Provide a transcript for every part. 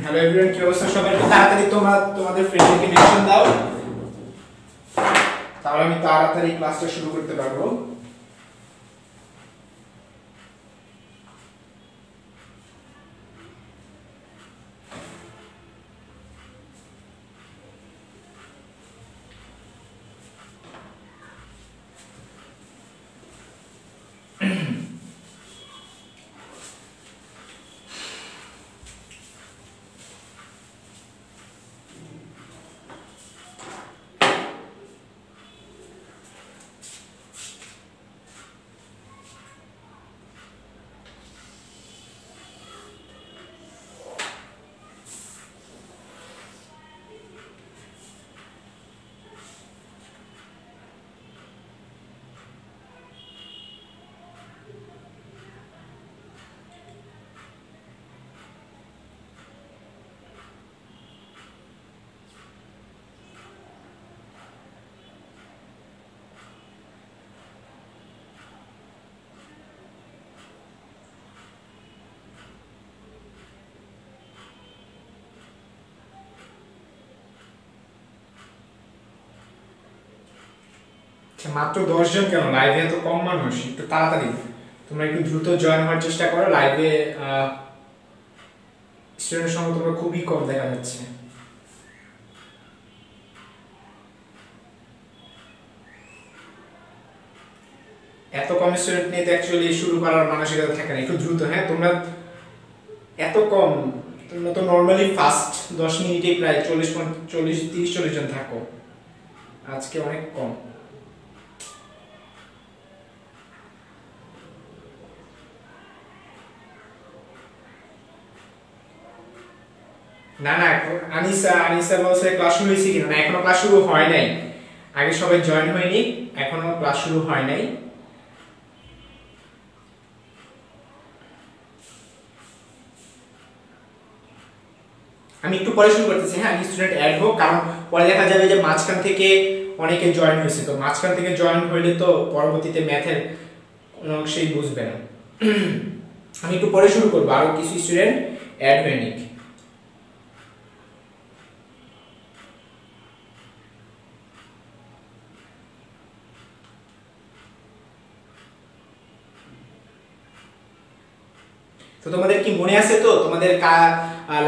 Hello everyone, কি অবস্থা সবার? তাড়াতাড়ি তোমরা তোমাদের ফ্রেন্ডকে মেনশন দাও, তাহলে আমি তাড়াতাড়ি ক্লাসটা শুরু করতে পারবো। মাত্র 10 জন কেন? লাইভে এত কম মানুষ, একটু তাড়াতাড়ি তোমরা একটু দ্রুত জয়েন হওয়ার চেষ্টা করো। লাইভে স্টুডেন্টের সংখ্যা তোমরা খুবই কম দেখা যাচ্ছে। এত কম স্টুডেন্ট নিয়ে তো অ্যাকচুয়ালি শুরু করার মানসিকতা থাকে না, একটু দ্রুত। হ্যাঁ, তোমরা এত কম, তোমরা তো নর্মালি ফার্স্ট 10 মিনিটে প্রায় 30-40 জন থাকো, আজকে অনেক কম। না না, আনিসা বলছে ক্লাস শুরু হয়েছে কিনা। না, এখনো ক্লাস শুরু হয় নাই, আগে সবাই জয়েন হয়নি, এখনো ক্লাস শুরু হয় নাই। আমি একটু পরে শুরু করতেছি। হ্যাঁ, আমি স্টুডেন্ট অ্যাড হোক, কারণ পরে দেখা যাবে যে মাঝখান থেকে অনেকে জয়েন হয়েছে, তো মাঝখান থেকে জয়েন হইলে তো পরবর্তীতে ম্যাথের কোনো অংশেই বুঝবে না। আমি একটু পরে শুরু করবো, আরো কিছু স্টুডেন্ট অ্যাড হয়ে নিক। তো তোমাদের কি মনে আছে? তো তোমাদের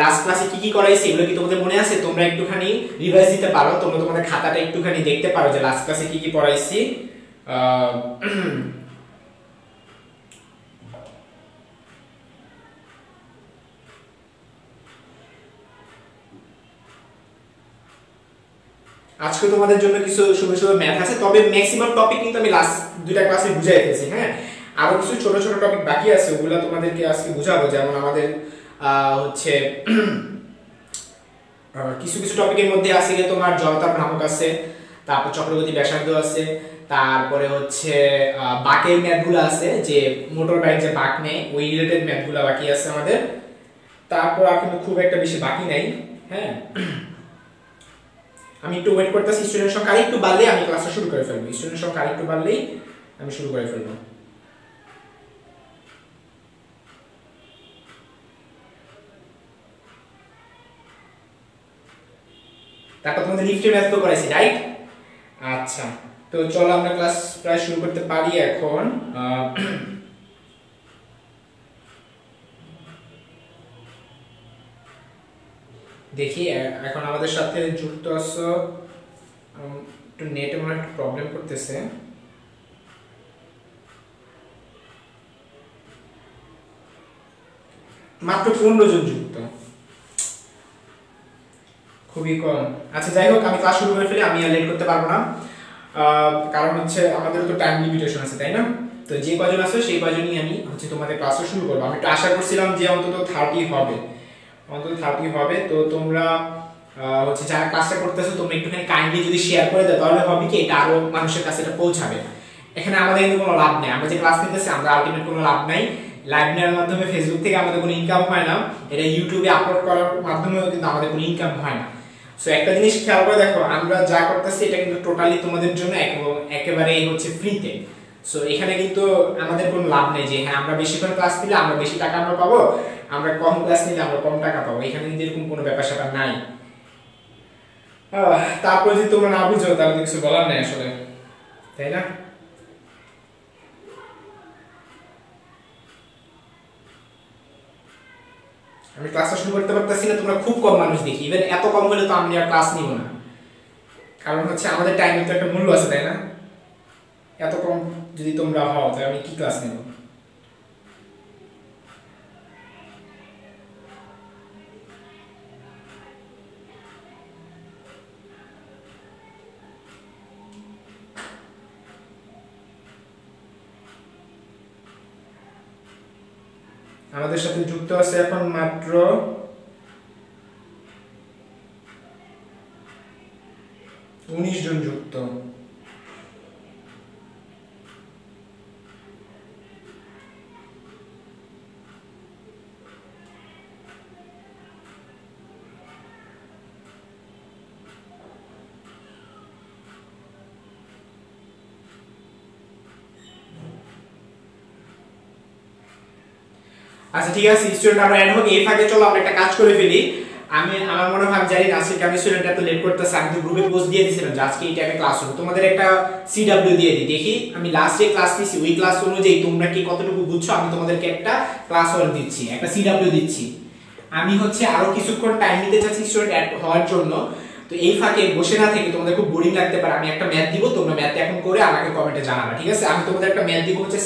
লাস্ট ক্লাসে কি কি করাইছি এগুলো কি তোমাদের মনে আছে? তোমরা একটুখানি রিভাইজ দিতে পারো, তোমরা তোমাদের খাতাটা একটুখানি দেখতে পারো যে লাস্ট ক্লাসে কি কি পড়াইছি। আজকে তোমাদের জন্য কিছু সুন্দর সুন্দর ম্যাথ আছে, তবে ম্যাক্সিমাম টপিক কিন্তু আমি লাস্ট দুইটা ক্লাসে বুঝাই দিয়েছি। হ্যাঁ, আরো কিছু ছোট ছোট টপিক বাকি আছে, ওগুলো তোমাদেরকে আজকে বুঝাবো। যেমন আমাদের হচ্ছে কিছু কিছু টপিকের মধ্যে আছে যে তোমার জড়তা ভ্রামক আছে, তারপর চক্রবর্তী ব্যাসার্ধ আছে, তারপরে হচ্ছে বাকের ম্যাথগুলো আছে, যে মোটর বাইক যে বাক নেয় ওই রিলেটেড ম্যাথগুলো বাকি আছে আমাদের। তারপর আর কিন্তু খুব একটা বেশি বাকি নাই। হ্যাঁ, আমি একটু ওয়েট করতেছি, স্টুডেন্ট সংখ্যা আরেকটু বাড়লে আমি ক্লাসটা শুরু করে ফেলবো। স্টুডেন্ট সংখ্যা আরেকটু বাড়লেই আমি শুরু করে ফেলবো। তারপর তোমাদের লিফটের ম্যাথ তো করাইছি, রাইট? আচ্ছা, তো চলো আমরা ক্লাস প্রায় শুরু করতে পারি এখন। দেখি এখন আমাদের সাথে যুক্ত আছো, একটু নেটে মনে একটু প্রবলেম করতেছে। মাত্র 15 জন যুক্ত, খুবই কম। আচ্ছা যাই হোক, আমি ক্লাস শুরু করে ফেলি, আমি আর লেট করতে পারবো না, কারণ হচ্ছে আমাদের তো টাইম লিমিটেশন আছে, তাই না? তো যে কজন আছে সেই কজনই আমি হচ্ছে তোমাদের ক্লাসটা শুরু করবো। আমি একটু আশা করছিলাম যে অন্তত 30 হবে, অন্তত 30 হবে। তো তোমরা হচ্ছে যারা ক্লাসটা করতেছো তোমরা একটুখানি কাইন্ডলি যদি শেয়ার করে দাও, তাহলে হবে কি এটা আরো মানুষের কাছে এটা পৌঁছাবে। এখানে আমাদের কিন্তু কোনো লাভ নেই, আমরা যে ক্লাস নিতেছি আমরা আলটিমেট কোনো লাভ নাই। লাইভ নেওয়ার মাধ্যমে ফেসবুক থেকে আমাদের কোনো ইনকাম হয় না, এটা ইউটিউবে আপলোড করার মাধ্যমেও কিন্তু আমাদের কোনো ইনকাম হয় না। সো একটা জিনিস খেয়াল করে দেখো, আমরা যা করতেছি এটা কিন্তু টোটালি তোমাদের জন্য একেবারে হচ্ছে ফ্রিতে। সো এখানে কিন্তু আমাদের কোনো লাভ নেই যে হ্যাঁ আমরা বেশিক্ষণ ক্লাস নিলে আমরা বেশি টাকা আমরা পাবো, আমরা কম ক্লাস নিলে আমরা কম টাকা পাবো, এখানে কিন্তু এরকম কোনো ব্যাপার স্যাপার নাই। তারপরে যদি তোমরা না বুঝো তাহলে কিছু বলার নেই আসলে, তাই না? আমি ক্লাসটা শুরু করতে পারতেছি না, তোমরা খুব কম মানুষ দেখি, ইভেন এত কম হলে তো আমি আর ক্লাস নিব না, কারণ হচ্ছে আমাদের টাইমের তো একটা মূল্য আছে, তাই না? এত কম যদি তোমরা হও তাহলে আমি কি ক্লাস নেব? আমাদের সাথে যুক্ত আছে এখন মাত্র 19 জন যুক্ত। আচ্ছা ঠিক আছে স্টুডেন্ট, আমরা অ্যাড হোক এই ফাঁকে চলো আমরা একটা কাজ করে ফেলি। আমার মনে হয় জানি না আজকে আমি স্টুডেন্ট এত লেট করতেছে, আমি তো গ্রুপে পোস্ট দিয়ে দিয়েছিলাম যে আজকে এই টাইমে ক্লাস হবে, তোমাদের একটা সিডব্লিউ দিয়ে দিই, দেখি আমি লাস্টে ক্লাস নিছি ওই ক্লাস অনুযায়ী তোমরা কি কতটুকু বুঝছো, আমি তোমাদেরকে একটা ক্লাস ওয়ার্ক দিচ্ছি, একটা সিডব্লিউ দিচ্ছি। আমি হচ্ছে আরো কিছুক্ষণ টাইম নিতে চাচ্ছি স্টুডেন্ট অ্যাড হওয়ার জন্য, তো এই ফাঁকে বসে না থেকে তোমাদের খুব বোরিং লাগতে পারে, আমি একটা ম্যাথ দিব, তোমরা ম্যাথ এখন করে আমাকে কমেন্টে জানাবে, ঠিক আছে? আমি তোমাদের একটা ম্যাথ দিব হচ্ছে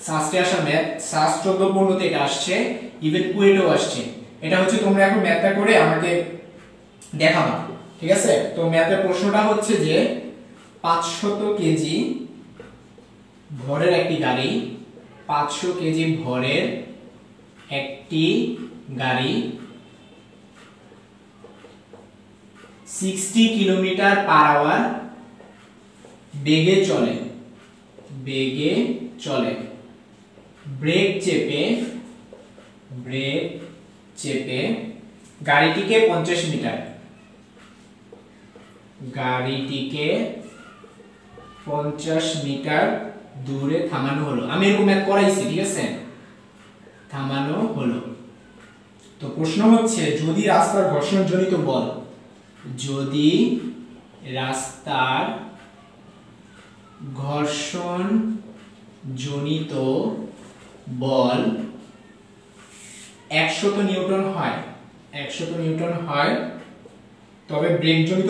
সাস্টে আসা ম্যাথ, সাস্ট 14 তে এটা আসছে, ইভেন কুয়েটেও আসছে। এটা হচ্ছে তোমরা এখন ম্যাথটা করে আমাকে দেখাবা, ঠিক আছে? তো ম্যাথের প্রশ্নটা হচ্ছে যে 500 কেজি ভরের একটি গাড়ি, 500 কেজি ভরের একটি গাড়ি 60 কিলোমিটার পার আওয়ার বেগে চলে, ব্রেক চেপে গাড়িটিকে 50 মিটার দূরে থামানো হলো। আমি এরকম ম্যাথ করাইছি, ঠিক আছে? থামানো হলো। তো প্রশ্ন হচ্ছে যদি রাস্তার ঘর্ষণজনিত বল 100 নিউটন হয়, তবে ব্রেকজনিত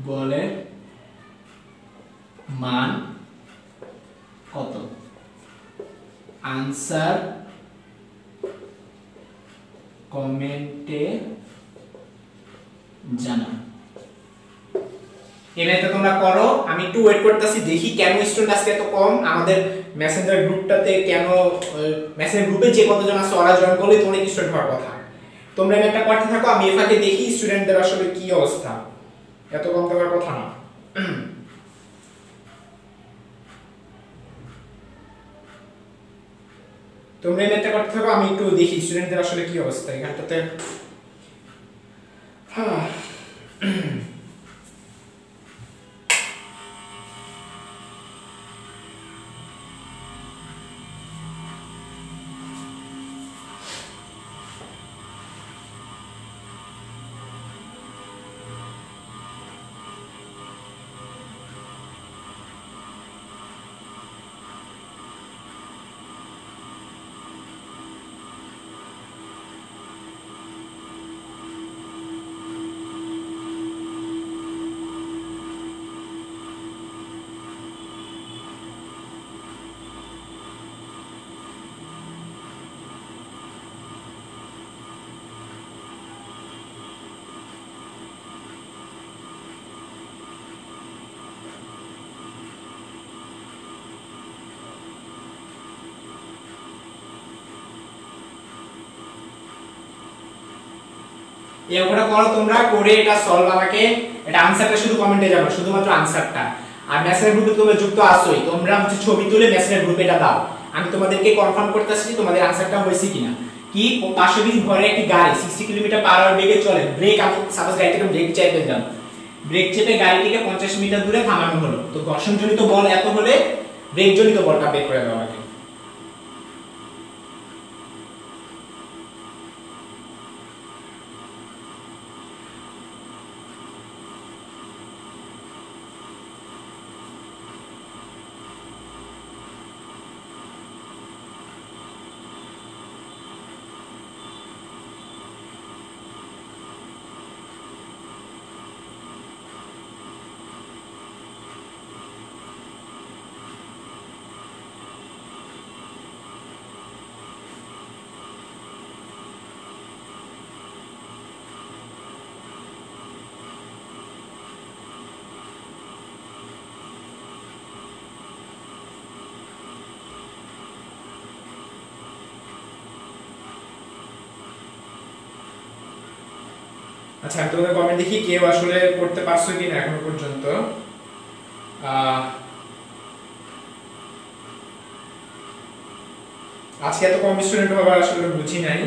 বলের মান কত? আনসার কমেন্টে জানাও। এমনিতে তোমরা করো, আমি একটু ওয়েট করতেছি, দেখি কেন স্টুডেন্ট আজকে এত কম। আমাদের মেসেঞ্জার গ্রুপটাতে কেন, মেসেঞ্জার গ্রুপে যে কতজন আছে ওরা জয়েন করলে তো অনেক স্টুডেন্ট হওয়ার কথা। তোমরা একটা করতে থাকো, আমি এফাকে দেখি স্টুডেন্টদের আসলে কি অবস্থা, এত কম থাকার কথা না। তোমরা এটা করতে থাকো, আমি একটু দেখি স্টুডেন্টদের আসলে কি অবস্থা এখানটাতে। এগুলো করো তোমরা, করে এটা সলভ আমাকে, এটা আনসারটা শুধু কমেন্টে জানাও, শুধুমাত্র আনসারটা। আর মেসেঞ্জার গ্রুপে তোমরা যুক্ত আসোই, তোমরা হচ্ছে ছবি তুলে মেসেঞ্জার গ্রুপে এটা দাও, আমি তোমাদেরকে কনফার্ম করতেছি তোমাদের আনসারটা হয়েছে কিনা। কি 500 কেজি ভরে একটি গাড়ি 60 কিলোমিটার পার আওয়ার বেগে চলে, ব্রেক আমি সাপোজ গাড়ি থেকে ব্রেক চেপে দিলাম, ব্রেক চেপে গাড়িটিকে 50 মিটার দূরে থামানো হলো, তো ঘর্ষণজনিত বল এত হলে ব্রেক জনিত বলটা বের করে দাও আগে। আচ্ছা আমি তোমাদের কমেন্ট দেখি কেউ আসলে করতে পারছো কিনা এখনো পর্যন্ত। আজকে এত কম স্টুডেন্ট হবার আসলে বুঝি নাই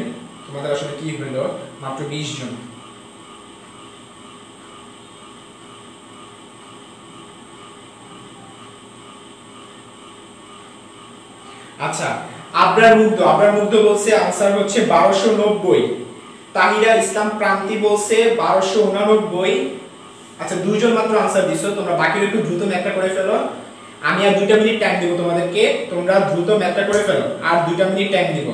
তোমাদের আসলে কি হলো, মাত্র 20 জন। আচ্ছা আবরার মুগ্ধ বলছে आंसर হচ্ছে 1290। তাহিরা ইসলাম ক্রান্তি বলছে 1289। আচ্ছা দুইজন মাত্র आंसर দিছো, তোমরা বাকিরা একটু দ্রুত ম্যাথটা করে ফেলো। আমি আর 2টা মিনিট টাইম দেব তোমাদেরকে, তোমরা দ্রুত ম্যাথটা করে ফেলো, আর 2টা মিনিট টাইম দিব।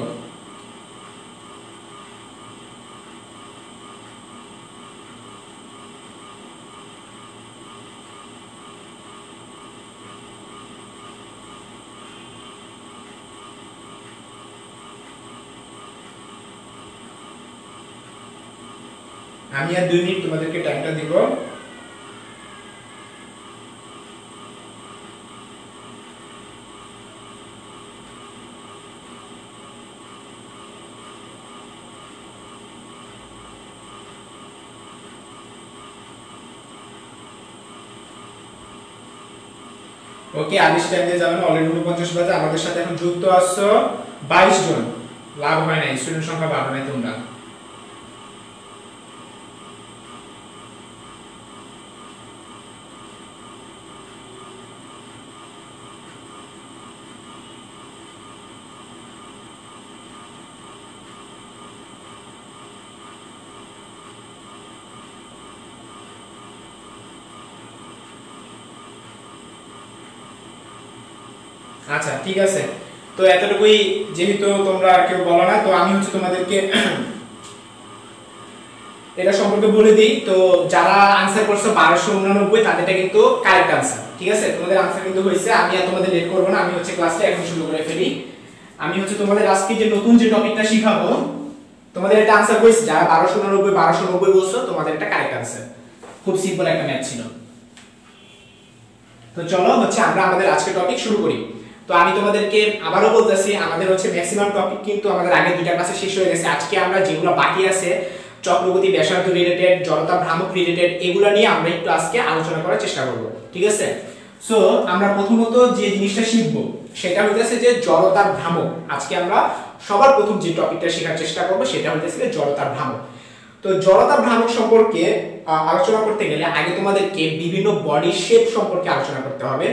আমি আর 2 মিনিট তোমাদেরকে টাইমটা দিব। ওকে আদেশ টাইম দিয়ে যাবেন, অলরেডি 49 বাজে। আমাদের সাথে এখন যুক্ত আছো 22 জন, লাভ হয় না, স্টুডেন্ট সংখ্যা বাড়বে না তোমরা। আচ্ছা ঠিক আছে, তো এতটুকুই যেহেতু তোমরা আর কেউ বলো না, তো আমি হচ্ছে তোমাদেরকে এটা সম্পর্কে বলে দিই। তো যারা आंसर করছো 1289 তাদেরটা কিন্তু কারেক্ট आंसर, ঠিক আছে? তোমাদের आंसर কিন্তু হইছে। আমি আর তোমাদের লেট করব না, আমি হচ্ছে ক্লাসটা এখন শুরু করে ফেলি। আমি হচ্ছে তোমাদের আজকে যে নতুন যে টপিকটা শিখাবো, তোমাদের এটা आंसर হইছে, যারা 1289 বলছো তোমাদের এটা কারেক্ট आंसर। খুব সিম্পল একটা ম্যাথ ছিল। তো চলো হচ্ছে আমরা আমাদের আজকে টপিক শুরু করি। তো আমি তোমাদেরকে আবারো বলতেছি, আমাদের হচ্ছে ম্যাক্সিমাম টপিক কিন্তু আমাদের আগে দুইটা ক্লাসে শেষ হয়ে গেছে। আজকে আমরা যেগুলো বাকি আছে চক্রগতি ব্যাসার্ধ রিলেটেড, জড়তা ভ্রামক রিলেটেড, এগুলো নিয়ে আমরা একটু আজকে আলোচনা করার চেষ্টা করব, ঠিক আছে? সো আমরা প্রথমত যে জিনিসটা শিখব সেটা হইতাছে যে জড়তার ভ্রামক। আজকে আমরা সবার প্রথম যে টপিকটা শেখার চেষ্টা করব সেটা হইতাছে জড়তার ভ্রামক। তো জড়তার ভ্রামক সম্পর্কে আলোচনা করতে গেলে আগে তোমাদেরকে বিভিন্ন বডি শেপ সম্পর্কে আলোচনা করতে হবে,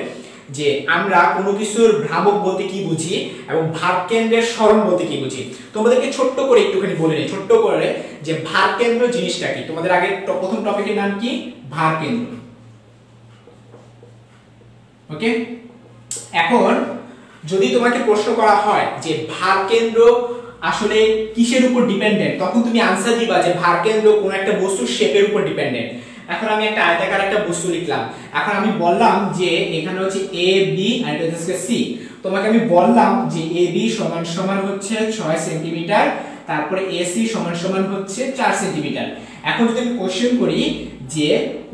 যে আমরা কোনো কিছুর ভ্রামক বলতে কি বুঝি এবং ভারকেন্দ্রের সরণ বলতে কি বুঝি। তোমাদেরকে ছোট্ট করে একটুখানি বলে নিই, ছোট্ট করে, যে ভারকেন্দ্র জিনিসটা কি। তোমাদের আগে প্রথম টপিকের নাম কি? ভারকেন্দ্র। ওকে, এখন যদি তোমাকে প্রশ্ন করা হয় যে ভারকেন্দ্র আসলে কিসের উপর ডিপেন্ডেন্ট, তখন তুমি आंसर দিবা যে ভারকেন্দ্র কোন একটা বস্তুর শেপের উপর ডিপেন্ডেন্ট। এখন আমি একটা আয়তাকার একটা বস্তু লিখলাম, এখন আমি বললাম যে এখানে হচ্ছে এ বি আর এটা হচ্ছে সি। তোমাকে আমি বললাম যে এ বি সমান সমান হচ্ছে 6 সেন্টিমিটার, তারপরে এসি সমান সমান হচ্ছে 4 সেন্টিমিটার। এখন যদি আমি কোশ্চেন করি যে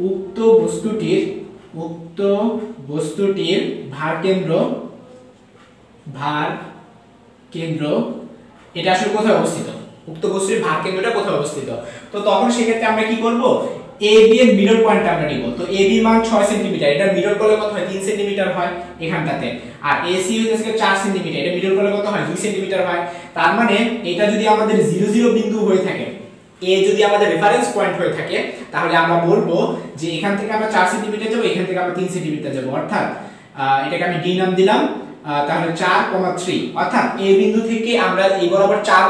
উক্ত বস্তুটির ভারকেন্দ্র এটা আসলে কোথায় অবস্থিত, উক্ত বস্তুর ভারকেন্দ্রটা কোথায় অবস্থিত, তো তখন সেক্ষেত্রে আমরা কি করব, এ বি এর মিডল পয়েন্ট আমরা নিব। তো এ বি মান 6 সেমি, এটা মিডল করলে কত হয় 3 সেমি হয় এখানটাতে। আর এসি হচ্ছে 4 সেমি, এটা মিডল করলে কত হয় 2 সেমি হয়। তার মানে এটা যদি আমাদের 0 0 বিন্দু হয়ে থাকে, এ যদি আমাদের রেফারেন্স পয়েন্ট হয়ে থাকে, তাহলে আমরা বলবো যে এখান থেকে আমরা 4 সেমি যাব, এখান থেকে আমরা 3 সেমি যাব। অর্থাৎ এটাকে আমি ডি নাম দিলাম। তাহলে 4,3, অর্থাৎ এ বিন্দু থেকে আমরা এই বরাবর 4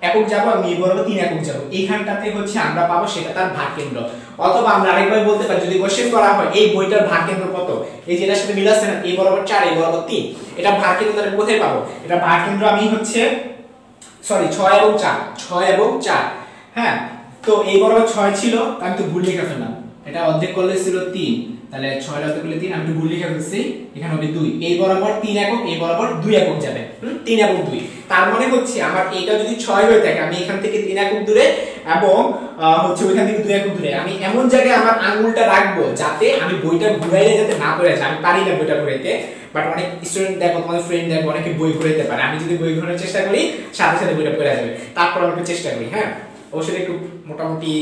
একক যাব, আমি এই বরাবর 3 একক যাব। এইখানটাতে হচ্ছে আমরা পাবো সেটা তার ভাগকেন্দ্র। অথবা আমরা আরেকবার বলতে পারি, যদি কোশ্চেন করা হয় এই বইটার ভাগকেন্দ্র কত, এই যে এটার সাথে মিল আছে না, এই বরাবর 4 এই বরাবর 3, এটা ভাগকেন্দ্র তাহলে কোথায় পাবো? এটা ভাগকেন্দ্র আমি হচ্ছে 6 এবং 4, 6 এবং 4। হ্যাঁ, তো এই বরাবর 6 ছিল, আমি তো ভুল লিখে ফেললাম। এটা অর্ধেক করলে ছিল 3, তাহলে 6 এর অর্ধেক করলে 3, আমি তো ভুল লিখে ফেলছি। এখানে হবে 2, এই বরাবর 3 একক, এই বরাবর 2 একক যাবে। 3 এবং 2, তার মানে হচ্ছে আমার এটা যদি 6 হয়ে থাকে, আমি এখান থেকে 3 একক দূরে এবং হচ্ছে ওইখান থেকে 2 একক দূরে, আমি এমন জায়গায় আমার আঙ্গুলটা রাখবো যাতে আমি বইটা ঘুরাইলে যাতে না পড়ে যায়। আমি পারি না বইটা ঘুরাইতে, বাট অনেক স্টুডেন্ট দেখো, তোমাদের ফ্রেন্ড দেখো, অনেকে বই ঘুরাইতে পারে। আমি যদি বই ঘোরানোর চেষ্টা করি, সাথে সাথে বইটা পড়ে যাবে। তারপর আমি একটু চেষ্টা করি। হ্যাঁ, অবশ্যই একটু মোটামুটি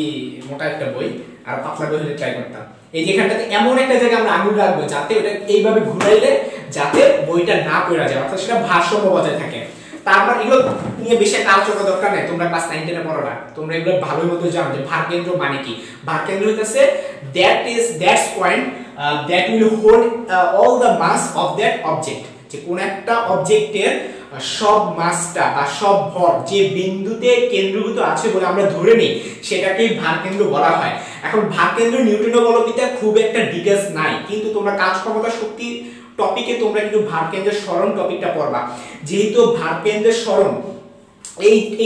মোটা একটা বই, আর পাতলা বই হলে ট্রাই করতাম। এই যে এখানটাতে এমন একটা জায়গায় আমরা আঙুল রাখবো যাতে ওটা এইভাবে ঘুরাইলে যাতে বইটা না পড়ে যায়, অর্থাৎ সেটা ভারসাম্য বজায় থাকে। তারপর এগুলো নিয়ে বেশি একটা আলোচনা দরকার নেই, তোমরা ক্লাস 9 10 পড়ো না, তোমরা এগুলো ভালোই মতো জানো যে ভারকেন্দ্র মানে কি। ভারকেন্দ্র হইতাছে that's point that will hold all the mass of that object. যে কোন একটা অবজেক্টের সব মাসটা বা সব ভর যে বিন্দুতে কেন্দ্রীভূত আছে বলে আমরা ধরে নিই, সেটাকেই ভারকেন্দ্র বলা হয়। এখন ভারকেন্দ্র নিউটনীয় বলবিদ্যায় খুব একটা ডিটেইলস নাই, কিন্তু তোমরা কাজ ক্ষমতা শক্তি টপিকে তোমরা কিন্তু ভারকেন্দ্রের সরণ টপিকটা পড়বা। যেহেতু ভারকেন্দ্রের সরণ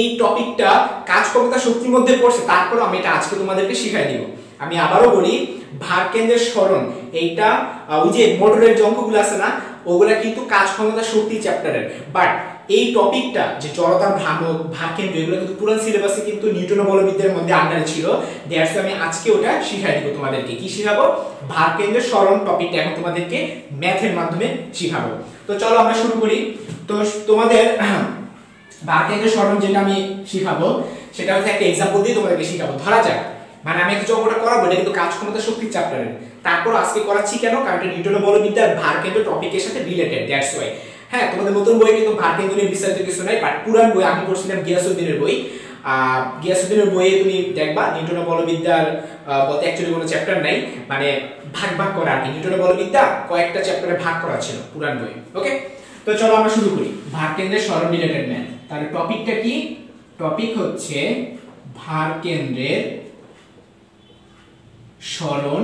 এই টপিকটা কাজ ক্ষমতা শক্তির মধ্যে পড়ছে, তারপর আমি এটা আজকে তোমাদেরকে শিখাই দিব। আমি আবারও বলি, ভারকেন্দ্রের সরণ এইটা ওই যে মোটরের যে অঙ্কগুলো আছে না, ওগুলা কিন্তু কাজ ক্ষমতা শক্তি চ্যাপ্টারের। বাট এই টপিকটা যে জড়তার ভ্রামক, ভারকেন্দ্র, এগুলো কিন্তু পুরান সিলেবাসে কিন্তু নিউটনীয় বলবিদ্যার মধ্যে আন্ডারে ছিল। দ্যাটস আমি আজকে ওটা শিখাই দিব তোমাদেরকে। কি শিখাবো? ভারকেন্দ্রের সরণ টপিকটা এখন তোমাদেরকে ম্যাথের মাধ্যমে শিখাবো। তো চলো আমরা শুরু করি। তো তোমাদের ভারকেন্দ্রের সরণ যেটা আমি শিখাবো, সেটা হচ্ছে একটা एग्जांपल দিয়ে তোমাদেরকে শিখাবো। ধরা যাক, মানে আমি একটা অঙ্কটা করাবো, এটা কিন্তু কাজ ক্ষমতা শক্তি চ্যাপ্টারের। তারপর আজকে করাচ্ছি কেন? কারণ এটা নিউটনীয় বলবিদ্যার ভারকেন্দ্র টপিকের সাথে রিলেটেড, দ্যাটস ওয়াই। হ্যাঁ, তোমাদের নতুন বই কিন্তু ভারকেন্দ্র নিয়ে বিস্তারিত কিছু নাই, বাট পুরান বই আমি পড়ছিলাম গিয়াসউদ্দিনের বই। গিয়াসউদ্দিনের বইয়ে তুমি দেখবা নিউটনীয় বলবিদ্যার বলতে অ্যাকচুয়ালি কোনো চ্যাপ্টার নাই, মানে ভাগ ভাগ করা আর কি। নিউটনীয় বলবিদ্যা কয়েকটা চ্যাপ্টারে ভাগ করা ছিল পুরান বই। ওকে, তো চলো আমরা শুরু করি। ভারকেন্দ্রের সরণ রিলেটেড ম্যাথ। তাহলে টপিকটা কি? টপিক হচ্ছে ভারকেন্দ্রের সরণ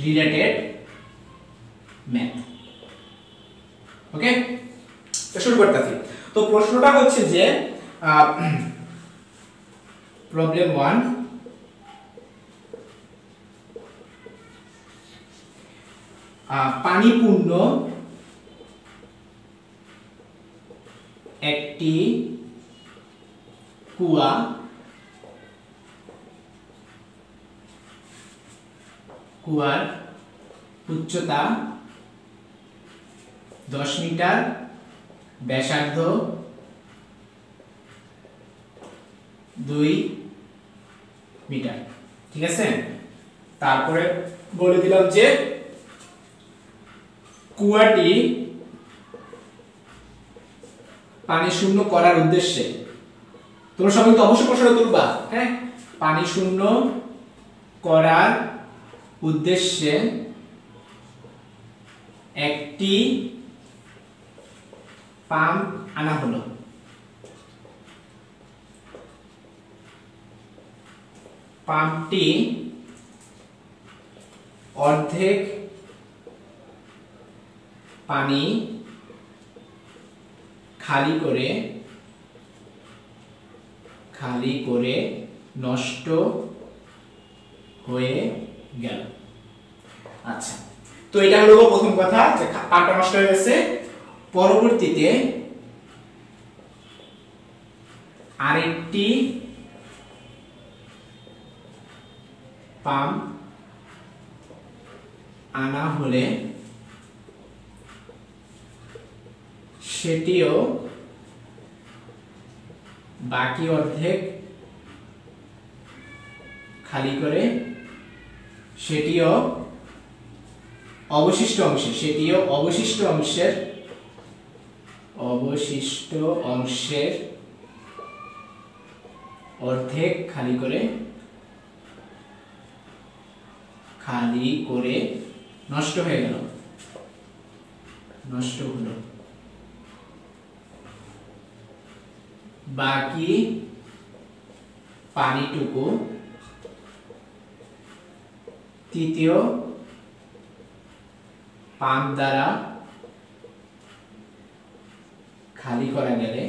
রিলেটেড ম্যাথ। ওকে, তো শুরু করতেছি। তো প্রশ্নটা হচ্ছে যে প্রবলেম 1, পানিপূর্ণ একটি কুয়া কুয়ার উচ্চতা 10 মিটার, ব্যাসার্ধ 2 মিটার। ঠিক আছে, তারপরে বলে দিলাম যে কুয়াটি পানি শূন্য করার উদ্দেশ্যে, তোমরা সবাই তো অবশ্যই প্রশ্ন তুলবা। হ্যাঁ, পানি শূন্য করার উদ্দেশ্যে একটি পাম্প আনা হলো। পাম্পটি অর্ধেক পানি খালি করে নষ্ট হয়ে গেল। আচ্ছা, তো এটা হলো প্রথম কথা যে পাম্পটা নষ্ট হয়ে গেছে। পরবর্তীতে আরেকটি পাম্প আনা হলে সেটিও বাকি অর্ধেক খালি করে সেটিও অবশিষ্ট অংশের অর্ধেক খালি করে নষ্ট হলো বাকি পানিটুকু তৃতীয় পাম্প দ্বারা খালি করা গেলে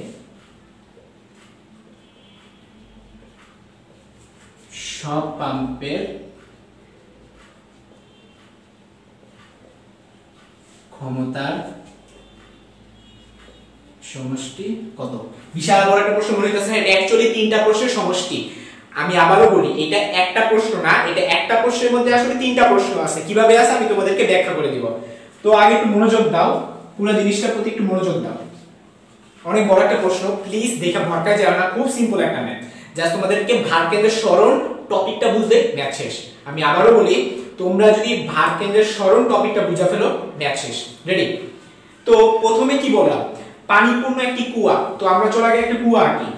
সব পাম্পের ক্ষমতার সমষ্টি কত? বিশাল বড় একটা প্রশ্ন মনে হচ্ছে। এটা অ্যাকচুয়ালি তিনটা প্রশ্নের সমষ্টি। আমি আবারও বলি, এটা একটা প্রশ্ন না, এটা একটা প্রশ্নের মধ্যে আসলে তিনটা প্রশ্ন আছে। কিভাবে আছে আমি তোমাদেরকে ব্যাখ্যা করে দিব। তো আগে একটু মনোযোগ দাও, পুরো জিনিসটার প্রতি একটু মনোযোগ দাও। অনেক বড় একটা প্রশ্ন, প্লিজ দেখে ভরকায় যাও না, খুব সিম্পল একটা ম্যাথ। জাস্ট তোমাদেরকে ভারকেন্দ্রের সরণ টপিকটা বুঝলে ম্যাথ শেষ। আমি আবারও বলি, তোমরা যদি ভারকেন্দ্রের সরণ টপিকটা বুঝা ফেলো, ম্যাথ শেষ। রেডি? তো প্রথমে কি বললাম, পানিপূর্ণ একটি কুয়া। তো আমরা চলে আগে একটা কুয়া আঁকি।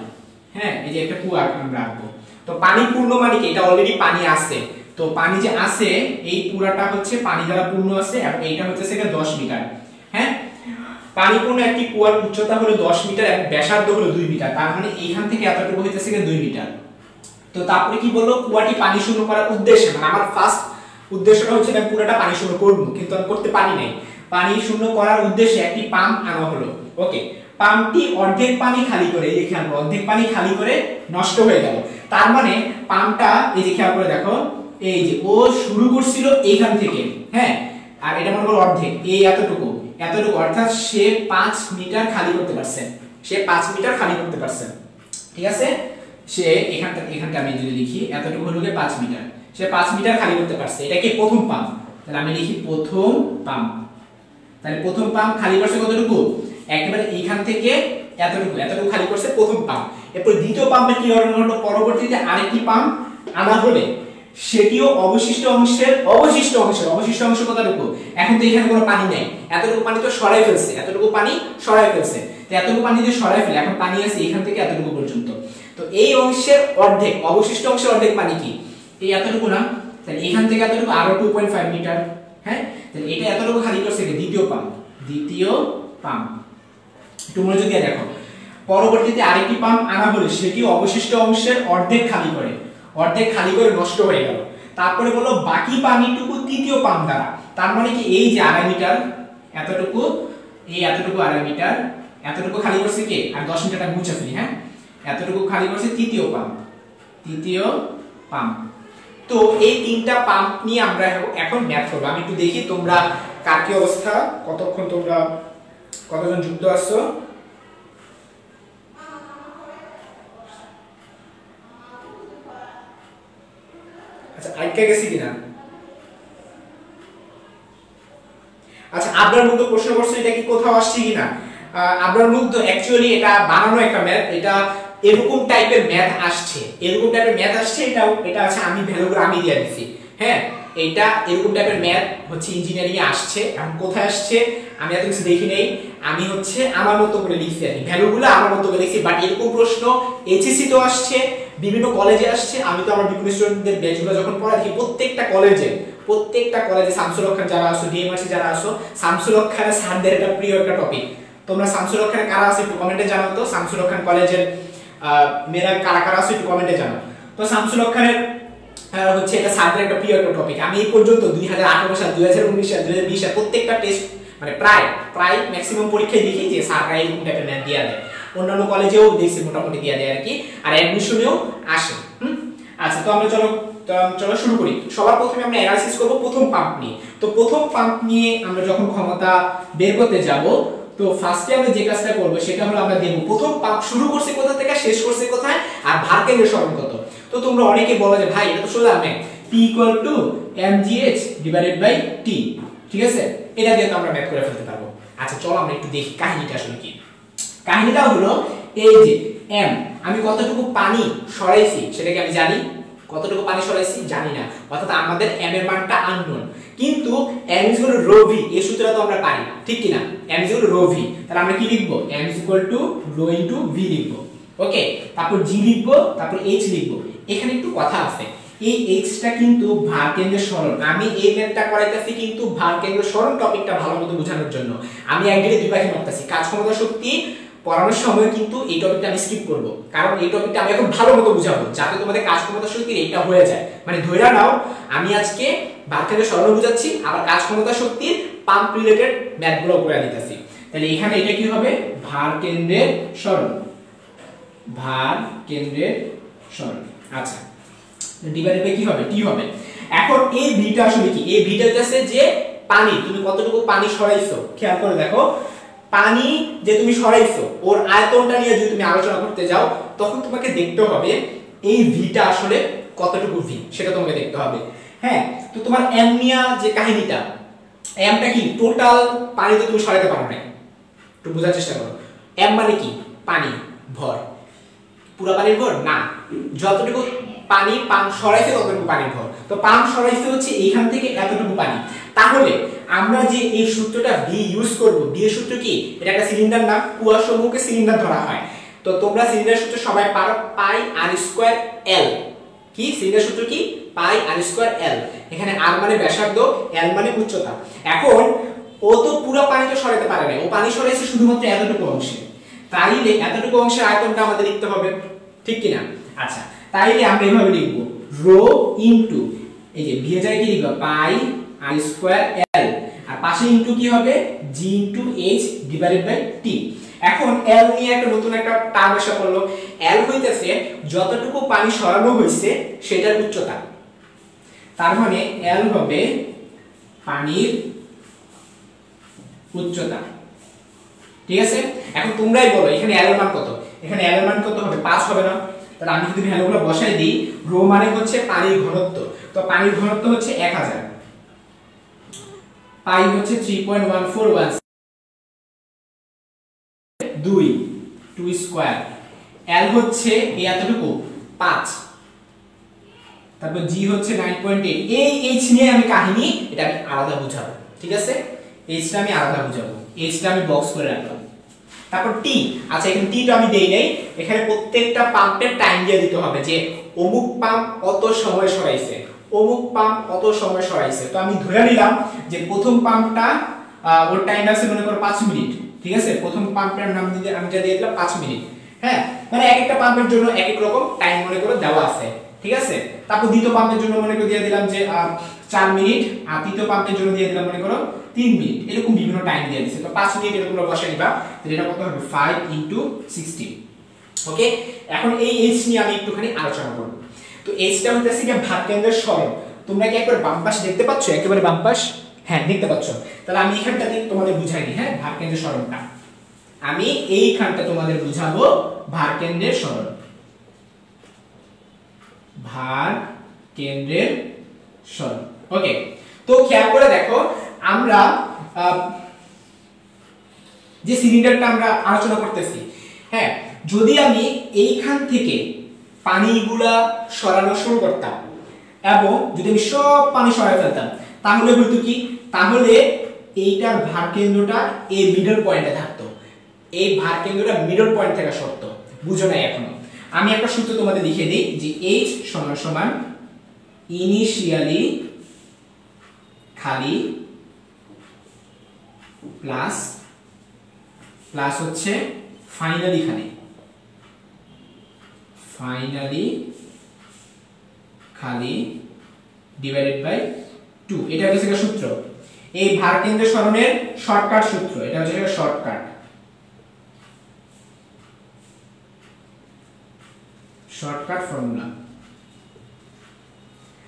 হ্যাঁ, এই যে একটা কুয়া আমরা আঁকবো। তো পানিপূর্ণ মানে কি? এটা অলরেডি পানি আছে। তো পানি যে আছে, এই পুরাটা হচ্ছে পানি দ্বারা পূর্ণ আছে, এবং এইটা হচ্ছে 10 মিটার। হ্যাঁ, পানিপূর্ণ একটি কুয়ার উচ্চতা হলো 10 মিটার এবং ব্যাসার্ধ হলো 2 মিটার। তার মানে এইখান থেকে এতটুকু হইতেছে 2 মিটার। তো তারপরে কি বললো, কুয়াটি পানি শূন্য করার উদ্দেশ্যে, মানে আমার ফার্স্ট উদ্দেশ্যটা হচ্ছে আমি পুরোটা পানি শূন্য করব, কিন্তু আমি করতে পারি নাই। পানি শূন্য করার উদ্দেশ্যে একটি পাম্প আনা হলো। ওকে, পাম্পটি অর্ধেক পানি খালি করে, এই যে খেয়াল করো, অর্ধেক পানি খালি করে নষ্ট হয়ে গেল। তার মানে পাম্পটা, এই যে খেয়াল করে দেখো, এই যে ও শুরু করছিল এইখান থেকে, হ্যাঁ, আর এটা মনে করো অর্ধেক, এই এতটুকু, অর্থাৎ সে 5 মিটার খালি করতে পারছে। ঠিক আছে, সে এখানটা আমি যদি লিখি, এতটুকু হলো 5 মিটার, সে 5 মিটার খালি করতে পারছে। এটা কি প্রথম পাম্প? তাহলে আমি লিখি প্রথম পাম্প। তাহলে প্রথম পাম্প খালি করছে কতটুকু? একেবারে এইখান থেকে এতটুকু খালি করছে প্রথম পাম্প। এরপর দ্বিতীয় পাম্পে কি হলো, পরবর্তীতে আরেকটি পাম্প আনা হলে সেটিও অবশিষ্ট অংশের কতটুকু? এখন তো এখানে কোনো পানি নাই, এতটুকু পানি তো সরাই ফেলছে, তো এতটুকু পানি যে সরাই ফেলে, এখন পানি আছে এখান থেকে এতটুকু পর্যন্ত। তো এই অংশের অর্ধেক, অবশিষ্ট অংশের অর্ধেক পানি কি? এই এতটুকু না? তাহলে এখান থেকে এতটুকু আরো 2.5 মিটার। হ্যাঁ, তাহলে এটা এতটুকু খালি করছে দ্বিতীয় পাম্প। একটু মনোযোগ দিয়ে দেখো, পরবর্তীতে আরেকটি পাম্প আনা হলে সেটি অবশিষ্ট অংশের অর্ধেক খালি করে নষ্ট হয়ে গেল। তারপরে বললো বাকি পানিটুকু তৃতীয় পাম্প দ্বারা। তার মানে কি, এই যে 2.5 মিটার এতটুকু, এই এতটুকু 2.5 মিটার, এতটুকু খালি করছে কে? আর 10 মিটারটা মুছে ফেলি। হ্যাঁ, এতটুকু খালি করছে তৃতীয় পাম্প। তো এই তিনটা পাম্প নিয়ে আমরা এখন ম্যাথ করব। আমি একটু দেখি তোমরা কার কি অবস্থা, কতজন যুক্ত আছো। আচ্ছা, আটকে গেছি কিনা? আচ্ছা, আবরার মুগ্ধ প্রশ্ন করছে, এটা কি কোথাও আসছে কিনা? আবরার মুগ্ধ অ্যাকচুয়ালি এটা বানানো একটা ম্যাথ, এটা এরকম টাইপের ম্যাথ আসছে, এটা আছে, আমি ভ্যালুগুলো আমি দিয়ে দিছি। হ্যাঁ, এটা এরকম টাইপের ম্যাথ হচ্ছে ইঞ্জিনিয়ারিং এ আসছে। এখন কোথায় আসছে আমি এত কিছু দেখি নাই, আমি হচ্ছে আমার মতো করে লিখছি, আর ভ্যালুগুলো আমার মতো করে লিখছি। বাট এরকম প্রশ্ন এইচএসসি তো আসছে, বিভিন্ন কলেজে আসছে। আমি তো আমার বিভিন্ন স্টুডেন্টদের ব্যাচগুলো যখন পড়া দেখি, প্রত্যেকটা কলেজে শামসুল হক খান যারা আসো, ডিএমআরসি যারা আসো, শামসুল হক খানের স্যারদের একটা প্রিয় একটা টপিক। তোমরা শামসুল হক খান কারা আছে একটু কমেন্টে জানাও তো। শামসুল হক খান কলেজের মেয়েরা কারা আছে একটু কমেন্টে জানাও তো। শামসুল হক খানের হচ্ছে এটা স্যারদের একটা প্রিয় একটা টপিক। আমি এই পর্যন্ত 2018 সাল, 2019 সাল, 2020 সাল প্রত্যেকটা টেস্ট, মানে প্রায় ম্যাক্সিমাম পরীক্ষায় দেখি যে স্যাররা এরকম টাইপের ম্যাথ দিয়ে দেয়। অন্যান্য কলেজেও দেখছি মোটামুটি দিয়ে দেয় আর কি, আর অ্যাডমিশনেও আসে। আচ্ছা, তো আমরা চলো শুরু করি। সবার প্রথমে আমরা অ্যানালাইসিস করব প্রথম পাম্প নিয়ে। তো প্রথম পাম্প নিয়ে আমরা যখন ক্ষমতা বের করতে যাব, তো ফার্স্টে আমরা যে কাজটা করব সেটা হলো আমরা দেখব প্রথম পাম্প শুরু করছে কোথা থেকে, শেষ করছে কোথায়, আর ভারকেন্দ্রের সরণ কত। তো তোমরা অনেকে বলো যে ভাই এটা তো সোজা ম্যাথ, P = mgh / t, ঠিক আছে, এটা দিয়ে তো আমরা ম্যাথ করে ফেলতে পারবো। আচ্ছা, চলো আমরা একটু দেখি কাহিনীটা আসলে কি। কাহিনীটা হলো এই যে m, আমি কতটুকু পানি সরাইছি সেটাকে আমি জানি, কতটুকু পানি সরাইছি জানি না, অর্থাৎ আমাদের m এর মানটা আননোন। কিন্তু m = rho v এই সূত্রটা তো আমরা পারি, ঠিক কি না? m = rho v, তাহলে আমরা কি লিখব? m = rho * v লিখব। ওকে, তারপর g লিখব, তারপর h লিখব। এখানে একটু কথা আছে, এই h টা কিন্তু ভার কেন্দ্রের সরণ। আমি এই ম্যাথটা করাইতাছি কিন্তু ভার কেন্দ্রের সরণ টপিকটা ভালোমতো বোঝানোর জন্য। আমি একদিকে দুই পাখি মারতাছি, কাজ ক্ষমতা শক্তি পড়ানোর সময় কিন্তু এই টপিকটা আমি স্কিপ করব, কারণ এই টপিকটা আমি এখন ভালোমতো বুঝাবো যাতে তোমাদের কাজ ক্ষমতা শক্তির এটা হয়ে যায়। মানে ধইরা নাও আমি আজকে ভার কেন্দ্রের সরণ বুঝাচ্ছি, আবার কাজ ক্ষমতা শক্তির পাম্প রিলেটেড ম্যাথগুলো করে দিতেছি। তাহলে এখানে এটা কি হবে? ভার কেন্দ্রের সরণ, ভার কেন্দ্রের সরণ। আচ্ছা, ডিভাইডেড বাই কি হবে? টি হবে। এখন এই ভিটা আসলে কি? এই ভিটা হচ্ছে যে পানি, তুমি কতটুকু পানি সরাইছো খেয়াল করে দেখো। পানি যে তুমি সরাইছো ওর আয়তনটা নিয়ে যদি তুমি আলোচনা করতে যাও তখন তোমাকে দেখতে হবে এই ভিটা আসলে কতটুকু ভি, সেটা তোমাকে দেখতে হবে। হ্যাঁ, তো তোমার এম নিয়া যে কাহিনীটা, এমটা কি টোটাল পানি তো তুমি সরাইতে পারো না, একটু বোঝার চেষ্টা করো। এম মানে কি? পানি ভর, পুরো পানির ভর না, যতটুকু পানি পাম্প সরাইছে ততটুকু পানির ভর। তো পাম্প সরাইছে হচ্ছে এইখান থেকে এতটুকু পানি। তাহলে আমরা যে এই সূত্রটা ভি ইউজ করব, ভি এর সূত্র কি? এটা একটা সিলিন্ডার না, কুয়া সমূহকে সিলিন্ডার ধরা হয়। তো তোমরা সিলিন্ডার সূত্র সবাই পারো, পাই আর স্কয়ার এল। কি সিলিন্ডার সূত্র কি? পাই আর স্কয়ার এল। এখানে আর মানে ব্যাসার্ধ, এল মানে উচ্চতা। এখন ও তো পুরো পানি তো সরাইতে পারে না, ও পানি সরাইছে শুধুমাত্র এতটুকু অংশে। তাইলে এতটুকু অংশের আয়তনটা আমাদের লিখতে হবে, ঠিক কি না? আচ্ছা, তাইলে আমরা এইভাবে লিখব রো ইনটু এই যে ভি এর জায়গায় কি লিখব? পাই আর স্কয়ার এল, আর পাশে ইনটু কি হবে? জি into H divided by T. এখন এল নিয়ে একটা নতুন একটা টার্ম এসে পড়লো। এল হইতেছে যতটুকু পানি সরানো হয়েছে সেটার উচ্চতা। তার মানে এল হবে পানির উচ্চতা, ঠিক আছে? এখন তোমরাই বলো এখানে এল এর মান কত? এখানে এল এর মান কত হবে? 5 হবে না? তাহলে আমি যদি ভ্যালুগুলো বসাই দিই, রো মানে হচ্ছে পানির ঘনত্ব, তো পানির ঘনত্ব হচ্ছে 1000, পাই হচ্ছে 3.141, 2 স্কয়ার, এল হচ্ছে এই এতটুকু 5, তারপর জি হচ্ছে 9.8। এই এইচ নিয়ে আমি কাহিনী এটা আমি আলাদা বুঝাবো, ঠিক আছে? এইচটা আমি আলাদা বুঝাবো, এইচটা আমি বক্স করে রাখলাম। তারপর টি, আচ্ছা এখানে টি তো আমি দেই নাই, এখানে প্রত্যেকটা পাম্পের টাইম দিয়ে দিতে হবে যে অমুক পাম্প কত সময় সরাইছে, অমুক পাম্প কত সময় সরাইছে। তো আমি ধরে নিলাম যে প্রথম পাম্পটা ওর টাইম আছে মনে করো 5 মিনিট, ঠিক আছে? প্রথম পাম্পের নাম দিয়ে আমি যা দিয়ে দিলাম 5 মিনিট। হ্যাঁ, মানে এক একটা পাম্পের জন্য এক এক রকম টাইম মনে করে দেওয়া আছে, ঠিক আছে? তারপর দ্বিতীয় পাম্পের জন্য মনে করে দিয়ে দিলাম যে 4 মিনিট, আর তৃতীয় পাম্পের জন্য দিয়ে দিলাম মনে করো 3 মিনিট, এরকম বিভিন্ন টাইম দিয়ে দিয়েছে। তো 5 মিনিট এরকম বসাই নিবা, তাহলে এটা কত হবে? 5 * 60। ওকে, এখন এই এইচ নিয়ে আমি একটুখানি আলোচনা করব। তো এইচটা হচ্ছে কি ভার কেন্দ্রের সরণ। তোমরা কি একবার বাম পাশ দেখতে পাচ্ছ? একেবারে বাম পাশ, হ্যাঁ দেখতে পাচ্ছ। তাহলে আমি এখানটা দিয়ে তোমাদের বুঝাই দিই। হ্যাঁ, ভার কেন্দ্রের সরণটা আমি এইখানটা তোমাদের বুঝাবো। ভার কেন্দ্রের সরণ, ভার কেন্দ্রের সরণ। ওকে, তো খেয়াল করে দেখো, আমরা যে সিলিন্ডারটা আমরা আলোচনা করতেছি, হ্যাঁ, যদি আমি এইখান থেকে পানিগুলা সরানো শুরু করতাম এবং যদি আমি সব পানি সরাই ফেলতাম, তাহলে হয়তো কি? তাহলে এইটার ভার কেন্দ্রটা এই মিডল পয়েন্টে থাকতো। এই ভার কেন্দ্রটা মিডল পয়েন্ট থেকে সরত। বুঝো না এখনো? আমি একটা সূত্র তোমাদের লিখে দিই যে H সমান ইনিশিয়ালি খালি প্লাস প্লাস হচ্ছে ফাইনালি খালি, ফাইনালি খালি ডিভাইডেড বাই 2। এটা হচ্ছে সূত্র, এই ভার কেন্দ্রের সরণের শর্টকাট সূত্র। এটা হচ্ছে শর্টকাট, শর্টকাট ফর্মুলা।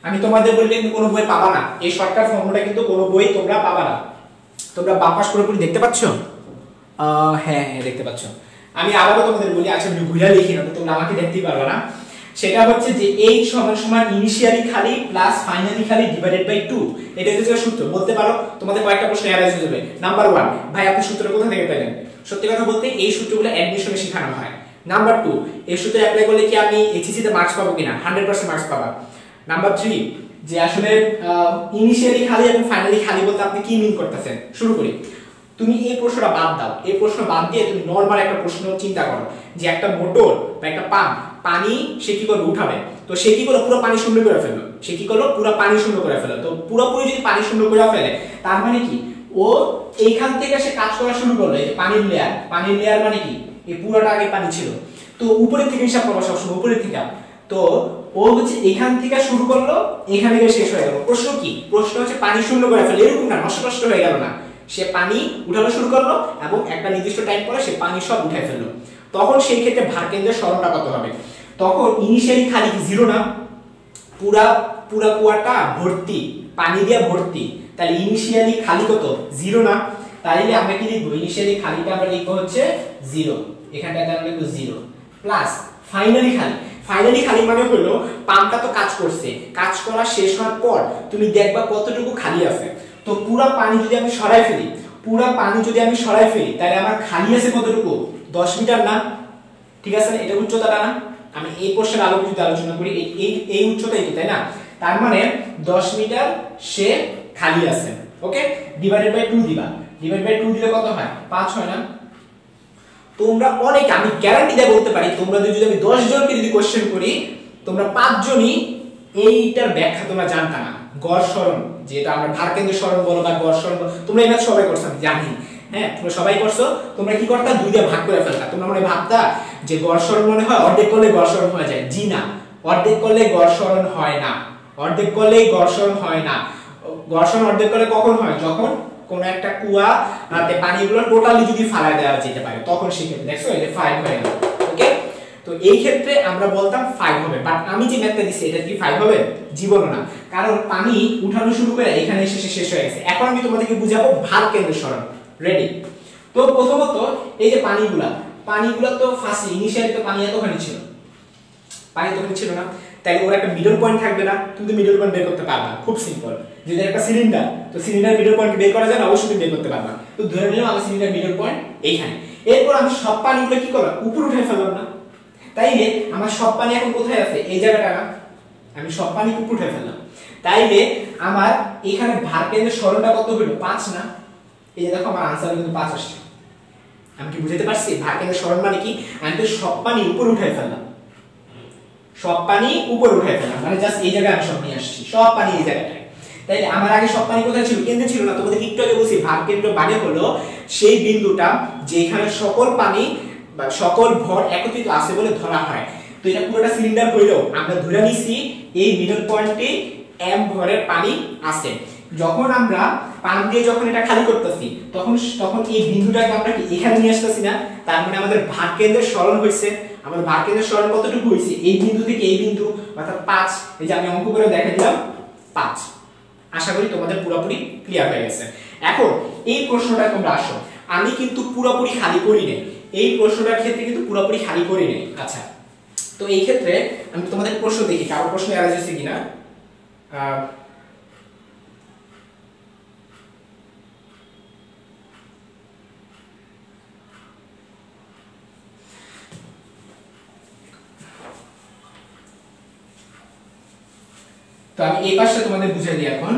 আমি তোমাদের বললে কোনো বই পাবা না, এই শর্টকাট ফর্মুলা কিন্তু কোনো বই তোমরা পাবা না। তোমরা বাম পাশ পুরোপুরি দেখতে পাচ্ছ? হ্যাঁ হ্যাঁ দেখতে পাচ্ছ। আমি আবারও তোমাদের বলি, আচ্ছা আমি ভুলে লিখি না, তো তোমরা আমাকে দেখতেই পারবে না। সেটা হচ্ছে যে H সমান ইনিশিয়ালি খালি প্লাস ফাইনালি খালি ডিভাইডেড বাই 2। এটা হচ্ছে সূত্র। বলতে পারো তোমাদের কয়েকটা প্রশ্ন অ্যারাইজ হয়ে যাবে। নাম্বার 1, ভাই আপনি সূত্রটা কোথা থেকে পেলেন? সত্যি কথা বলতে এই সূত্রগুলো অ্যাডমিশনে শেখানো হয়। নাম্বার 2, এই সূত্র অ্যাপ্লাই করলে কি আমি এইচএসসি তে মার্কস পাবো কিনা? 100% মার্কস পাবা। নাম্বার 3 যে আসলে ইনিশিয়ালি খালি এবং ফাইনালি খালি বলতে আপনি কি মিন করতেছেন। শুরু করি। তুমি এই প্রশ্নটা বাদ দাও, এই প্রশ্ন বাদ দিয়ে তুমি নরমাল একটা প্রশ্ন চিন্তা করো যে একটা মোটর বা একটা পাম্প পানি সে কি করবে উঠাবে, তো সে কি করলো পুরো পানি শূন্য করে ফেললো, সে কি করলো পুরো পানি শূন্য করে ফেললো। তো পুরোপুরি যদি পানি শূন্য করে ফেলে তার মানে কি ও এইখান থেকে সে কাজ করা শুরু করলো। এই যে পানির লেয়ার মানে কি এই পুরোটা আগে পানি ছিল, তো উপরের থেকে হিসাব করবো সবসময় উপরের থেকে। তো ও হচ্ছে এখান থেকে শুরু করলো এখানে গিয়ে শেষ হয়ে গেল। প্রশ্ন কি? প্রশ্ন হচ্ছে পানি শূন্য করে ফেলে, এরকম না নষ্ট হয়ে গেল না, সে পানি উঠানো শুরু করলো এবং একটা নির্দিষ্ট টাইম পরে সে পানি সব উঠাই ফেললো। তখন সেই ক্ষেত্রে ভারকেন্দ্রের সরণটা কত হবে? তখন ইনিশিয়ালি খালি কি জিরো না, পুরা কুয়াটা ভর্তি পানি দিয়ে ভর্তি, তাহলে ইনিশিয়ালি খালি কত জিরো না, তাইলে আমরা কি লিখবো ইনিশিয়ালি খালিটা আমরা লিখবো হচ্ছে জিরো, এখানটাতে আমরা লিখবো জিরো প্লাস ফাইনালি খালি মানে হলো পাম্পটা তো কাজ করছে, কাজ করা শেষ হওয়ার পর তুমি দেখবা কতটুকু খালি আছে। তো পুরা পানি যদি আমি সরাই ফেলি তাহলে আমার খালি আছে কতটুকু 10 মিটার না, ঠিক আছে না? এটা উচ্চতাটা না, আমি এই প্রশ্নের আলোকে যদি আলোচনা করি এই উচ্চতাই কি, তাই না? তার মানে 10 মিটার সে খালি আছে। ওকে, ডিভাইডেড বাই 2 দিবা, ডিভাইড বাই 2 দিলে কত হয় 5 হয় না? তোমরা অনেকে, আমি গ্যারান্টি দিয়ে বলতে পারি তোমরা যদি আমি 10 জনকে যদি কোশ্চেন করি তোমরা 5 জনই এইটার ব্যাখ্যা তোমরা জানতা না। গড় সরণ যেটা আমরা ভারকেন্দ্র সরণ বলো বা গড় সরণ, তোমরা এটা সবাই করছো আমি জানি, হ্যাঁ তোমরা সবাই করছো। তোমরা কি করতা 2 দিয়ে ভাগ করে ফেলতা। তোমরা মনে ভাবতা যে গড় সরণ মনে হয় অর্ধেক করলে গড় সরণ হয়ে যায়। জি না, অর্ধেক করলে গড় সরণ হয় না, অর্ধেক করলেই গড় সরণ হয় না। গড় সরণ অর্ধেক করলে কখন হয়? যখন কোন একটা কুয়াতে পানিগুলো টোটালি যদি ফালায় দেওয়া যেতে পারে তখন সেক্ষেত্রে দেখছো এই যে 5 হয়ে গেল। ওকে, তো এই ক্ষেত্রে আমরা বলতাম 5 হবে, বাট আমি যে ম্যাথটা দিছি এটা কি 5 হবে? জীবন না, কারণ পানি উঠানো শুরু করে এখানে এসে শেষ হয়ে গেছে। এখন আমি তোমাদেরকে বুঝাবো ভারকেন্দ্র সরণ। রেডি? তো প্রথমত এই যে পানিগুলা তো ফার্স্ট ইনিশিয়ালি তো পানি এতখানি ছিল না, তাই ওর একটা মিডল পয়েন্ট থাকবে না? তুমি তো মিডল পয়েন্ট বের করতে পারবা, খুব সিম্পল। যদি একটা সিলিন্ডার, তো সিলিন্ডার মিডল পয়েন্ট বের করা যায় না? অবশ্যই বের করতে পারবা। তো ধরে নিলাম আমার সিলিন্ডার মিডল পয়েন্ট এইখানে। এরপর আমি সব পানিগুলো কি করলাম? উপরে উঠে ফেললাম না? তাইলে আমার সব পানি এখন কোথায় আছে? এই জায়গাটা না, আমি সব পানি উপরে উঠে ফেললাম। তাইলে আমার এখানে ভারকেন্দ্রের সরণটা কত হলো? 5 না? এই যে দেখো আমার आंसर কিন্তু 5 আসছে। আমি কি বুঝাতে পারছি? ভারকেন্দ্রের সরণ মানে কি? আমি তো সব পানি উপরে উঠে ফেললাম, মানে জাস্ট এই জায়গায় আমি সব নিয়ে আসছি, সব পানি এই জায়গাটায়। তাইলে আমার আগে সব পানি কোথায় ছিল? কেন্দ্রে ছিল না। তোমাদের একটু আগে বলছি ভারকেন্দ্র মানে হলো সেই বিন্দুটা যেখানে সকল পানি বা সকল ভর একত্রিত আছে বলে ধরা হয়। তো এটা পুরোটা সিলিন্ডার হইলেও আমরা ধরে নিছি এই মিডল পয়েন্টে m ভরের পানি আছে। যখন আমরা পাম্প দিয়ে যখন এটা খালি করতেছি তখন এই বিন্দুটাকে আমরা কি এখানে নিয়ে আসতেছি না? তার মানে আমাদের ভারকেন্দ্রের সরণ হইছে। আমাদের ভারকেন্দ্রের সরণ কতটুকু হইছে? এই বিন্দু থেকে এই বিন্দু, অর্থাৎ 5। এই যে আমি অঙ্ক করে দেখাই দিলাম 5। আশা করি তোমাদের পুরোপুরি ক্লিয়ার হয়ে গেছে। এখন এই প্রশ্নটা তোমরা আসো, আমি কিন্তু পুরোপুরি খালি করি নাই, এই প্রশ্নটার ক্ষেত্রে কিন্তু পুরোপুরি খালি করি নাই। আচ্ছা, তো এই ক্ষেত্রে আমি তোমাদের প্রশ্ন দেখি কারো প্রশ্ন এড়াই যাচ্ছে কিনা। তো আমি এই পাশটা তোমাদের বুঝিয়ে দিই। এখন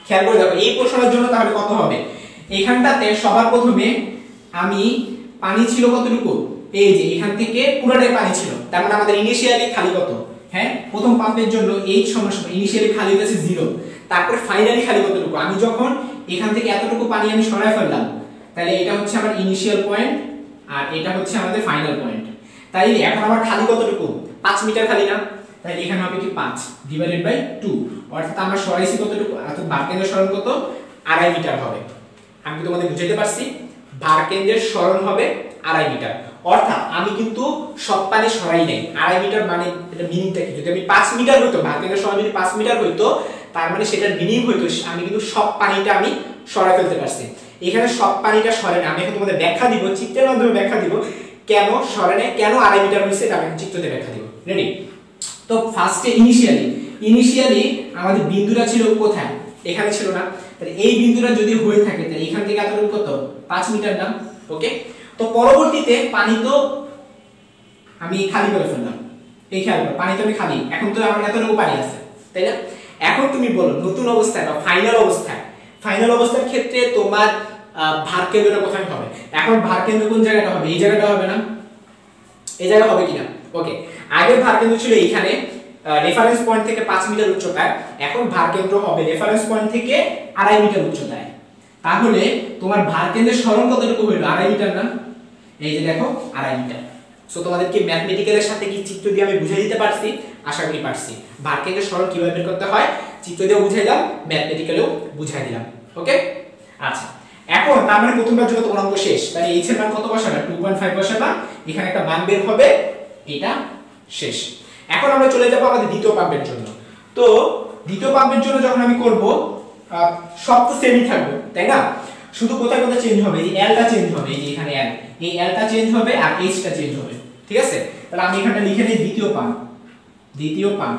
খেয়াল করে দেখো এই প্রশ্নের জন্য তাহলে কত হবে? এখানটাতে সবার প্রথমে আমি পানি ছিল কতটুকু? এই যে এখান থেকে পুরোটাই পানি ছিল, তার মানে আমাদের ইনিশিয়ালি খালি কত? হ্যাঁ, প্রথম পাম্পের জন্য এই সমস্যা ইনিশিয়ালি খালি হয়েছে 0। তারপরে ফাইনালি খালি কতটুকু? আমি যখন এখান থেকে এতটুকু পানি আমি সরাই ফেললাম, তাহলে এটা হচ্ছে আমার ইনিশিয়াল পয়েন্ট আর এটা হচ্ছে আমাদের ফাইনাল পয়েন্ট। তাইলে এখন আমার খালি কতটুকু? 5 মিটার খালি না? তাহলে এখানে হবে কি 5 ডিভাইডেড বাই 2, অর্থাৎ আমরা সরাইছি কতটুকু? অর্থাৎ ভারকেন্দ্রের সরণ কত? 2.5 মিটার হবে। আমি কি তোমাদের বুঝাইতে পারছি? ভারকেন্দ্রের সরণ হবে 2.5 মিটার। অর্থাৎ আমি কিন্তু সব পানি সরাই নাই। 2.5 মিটার মানে এটা মিনিংটা কি? যদি আমি 5 মিটার হইতো, ভারকেন্দ্রের সরণ যদি 5 মিটার হইতো, তার মানে সেটার মিনিং হইতো আমি কিন্তু সব পানিটা আমি সরাই ফেলতে পারছি। এখানে সব পানিটা সরে না। আমি এখন তোমাদের ব্যাখ্যা দিব, চিত্রের মাধ্যমে ব্যাখ্যা দিব কেন সরে না, কেন 2.5 মিটার হইছে, এটা আমি চিত্রতে ব্যাখ্যা দিব। রেডি? তো ফার্স্টে ইনিশিয়ালি আমাদের বিন্দুটা ছিল কোথায়? এখানে ছিল না? তাহলে এই বিন্দুটা যদি হয়ে থাকে তাহলে এখান থেকে এতটুকু কত? 5 মিটার না? ওকে, তো পরবর্তীতে পানি তো আমি খালি করে ফেললাম, এই খেয়াল করো পানি তো আমি খালি, এখন তো আমার এতটুকু পানি আছে, তাই না? এখন তুমি বলো নতুন অবস্থায় বা ফাইনাল অবস্থার ক্ষেত্রে তোমার ভার কেন্দ্রটা কোথায় হবে? এখন ভার কেন্দ্র কোন জায়গাটা হবে? এই জায়গাটা হবে না? এই জায়গা হবে কিনা? ওকে, আগে ভার কেন্দ্র ছিল এইখানে রেফারেন্স পয়েন্ট থেকে 5 মিটার উচ্চতায়, এখন ভার কেন্দ্র হবে রেফারেন্স পয়েন্ট থেকে 2.5 মিটার উচ্চতায়। তাহলে তোমার ভার কেন্দ্রের সরণ কতটুকু হইল? 2.5 মিটার না? এই যে দেখো 2.5 মিটার। সো তোমাদেরকে ম্যাথমেটিক্যালের সাথে কি চিত্র দিয়ে আমি বুঝিয়ে দিতে পারছি? আশা করি পারছি। ভার কেন্দ্রের সরণ কিভাবে বের করতে হয় চিত্র দিয়ে বুঝাইলাম, ম্যাথমেটিক্যালেও বুঝাই দিলাম। ওকে, আচ্ছা এখন তার মানে প্রথমবার জন্য তোমার অঙ্ক শেষ। তাহলে এইচ এর মান কত বসাবা? 2.5 বসাবা, এখানে একটা মান বের হবে, এটা শেষ। এখন আমরা চলে যাব আমাদের দ্বিতীয় পাম্পের জন্য। তো দ্বিতীয় পাম্পের জন্য যখন আমি করব সব তো সেমই থাকবে, তাই না? শুধু কোথায় কোথায় চেঞ্জ হবে, এই এলটা চেঞ্জ হবে, এই যে এখানে এল, এই এলটা চেঞ্জ হবে আর এইচটা চেঞ্জ হবে, ঠিক আছে? তাহলে আমি এখানে লিখে দেই দ্বিতীয় পাম্প,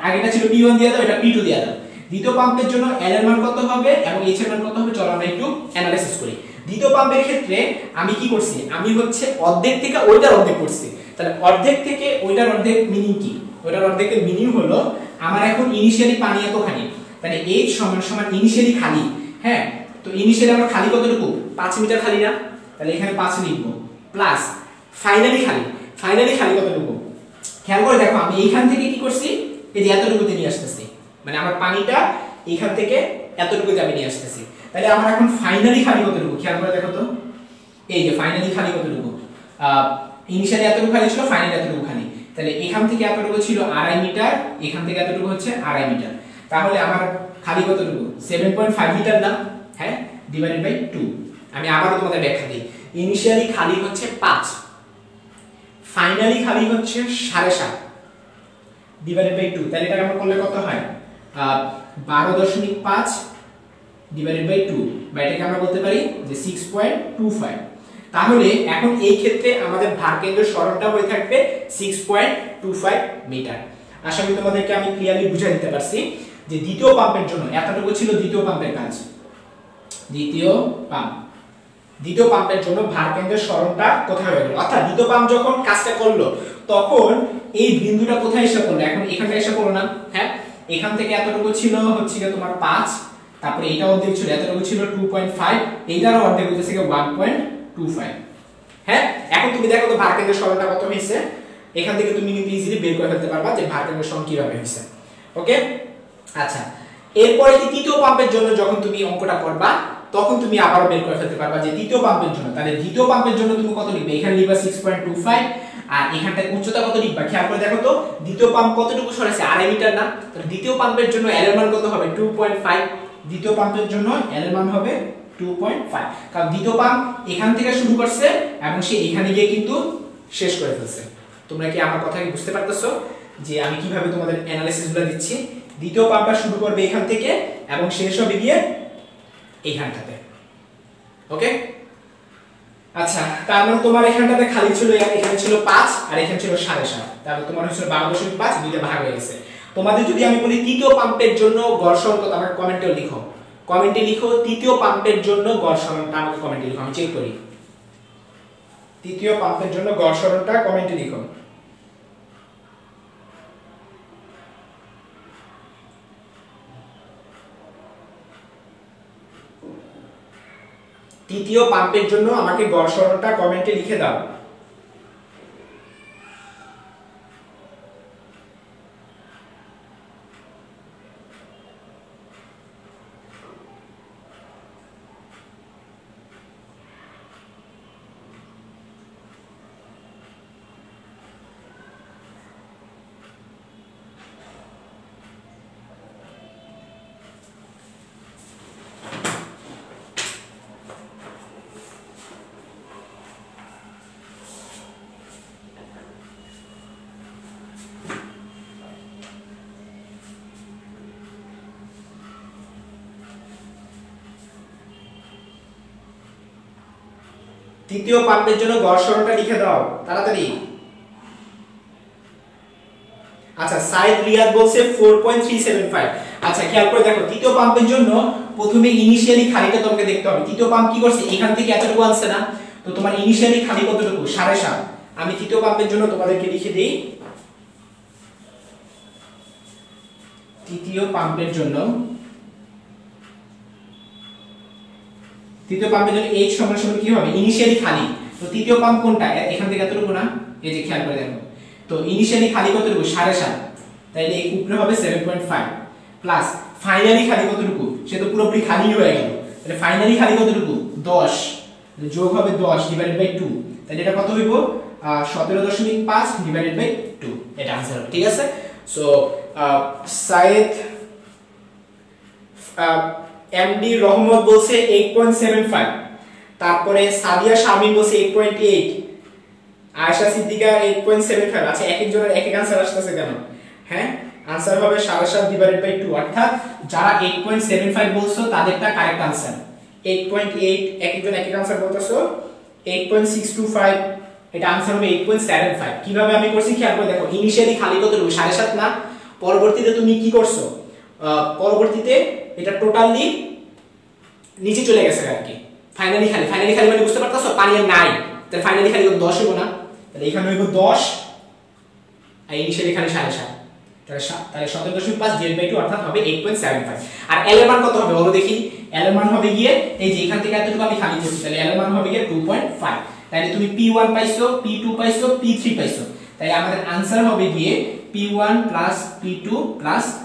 আগেটা ছিল P1 দিয়ে দাও, এটা P2 দিয়ে দাও। দ্বিতীয় পাম্পের জন্য এল এর মান কত হবে এবং এইচ এর মান কত হবে চলো আমরা একটু অ্যানালাইসিস করি। দ্বিতীয় পাম্পের ক্ষেত্রে আমি কি করছি? আমি হচ্ছে অর্ধেক থেকে ওইটার অর্ধেক করছি। তাহলে অর্ধেক থেকে ওইটার অর্ধেক মিনিং কি? ওইটার অর্ধেকের মিনিং হলো আমার এখন ইনিশিয়ালি পানি এতখানি, তাহলে এইচ সমান ইনিশিয়ালি খালি। হ্যাঁ, তো ইনিশিয়ালি আমার খালি কতটুকু? 5 মিটার খালি না? তাহলে এখানে 5 লিখবো, প্লাস ফাইনালি খালি কতটুকু? খেয়াল করে দেখো আমি এইখান থেকে কি করছি, এই যে এতটুকুতে নিয়ে আসতেছি, মানে আমার পানিটা এইখান থেকে এতটুকুতে আমি নিয়ে আসতেছি। তাহলে আমার এখন ফাইনালি খালি কতটুকু? খেয়াল করে দেখো তো, এই যে ফাইনালি খালি কতটুকু? ইনিশিয়ালি এতটুকু খালি ছিল, ফাইনালি এতটুকু খালি। তাহলে এখান থেকে এতটুকু ছিল 2.5 মিটার, এখান থেকে এতটুকু হচ্ছে 2.5 মিটার। তাহলে আমার খালি কতটুকু? 7.5 লিটার না? হ্যাঁ, ডিভাইডেড বাই 2। আমি আবারও তোমাদের ব্যাখ্যা দিই। ইনিশিয়ালি খালি হচ্ছে 5, ফাইনালি খালি হচ্ছে 7.5 ডিভাইডেড বাই 2। তাহলে এটা আমরা করলে কত হয়? 12.5 ডিভাইডেড বাই 2, বা এটাকে আমরা বলতে পারি যে 6.25। তাহলে এখন এই ক্ষেত্রে আমাদের ভার কেন্দ্রের সরণটা হয়ে থাকবে 6.25 মিটার। আশা করি তোমাদেরকে আমি ক্লিয়ারলি বুঝিয়ে দিতে পারছি যে দ্বিতীয় পাম্পের জন্য এতটুকু ছিল দ্বিতীয় পাম্পের কাজ। দ্বিতীয় পাম্পের জন্য ভার কেন্দ্রের সরণটা কোথায় হয়ে গেল? অর্থাৎ দ্বিতীয় পাম্প যখন কাজটা করলো তখন এই বিন্দুটা কোথায় এসে পড়লো? এখন এখানটা এসে পড়লো না? হ্যাঁ, এখান থেকে এতটুকু ছিল হচ্ছে তোমার 5, তারপরে এটা অর্ধেক ছিল, এতটুকু ছিল 2.5, এইটারও অর্ধেক হচ্ছে 1.25। হ্যাঁ, এখন তুমি দেখো তো ভার কেন্দ্রের সরণটা কত হয়েছে। এখান থেকে তুমি কিন্তু ইজিলি বের করে ফেলতে পারবা যে ভার কেন্দ্রের সরণ কিভাবে হয়েছে। ওকে, আচ্ছা এরপরে তৃতীয় পাম্পের জন্য যখন তুমি অঙ্কটা করবা তখন তুমি আবারও বের করে ফেলতে পারবা যে তৃতীয় পাম্পের জন্য, তাহলে দ্বিতীয় পাম্পের জন্য তুমি কত লিখবে? এখানে লিখবা 6.25 আর এখানটায় উচ্চতা কত লিখবা? খেয়াল করে দেখো তো দ্বিতীয় পাম্প কতটুকু সরেছে? 2.5 মিটার না? তাহলে দ্বিতীয় পাম্পের জন্য এল এর মান কত হবে? 2.5। দ্বিতীয় পাম্পের জন্য এল এর মান হবে 2.5, কারণ দ্বিতীয় পাম্প এখান থেকে শুরু করছে এবং সে এখানে গিয়ে কিন্তু শেষ করে ফেলছে। তোমরা কি আমার কথা কি বুঝতে পারতেছো যে আমি কিভাবে তোমাদের অ্যানালাইসিসগুলো দিচ্ছি? দ্বিতীয় পাম্পটা শুরু করবে এখান থেকে এবং শেষ হবে গিয়ে এইখানটাতে। ওকে, আচ্ছা তার মানে তোমার এখানটাতে খালি ছিল, এখানে ছিল 5 আর এখানে ছিল 7.5, তাহলে তোমার হচ্ছে 12.5 দুইটা ভাগ হয়ে গেছে। তোমাদের যদি আমি বলি তৃতীয় পাম্পের জন্য গড় সরণ কত, আমাকে কমেন্টে লিখো, তৃতীয় পাম্পের জন্য গড় সরণটা আমাকে কমেন্টে লিখো, আমি চেক করি। তৃতীয় পাম্পের জন্য গড় সরণটা কমেন্টে লিখো। তৃতীয় পাম্পের জন্য আমাকে গড় সরণটা কমেন্টে লিখে দাও। তৃতীয় পাম্পের জন্য গড় সরণটা লিখে দাও তাড়াতাড়ি। আচ্ছা সাইদ রিয়াদ বলছে 4.375। আচ্ছা খেয়াল করে দেখো তৃতীয় পাম্পের জন্য প্রথমে ইনিশিয়ালি খালিটা তোমাকে দেখতে হবে। তৃতীয় পাম্প কি করছে? এখান থেকে এতটুকু আনছে না? তো তোমার ইনিশিয়ালি খালি কতটুকু? 7.5। আমি তৃতীয় পাম্পের জন্য তোমাদেরকে লিখে দেই তৃতীয় পাম্পের জন্য H সমান সমান কি হবে ইনিশিয়ালি খালি। তো তৃতীয় পাম্প কোনটা এখান থেকে এতটুকু না, এই যে খেয়াল করে দেখো, তো ইনিশিয়ালি খালি কতটুকু 7.5, তাইলে এই উপরে হবে 7.5 প্লাস ফাইনালি খালি কতটুকু, সে তো পুরোপুরি খালি হয়ে গেল, তাহলে ফাইনালি খালি কতটুকু 10 যোগ হবে 10 ডিভাইডেড বাই 2, তাহলে এটা কত হইব 17.5 ডিভাইডেড বাই 2, এটা आंसर হবে। ঠিক আছে, সো সাইদ এমডি রহমত বলছে 8.75, তারপরে সাদিয়া শামিম বলছে 8.8, আয়েশা সিদ্দিকা 8.75। আচ্ছা এক একজনের এক এক आंसर আসতেছে কেন? হ্যাঁ आंसर হবে 7.5 ডিভাইডেড বাই 2, অর্থাৎ যারা 8.75 বলছো তাদেরটা কারেক্ট आंसर। 8.8 এক একজন এক এক आंसर বলতেছো, 8.625 এটা आंसर হবে 8.75। কিভাবে আমি করছি খেয়াল করে দেখো, ইনিশিয়ালি খালি কতটুকু 7.5 না, পরবর্তীতে তুমি কি করছো, পরবর্তীতে এটা টোটালি নিচে চলে গেছে আর কি, ফাইনালি খালি মানে বুঝতে পারতাছো পানি আর নাই, তাহলে ফাইনালি খালি 10 হইব না, তাহলে এখানে হইব 10 আর ইনিশিয়ালি খালি 7.5, তাহলে 17.5 ডিভাইড বাই 2 অর্থাৎ হবে 8.75। আর L এর মান কত হবে বলো দেখি, L এর মান হবে গিয়ে এই যে এখান থেকে এতটুকু আমি খালি করছি, তাহলে L এর মান হবে গিয়ে 2.5, তাহলে তুমি P1 পাইছো, P2 পাইছো, P3 পাইছো, তাহলে আমাদের आंसर হবে গিয়ে P1 P2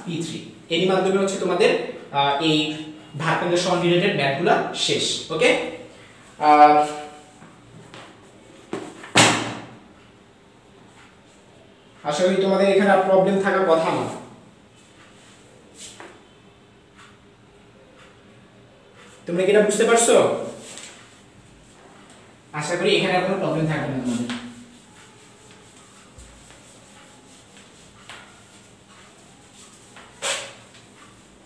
P3। এর মাধ্যমে হচ্ছে তোমাদের এই ভাগকেন্দ্র সহন রিলেটেড ম্যাথগুলো শেষ। ওকে, আশা করি তোমাদের এখানে আর প্রবলেম থাকার কথা না। তোমরা কি এটা বুঝতে পারছো? আশা করি এখানে আর কোনো প্রবলেম থাকবে না তোমাদের।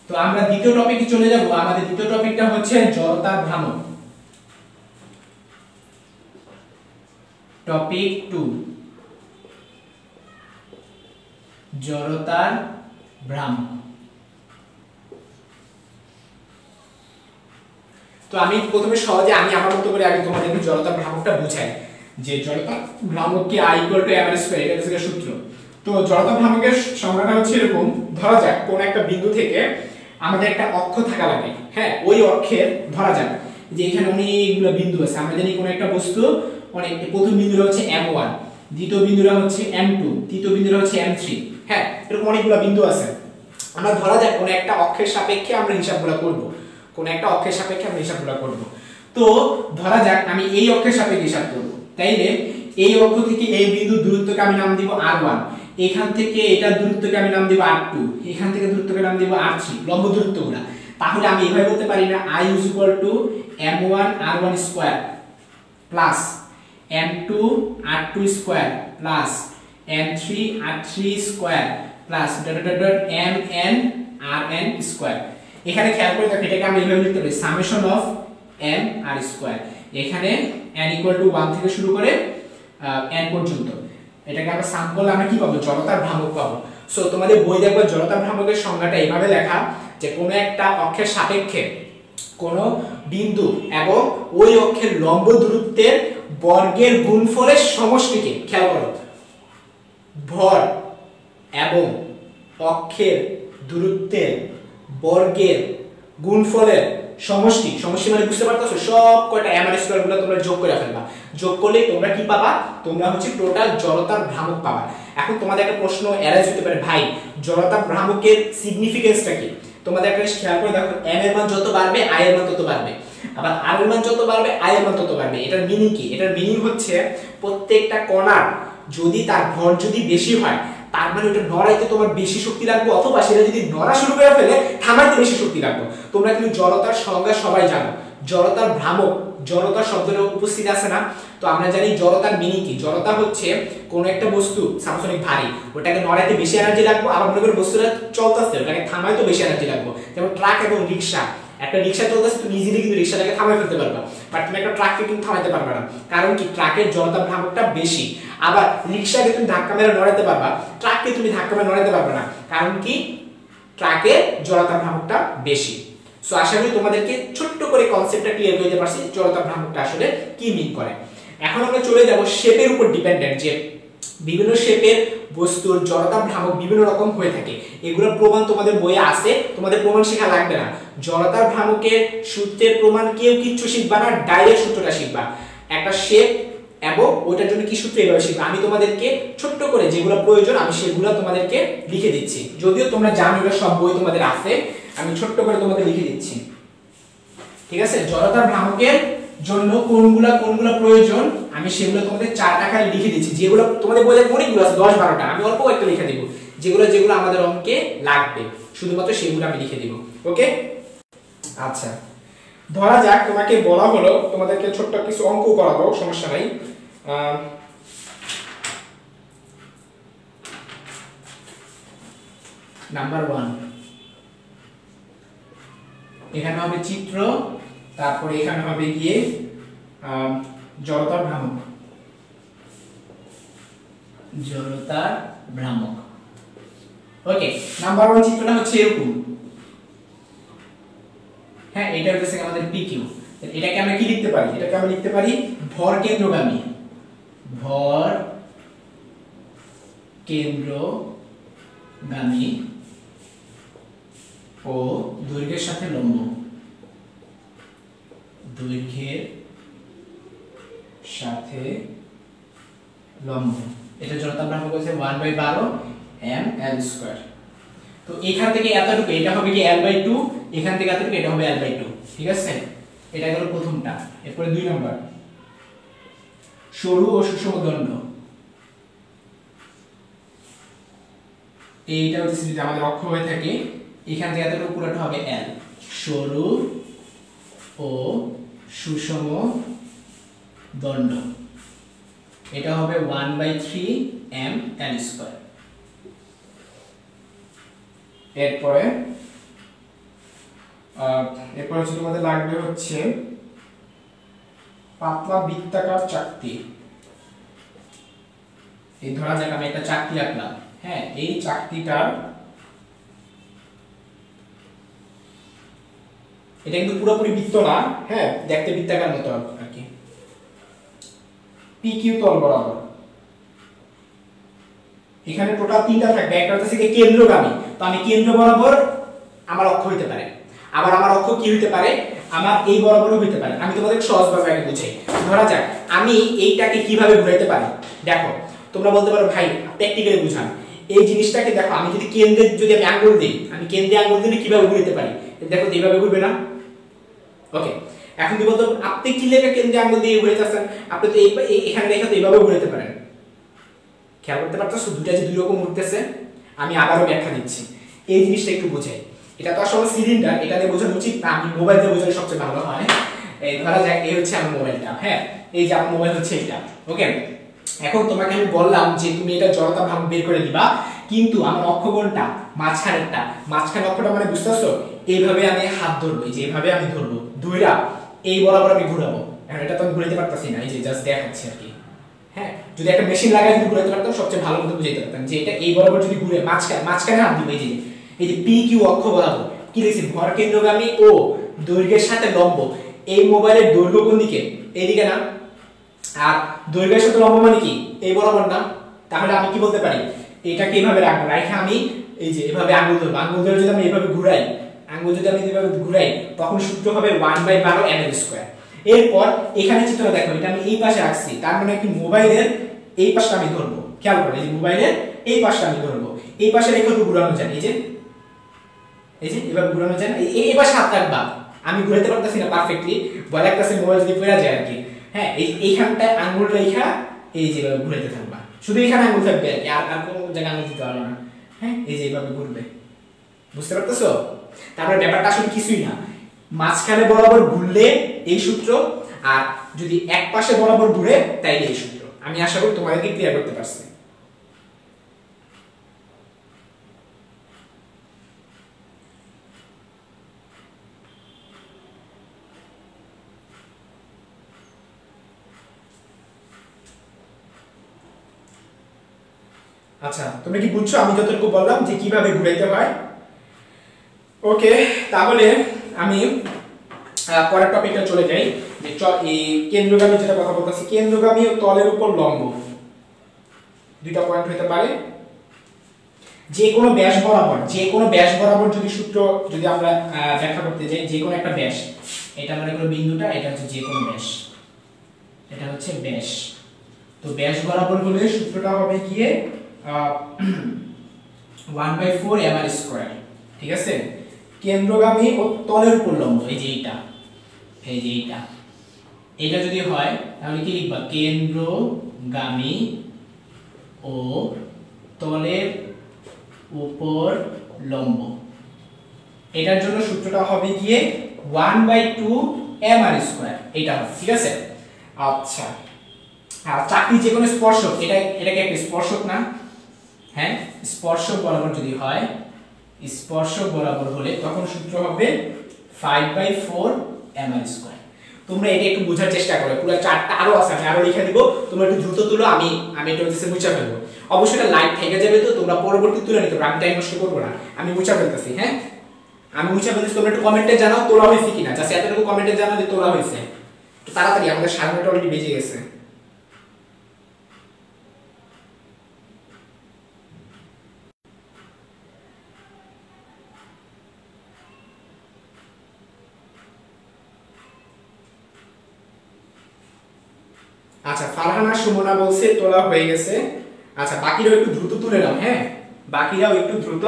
তো আমরা দ্বিতীয় টপিকে চলে যাব। আমাদের দ্বিতীয় টপিকটা হচ্ছে জড়তার ভ্রামক। টপিক 2 জড়তার ভ্রামক। তো আমি প্রথমে সহজে আমি আমার মতো করে আগে তোমাদেরকে জড়তার ভ্রামকটা বুঝাই, যে জড়তার ভ্রামক কি I = mr², এটা হচ্ছে সূত্র। তো জড়তার ভ্রামকের সংজ্ঞাটা হচ্ছে এরকম, ধরা যাক কোন একটা বিন্দু থেকে আমাদের একটা অক্ষ থাকা লাগে। হ্যাঁ, ওই অক্ষের ধরা যাক যে এখানে অনেকগুলো বিন্দু আছে, আমরা জানি কোন একটা বস্তু অনেক, প্রথম বিন্দুটা হচ্ছে m1, দ্বিতীয় বিন্দুটা হচ্ছে m2, তৃতীয় বিন্দুটা হচ্ছে m3। হ্যাঁ, এরকম অনেকগুলো বিন্দু আছে। আমরা ধরা যাক কোন একটা অক্ষের সাপেক্ষে আমরা হিসাবগুলো করব, কোন একটা অক্ষের সাপেক্ষে আমরা হিসাবগুলো করব। তো ধরা যাক আমি এই অক্ষের সাপেক্ষে হিসাব করব, তাইলে এই অক্ষ থেকে এই বিন্দু দূরত্বকে আমি নাম দিব r1, এখান থেকে এটা দূরত্বকে আমি নাম দিব r2, এখান থেকে দূরত্বকে নাম দিব r3, লম্ব দূরত্বগুলো। তাহলে আমি এইভাবে বলতে পারি না I = m1 r1² plus m2 r2² plus m3 r3² plus mn rn²। এখানে খেয়াল করে দেখো, এটাকে আমি এইভাবে লিখতে পারি সামেশন অফ m r²। এখানে n = 1 থেকে শুরু করে n পর্যন্ত, এটাকে আমরা সাম করলে আমরা কি পাবো, জড়তার ভ্রামক পাবো। সো তোমাদের বই দেখবে জড়তার ভ্রামকের সংজ্ঞাটা এইভাবে লেখা, যে কোনো একটা অক্ষের সাপেক্ষে কোনো বিন্দু এবং ওই অক্ষের লম্ব দূরত্বের বর্গের গুণফলের সমষ্টিকে, খেয়াল করো, ভর এবং অক্ষের দূরত্বের বর্গের গুণফলের সমষ্টি, সমষ্টি মানে বুঝতে পারতেছো, সব কয়টা m² গুলো তোমরা যোগ করে ফেলবা, যোগ করলে তোমরা কি পাবা, তোমরা হচ্ছে টোটাল জড়তার ভ্রামক পাবা। এখন তোমাদের একটা প্রশ্ন এরাইজ হতে পারে, ভাই জড়তার ভ্রামকের সিগনিফিকেন্সটা কি? তোমাদের একটা খেয়াল করে দেখো, m এর মান যত বাড়বে I এর মান তত বাড়বে, আবার r এর মান যত বাড়বে I এর মান তত বাড়বে। এটার মিনিং কি? এটার মিনিং হচ্ছে প্রত্যেকটা কণার যদি তার ভর যদি বেশি হয়, তার মানে ওটা নড়াইতে তোমার বেশি শক্তি লাগবে, অথবা সেটা যদি নড়া শুরু করে ফেলে থামাইতে বেশি শক্তি লাগবে। তোমরা কিন্তু জড়তার সংজ্ঞা সবাই জানো, জড়তার ভ্রামক, জড়তা শব্দটা উপস্থিত আছে না? তো আমরা জানি জড়তার মিনিং কি। জড়তা হচ্ছে কোন একটা বস্তু সামসনিক ভারী, ওটাকে নড়াইতে বেশি এনার্জি লাগবে, আবার মনে করো বস্তুটা চলতেছে, ওটাকে থামাইতে বেশি এনার্জি লাগবে। যেমন ট্রাক এবং রিকশা, একটা রিকশা চলতেছে তুমি ইজিলি কিন্তু রিকশাটাকে থামাই ফেলতে পারবা, বাট তুমি একটা ট্রাককে কিন্তু থামাইতে পারবে না, কারণ কি ট্রাকের জড়তা ভ্রামকটা বেশি। আবার রিকশাকে তুমি ধাক্কা মেরে নড়াইতে পারবা, ট্রাককে তুমি ধাক্কা মেরে নড়াইতে পারবে না, কারণ কি ট্রাকের জড়তা ভ্রামকটা বেশি। সো আশা করি তোমাদেরকে ছোট্ট করে কনসেপ্টটা ক্লিয়ার করতে পারছি জড়তা ভ্রামকটা আসলে কি মিন করে। এখন আমরা চলে যাব শেপের উপর ডিপেন্ডেন্ট, যে বিভিন্ন শেপের বস্তুর জড়তা ভ্রামক বিভিন্ন রকম হয়ে থাকে, এগুলোর প্রমাণ তোমাদের বইয়ে আছে, তোমাদের প্রমাণ শেখা লাগবে না। জড়তা ভ্রামকের সূত্রের প্রমাণ কেউ কিচ্ছু শিখবা না, ডাইরেক্ট সূত্রটা শিখবা। একটা শেপ এবং ওইটার জন্য কি সূত্র এভাবে শিখবা। আমি তোমাদেরকে ছোট্ট করে যেগুলো প্রয়োজন আমি সেগুলো তোমাদেরকে লিখে দিচ্ছি, যদিও তোমরা জানো এটা সব বই তোমাদের আছে, আমি ছোট্ট করে তোমাদের লিখে দিচ্ছি, ঠিক আছে। জড়তা ভ্রামকের জন্য কোনগুলা প্রয়োজন আমি সেগুলো তোমাদের 4 টাকায় লিখে দিচ্ছি, যেগুলো তোমাদের বইয়ে অনেকগুলো আছে 10-12টা, আমি অল্প একটা লিখে দেব, যেগুলো আমাদের অঙ্কে লাগবে শুধুমাত্র সেগুলো আমি লিখে দেব। ওকে, আচ্ছা ধরা যাক তোমাকে বলা হলো তোমাদেরকে ছোট্ট কিছু অঙ্ক করাবো, সমস্যা নাই। নাম্বার 1, এখানে হবে চিত্র, তারপরে এখানে হবে গিয়ে জড়তার ভ্রামক। ওকে, নাম্বার 1 চিত্রটা হচ্ছে এরকম, হ্যাঁ এটা হচ্ছে আমাদের PQ। এটাকে আমরা কি লিখতে পারি? এটাকে আমরা লিখতে পারি ভর কেন্দ্রগামী ও দৈর্ঘ্যের সাথে লম্ব, এটা জড়তা ভ্রামক হচ্ছে 1/12 ml²। তো এখান থেকে এতটুকু এটা হবে কি l/2, এখান থেকে এতটুকু এটা হবে l/2, ঠিক আছে। এটা গেল প্রথমটা। এরপরে 2 নাম্বার, সরু ও সুষম দণ্ড। এইটা হচ্ছে যদি আমাদের অক্ষ হয়ে থাকে, এখান থেকে এতটুকু পুরোটা হবে l, সরু ও সুষম দণ্ড, এটা হবে 1/3 ml²। এরপরে হচ্ছে তোমাদের লাগবে হচ্ছে পাতলা বৃত্তাকার চাকতি। এই ধরা যাক আমি একটা চাকতি আঁকলাম, হ্যাঁ এই চাকতিটার এটা কিন্তু পুরোপুরি বৃত্ত না, হ্যাঁ দেখতে বৃত্তাকার মতো আর কি। PQ তল বরাবর এখানে টোটাল 3টা থাকবে, একটা হচ্ছে কেন্দ্রগামী, তো আমি কেন্দ্র বরাবর আমার অক্ষ হইতে পারে, আবার আমার অক্ষ কি হইতে পারে, আমার এই বরাবরও হইতে পারে। আমি তোমাদের সহজভাবে আগে বুঝাই। ধরা যাক আমি এইটাকে কিভাবে ঘুরাইতে পারি, দেখো তোমরা বলতে পারো ভাই প্র্যাকটিক্যালি বুঝান। এই জিনিসটাকে দেখো, আমি যদি কেন্দ্রে যদি আমি আঙ্গুল দিই, আমি কেন্দ্রে আঙ্গুল দিলে কিভাবে ঘুরাইতে পারি, দেখো এইভাবে ঘুরবে না। ওকে, এখন কি বলতো আপনি কি লেখা কেন্দ্রে আঙ্গুল দিয়ে ঘুরাইতেছেন, আপনি তো এখানে রেখে তো এইভাবে ঘুরাইতে পারেন। খেয়াল করতে পারতেছো দুইটা যে দুই রকম উঠতেছে। আমি আবারও ব্যাখ্যা দিচ্ছি, এই জিনিসটা একটু বোঝাই। এটা তো আসলে সিলিন্ডার, এটা দিয়ে বোঝানো উচিত না, আমি মোবাইল দিয়ে বোঝালে সবচেয়ে ভালো হয়। এই ধরা যাক এই হচ্ছে আমার মোবাইলটা, হ্যাঁ এই যে আমার মোবাইল হচ্ছে এটা। ওকে, এখন তোমাকে আমি বললাম যে তুমি এটা জড়তা ভ্রামক বের করে দিবা, কিন্তু আমার অক্ষ কোনটা, মাঝখানে অক্ষটা মানে বুঝতেছো, এইভাবে আমি হাত ধরবো, এই যে এইভাবে আমি ধরবো, ধইরা এই বরাবর আমি ঘুরাবো। এখন এটা তো আমি ঘুরাইতে পারতাছি না, এই যে জাস্ট দেখাচ্ছি আর কি। হ্যাঁ যদি একটা মেশিন লাগাই যদি ঘুরাইতে পারতাম সবচেয়ে ভালো মতো বুঝাইতে পারতাম যে এটা এই বরাবর যদি ঘুরে মাঝখানে হাত দিবে, এই যে PQ অক্ষ বরাবর কি লিখছি, ভর কেন্দ্রগামী ও দৈর্ঘ্যের সাথে লম্ব। এই মোবাইলের দৈর্ঘ্য কোন দিকে, এইদিকে না, আর দৈর্ঘ্যের সাথে লম্ব মানে কি এই বরাবর না। তাহলে আমি কি বলতে পারি, এটাকে এইভাবে রাখবো, রাখে আমি এই যে এভাবে আঙ্গুল ধরবো, আঙ্গুল ধরে যদি আমি এইভাবে ঘুরাই, আঙ্গুল যদি আমি এইভাবে ঘুরাই, তখন সূত্র হবে 1/12 ml²। এরপর এখানে চিত্রটা দেখো, এটা আমি এই পাশে রাখছি, তার মানে কি মোবাইলের এই পাশটা আমি ধরবো। খেয়াল করো, এই যে মোবাইলের এই পাশটা আমি ধরবো, এই পাশে রেখে একটু ঘুরানো যায়, এই যে এভাবে ঘুরানো যায় না, এই পাশে হাত রাখবা। আমি ঘুরাতে পারতেছি না পারফেক্টলি, বলে একটা মোবাইল যদি পড়ে যায় আর কি। হ্যাঁ এইখানটায় আঙ্গুল রেখা এই যে ঘুরাতে থাকবা, শুধু এখানে আঙ্গুল থাকবে আর কি, আর কোনো জায়গায় আঙ্গুল দিতে পারবে না। হ্যাঁ এই যে এইভাবে ঘুরবে, বুঝতে পারতেছো? তারপরে ব্যাপারটা আসলে কিছুই না, মাঝখানে বরাবর ঘুরলে এই সূত্র, আর যদি এক পাশে বরাবর ঘুরে তাইলে এই সূত্র। আমি আশা করি তোমাদেরকে ক্লিয়ার করতে পারছি। আচ্ছা তুমি কি বুঝছো আমি যতটুকু বললাম যে কিভাবে ঘুরাইতে হয়? ওকে, তাহলে আমি পরের টপিকটা চলে যাই, যে এই কেন্দ্রগামী যেটা কথা বলতেছি, কেন্দ্রগামী ও তলের উপর লম্ব। দুইটা পয়েন্ট হতে পারে। যে কোনো ব্যাস বরাবর যদি সূত্র যদি আমরা ব্যাখ্যা করতে যাই, যে কোনো একটা ব্যাস, এটা মনে করো বিন্দুটা, এটা হচ্ছে যে কোনো ব্যাস, এটা হচ্ছে ব্যাস। তো ব্যাস বরাবর হলে সূত্রটা হবে গিয়ে 1/4 mr²। ঠিক আছে, কেন্দ্রগামী ও তলের উপর লম্ব, এই যে এইটা, এটা যদি হয় তাহলে কি লিখবা, কেন্দ্রগামী ও তলের উপর লম্ব। এটার জন্য সূত্রটা হবে গিয়ে 1/2 mr², এটা হবে। ঠিক আছে, আচ্ছা। আর চাকরি যে কোনো স্পর্শক, এটাকে একটা স্পর্শক না? হ্যাঁ, স্পর্শক বরাবর যদি হয়, স্পর্শক বরাবর হলে তখন সূত্র হবে 5/4 mr²। তোমরা এটা একটু বোঝার চেষ্টা করো, পুরো চারটা আরো আছে, আমি আরো লিখে দিব, তোমরা একটু দ্রুত তুলো, আমি এটা হচ্ছে মুছে ফেলবো। অবশ্যই এটা লাইট থেকে যাবে, তো তোমরা পরবর্তী তুলে নিতে পারো, আমি টাইম নষ্ট করবো না, আমি মুছে ফেলতেছি। হ্যাঁ, আমি মুছে ফেলতেছি, তোমরা একটু কমেন্টে জানাও তোলা হয়েছে কিনা, জাস্ট এতটুকু কমেন্টে জানাও যে তোলা হয়েছে। তো তাড়াতাড়ি, আমাদের 7:30 অলরেডি বেজে গেছে। আচ্ছা, ফারহানা সুমনা বলছে তোলা হয়ে গেছে। আচ্ছা, বাকিরাও একটু দ্রুত তুলে নাও। হ্যাঁ, বাকিরাও একটু দ্রুত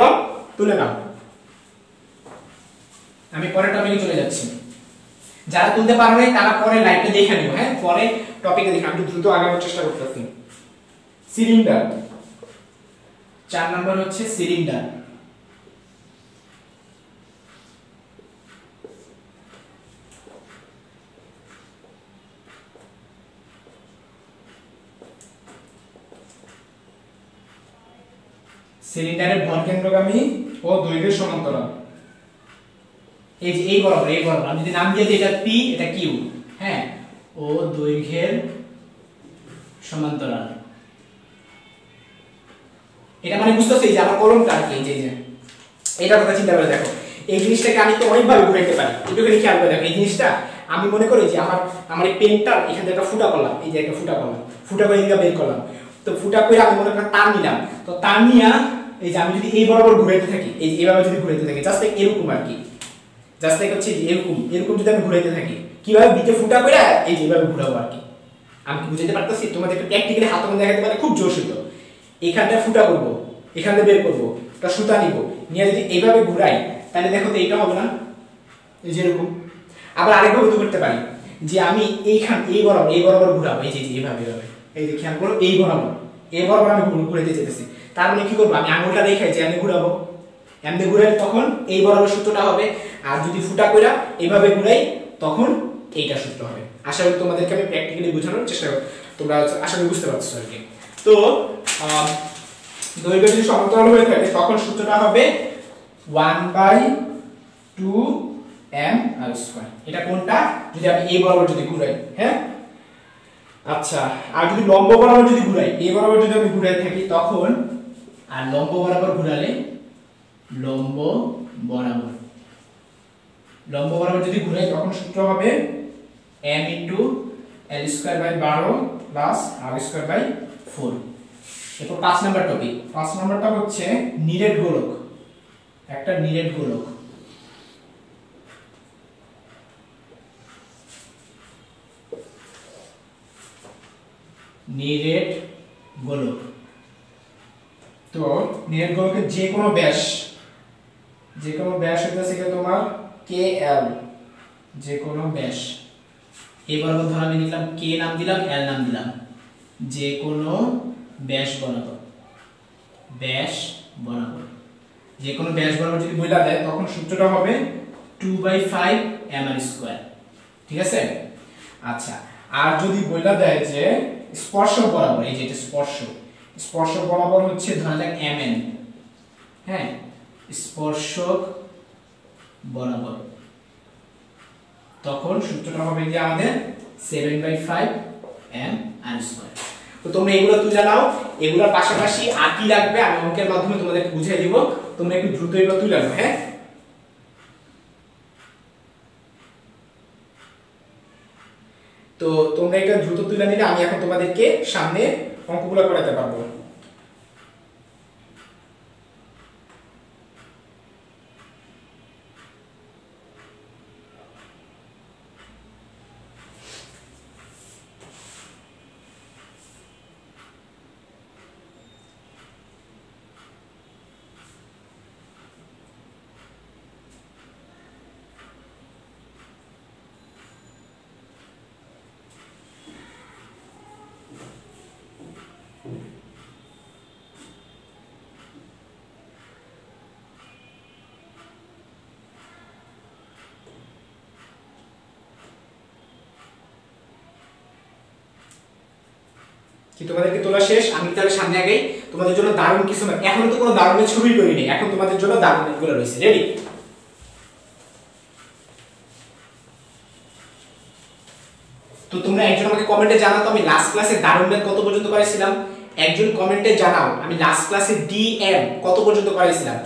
তুলে নাও, আমি পরের টপিকে চলে যাচ্ছি। যারা তুলতে পারো নাই তারা পরে লাইভে দেখে নিও। হ্যাঁ, পরে টপিকে দেখে, আমি দ্রুত আগানোর চেষ্টা করতেছি। সিলিন্ডার, 4 নাম্বার হচ্ছে সিলিন্ডার। সিলিন্ডারের ভর কেন্দ্রগামী ও দৈর্ঘ্যের সমান্তরাল, এই যে এই বরাবর, আমি যদি নাম দিয়ে দিই এটা পি, এটা কিউ। হ্যাঁ, ও দৈর্ঘ্যের সমান্তরাল, এটা মানে বুঝতেছি যে আমার কলমটা আর কি, যে এটা কথা চিন্তা করে দেখো, এই জিনিসটাকে আমি তো অনেকভাবে ঘুরাইতে পারি, একটুখানি খেয়াল করে দেখো। এই জিনিসটা আমি মনে করি যে আমার এই পেনটা এখান থেকে একটা ফুটা করলাম, এই যে একটা ফুটা করলাম, ফুটা করে এদিকে বের করলাম, তো ফুটা করে আমি মনে করি তার নিলাম, তো তার নিয়া এই যে আমি যদি এই বরাবর ঘুরাইতে থাকি, এই যে এইভাবে যদি ঘুরাইতে থাকি, জাস্ট এরকম আর কি, জাস্ট হচ্ছে এরকম যদি আমি ঘুরাইতে থাকি, কিভাবে বিতে ফুটা করে এই যে এইভাবে ঘুরাবো আর কি। আমি কি বুঝাইতে পারতেছি? তোমাদেরকে প্র্যাকটিক্যালি হাতে মনে দেখাতে পারে, খুব জোশ হতো। এখানটা ফুটা করবো, এখান থেকে বের করবো, একটা সুতা নিব, নিয়ে যদি এইভাবে ঘুরাই তাহলে দেখো তো এইটা হবে না, এই যে এরকম। আবার আরেকভাবে তো করতে পারি যে আমি এই বরাবর ঘুরাবো, এই যে এইভাবে, এই যে খেয়াল করো, এই বরাবর আমি ঘুরাইতে যেতেছি। তার মানে কি করবো, আমি আঙুলটা দেখাই যে আমি ঘুরাবো, এমনি ঘুরাই, তখন এই বরাবর সূত্রটা হবে। আর যদি ফুটা কইরা এইভাবে ঘুরাই তখন এইটা সূত্র হবে। আশা করি তোমাদেরকে আমি প্র্যাকটিক্যালি বোঝানোর চেষ্টা করব, তোমরা আশা করি বুঝতে পারছো আর কি। তো দৈর্ঘ্য যদি সমান্তরাল হয়ে থাকে তখন সূত্রটা হবে 1/2 mr²। এটা কোনটা, যদি আমি এই বরাবর যদি ঘুরাই। হ্যাঁ, আচ্ছা, আর যদি লম্ব বরাবর যদি ঘুরাই, এই বরাবর যদি আমি ঘুরাই থাকি তখন, আর লম্ব বরাবর ঘুরালে, লম্ব বরাবর যদি ঘুরাই তখন সূত্র হবে m * l²/12 + r²/4। এরপর 5 নাম্বার টপিক। 5 নাম্বারটা হচ্ছে নিরেট গোলক, একটা নিরেট গোলক। নিরেট গোলক, তো নিরেট গোলকের যে কোনো ব্যাস হইতেছে কি তোমার kl, যে কোনো ব্যাস, এই বরাবর ধর আমি লিখলাম k নাম দিলাম, l নাম দিলাম, যে কোনো ব্যাস বরাবর, যে কোনো ব্যাস বরাবর যদি বইলা দেয় তখন সূত্রটা হবে 2/5 mr²। ঠিক আছে, আচ্ছা। আর যদি বইলা দেয় যে স্পর্শক বরাবর, এই যে এটা স্পর্শক বরাবর হচ্ছে ধরা যাক mn। হ্যাঁ, স্পর্শক বরাবর, তখন সূত্রটা হবে যে আমাদের 7/5 mr²। তো তোমরা এগুলো তুলে নাও, এগুলোর পাশাপাশি আর কি লাগবে আমি অঙ্কের মাধ্যমে তোমাদেরকে বুঝিয়ে দিব, তোমরা একটু দ্রুত এগুলো তুলে নাও। হ্যাঁ, তো তোমরা এটা দ্রুত তুলে নিলে আমি এখন তোমাদেরকে সামনে অঙ্কগুলো করাতে পারবো। কি তোমাদেরকে তোলা শেষ? আমি তাহলে সামনে আগে তোমাদের জন্য দারুণ কিছু ম্যাথ, এখনো তো কোনো দারুণের ছবি করিনি, এখন তোমাদের জন্য দারুণ ম্যাথগুলো রয়েছে। রেডি? তো তোমরা একজন আমাকে কমেন্টে জানাও তো আমি লাস্ট ক্লাসে দারুণ ম্যাথ কত পর্যন্ত করাইছিলাম। একজন কমেন্টে জানাও আমি লাস্ট ক্লাসে ডিএম কত পর্যন্ত করাইছিলাম।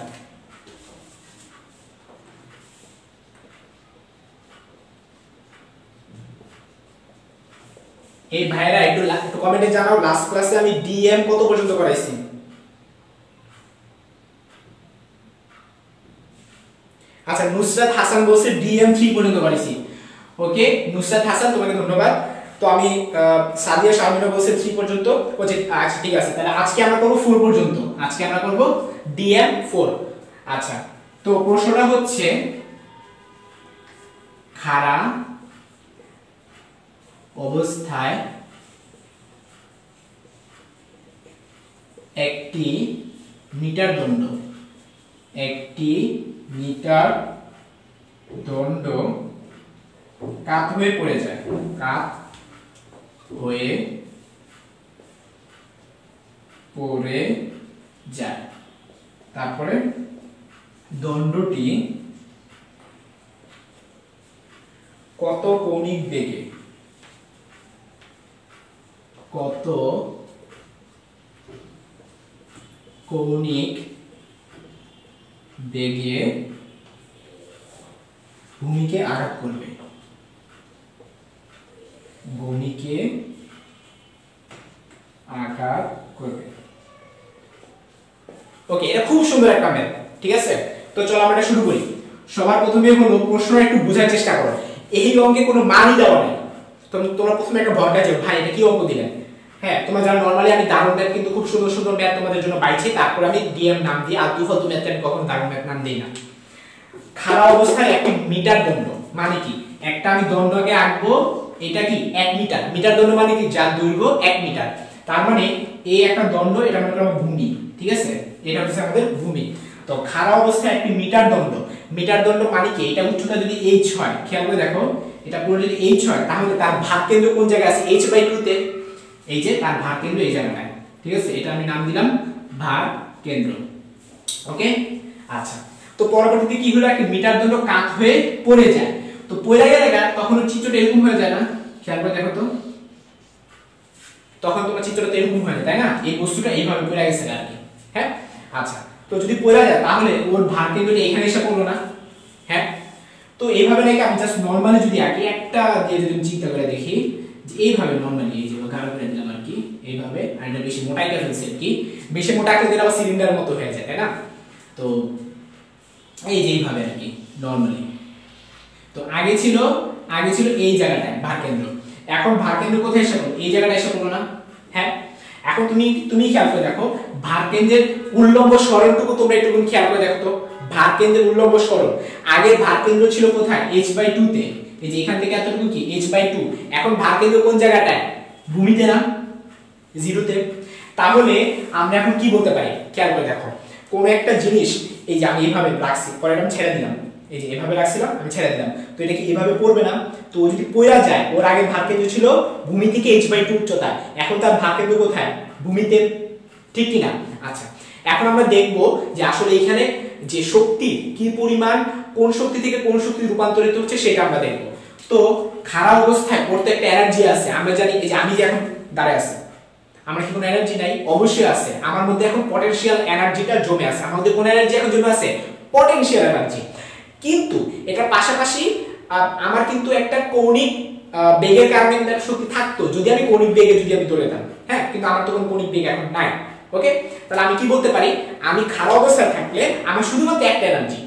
এই ভাইরা একটু কমেন্টে জানাও লাস্ট ক্লাসে আমি ডিএম কত পর্যন্ত করাইছি। আচ্ছা, নুসরাত হাসান বলছে ডিএম 3 পর্যন্ত করাইছি। ওকে নুসরাত হাসান, তোমাকে ধন্যবাদ। তো আমি সাদিয়া শারমিনা বলছে 3 পর্যন্ত। ওকে আচ্ছা ঠিক আছে, তাহলে আজকে আমরা করব 4 পর্যন্ত। আজকে আমরা করব ডিএম 4। আচ্ছা, তো প্রশ্নটা হচ্ছে খাড়া অবস্থায় একটি মিটার দণ্ড কাত হয়ে পড়ে যায়, তারপরে দণ্ডটি কত কৌণিক বেগে ভূমিকে আঘাত করবে। ওকে, এটা খুব সুন্দর একটা ম্যাথ, ঠিক আছে? তো চলো আমরা এটা শুরু করি। সবার প্রথমে হলো প্রশ্ন একটু বোঝার চেষ্টা করো। এই অঙ্কে কোনো মানই দেওয়া নেই। তোমরা প্রথমে একটা ভরকা যাও, ভাই এটা কি অঙ্ক দিলেন? হ্যাঁ, তোমরা জানো নরমালি আমি দারুণ ম্যাথ কিন্তু খুব সুন্দর সুন্দর ম্যাথ তোমাদের জন্য পাইছি, তারপর আমি ডিএম নাম দিই, আর দুফালতু ম্যাথ আমি কখনো দারুণ ম্যাথ নাম দেই না। খাড়া অবস্থায় একটি মিটার দণ্ড মানে কি? একটা আমি দণ্ডকে আঁকবো, এটা কি 1 মিটার। মিটার দণ্ড মানে কি? যার দৈর্ঘ্য 1 মিটার। তার মানে এই একটা দণ্ড, এটা মানে ভূমি, ঠিক আছে? এটা হচ্ছে আমাদের ভূমি। তো খাড়া অবস্থায় একটি মিটার দণ্ড মানে কি? এটা উচ্চতা যদি h হয়, খেয়াল করে দেখো, এটা পুরো যদি h হয় তাহলে তার ভাগকেন্দ্র কোন জায়গায় আছে? h/2 তে। এই যে তার ভাগকেন্দ্র এই জায়গাটায়, ঠিক আছে? এটা আমি নাম দিলাম ভাগকেন্দ্র। ওকে, আচ্ছা। তো পরবর্তীতে কি হলো? একটা মিটার দণ্ড কাত হয়ে পড়ে যায়। তো পড়ে গেলে তখন চিত্রটা এরকম হয়ে যায় না? খেয়াল করে দেখো তো, তখন তোমার চিত্রটা এরকম হয়ে যায়, তাই না? এই বস্তুটা এইভাবে পড়ে গেছে আর কি। হ্যাঁ, আচ্ছা। তো যদি পড়ে যায় তাহলে ওর ভাগকেন্দ্রটা এখানে এসে পড়লো না? হ্যাঁ। তো এইভাবে নাকি আমি জাস্ট নরমালি যদি আঁকি, একটা দিয়ে যদি চিন্তা করে দেখি যে এইভাবে নরমালি, এই যে গাঢ় করে দিলাম আর কি, এইভাবে। আর এটা বেশি মোটাই করে ফেলছি আর কি, বেশি মোটা করে দিলে আবার সিলিন্ডার মতো হয়ে যায়, তাই না? তো এই যে এইভাবে আর কি নরমালি। তো আগে ছিল এই জায়গাটায় ভাগকেন্দ্র, এখন ভাগকেন্দ্র কোথায় এসে পড়লো? এই জায়গাটায় এসে পড়লো না? হ্যাঁ। এখন তুমি খেয়াল করে দেখো ভাগকেন্দ্রের উল্লম্ব সরণটুকু তোমরা একটু খেয়াল করে দেখো তো। ভাগকেন্দ্রের উল্লম্ব সরণ, আগে ভাগকেন্দ্র ছিল কোথায়? h/2 তে। এই যে এখান থেকে এতটুকু কি h/2। এখন ভাগকেন্দ্র কোন জায়গাটায়? ভূমিতে না, 0 তে। তাহলে আমরা এখন কি বলতে পারি? খেয়াল করে দেখো, কোন একটা জিনিস, এই যে আমি এইভাবে রাখছি, পরে আমি ছেড়ে দিলাম, এই যে এভাবে রাখছিলাম, আমি ছেড়ে দিলাম, তো এটা কি এভাবে পড়বে না? তো যদি পড়া যায়, ওর আগে ভাগকেন্দ্র ছিল ভূমি থেকে h/2 উচ্চতা, এখন তার ভাগকেন্দ্র কোথায়? ভূমিতে, ঠিক কি না? আচ্ছা, এখন আমরা দেখব যে আসলে এখানে যে শক্তি কি পরিমাণ, কোন শক্তি থেকে কোন শক্তি রূপান্তরিত হচ্ছে সেটা আমরা দেখব। তো খাড়া অবস্থায় ওর তো একটা এনার্জি আছে, আমরা জানি। এই যে আমি যে এখন দাঁড়ায় আছি, আমার কি কোনো এনার্জি নাই? অবশ্যই আছে। আমার মধ্যে এখন পটেনশিয়াল এনার্জিটা জমে আছে। আমার মধ্যে কোন এনার্জি এখন জমে আছে? Potential energy. কিন্তু এটার পাশাপাশি আমার কিন্তু একটা কৌণিক বেগের কারণে কিন্তু একটা শক্তি থাকতো, যদি আমি কৌণিক বেগে যদি আমি ধরতাম। হ্যাঁ, কিন্তু আমার তো কোনো কৌণিক বেগ এখন নাই। ওকে, তাহলে আমি কি বলতে পারি? আমি খাড়া অবস্থায় থাকলে আমার শুধুমাত্র একটা এনার্জি।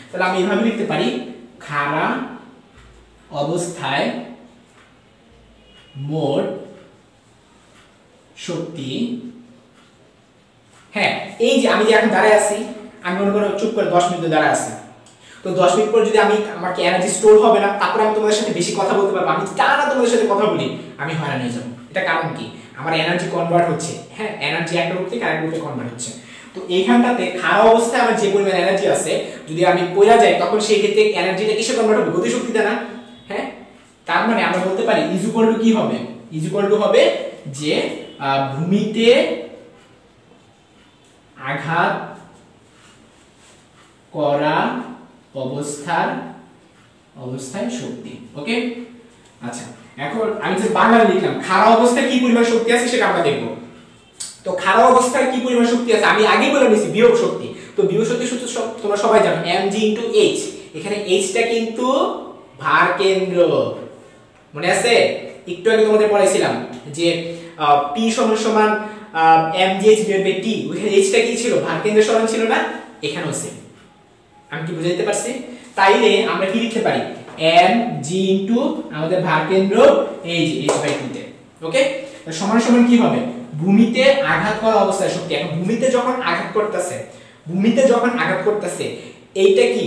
তাহলে আমি এভাবে লিখতে পারি, খাড়া অবস্থায় মোট শক্তি। হ্যাঁ, এই যে আমি যে এখন দাঁড়ায় আছি, আমি মনে করো চুপ করে 10 মিনিট দাঁড়ায় আছি, তো 10 মিনিট পর যদি আমাকে এনার্জি স্টোর হবে না, তারপর আমি তোমাদের সাথে বেশি কথা বলতে পারবো। আমি টানা তোমাদের সাথে কথা বলি, আমি হয়রান হয়ে যাবো। এটা কারণ কি? আমার এনার্জি কনভার্ট হচ্ছে। হ্যাঁ, এনার্জি একটা রূপ থেকে আরেক রূপে কনভার্ট হচ্ছে। তো এইখানটাতে খাড়া অবস্থায় আমার যে পরিমাণ এনার্জি আছে, যদি আমি পড়া যাই, তখন সেই ক্ষেত্রে এনার্জিটা কিসে কনভার্ট হবে? গতিশক্তিতে না? হ্যাঁ, তার মানে আমরা বলতে পারি ইজ ইকুয়াল টু কি হবে, ইজ ইকুয়াল টু হবে যে ভূমিতে আঘাত করা অবস্থায় শক্তি। ওকে, আচ্ছা এখন আমি যে বাংলা লিখলাম খাড়া অবস্থায় কি পরিমাণ শক্তি আছে সেটা আমরা দেখব। তো খাড়া অবস্থায় কি পরিমাণ শক্তি আছে আমি আগে বলে নিয়েছি, বিভব শক্তি। তো বিভব শক্তি সূত্র তোমরা সবাই জানো mg * h। এখানে h টা কিন্তু ভার কেন্দ্র, মনে আছে? একটু আগে তোমাদের পড়াইছিলাম যে p = mgh/t, ওখানে h টা কি ছিল? ভার কেন্দ্রের সমান ছিল না? এখানেও সেম। আমি কি বুঝাইতে পারছি? তাইলে আমরা কি লিখতে পারি mg আমাদের ভার কেন্দ্র এই যে h/t তে। ওকে, সমান সমান কি হবে? ভূমিতে আঘাত করা অবস্থায় শক্তি। এখন ভূমিতে যখন আঘাত করতেছে এইটা কি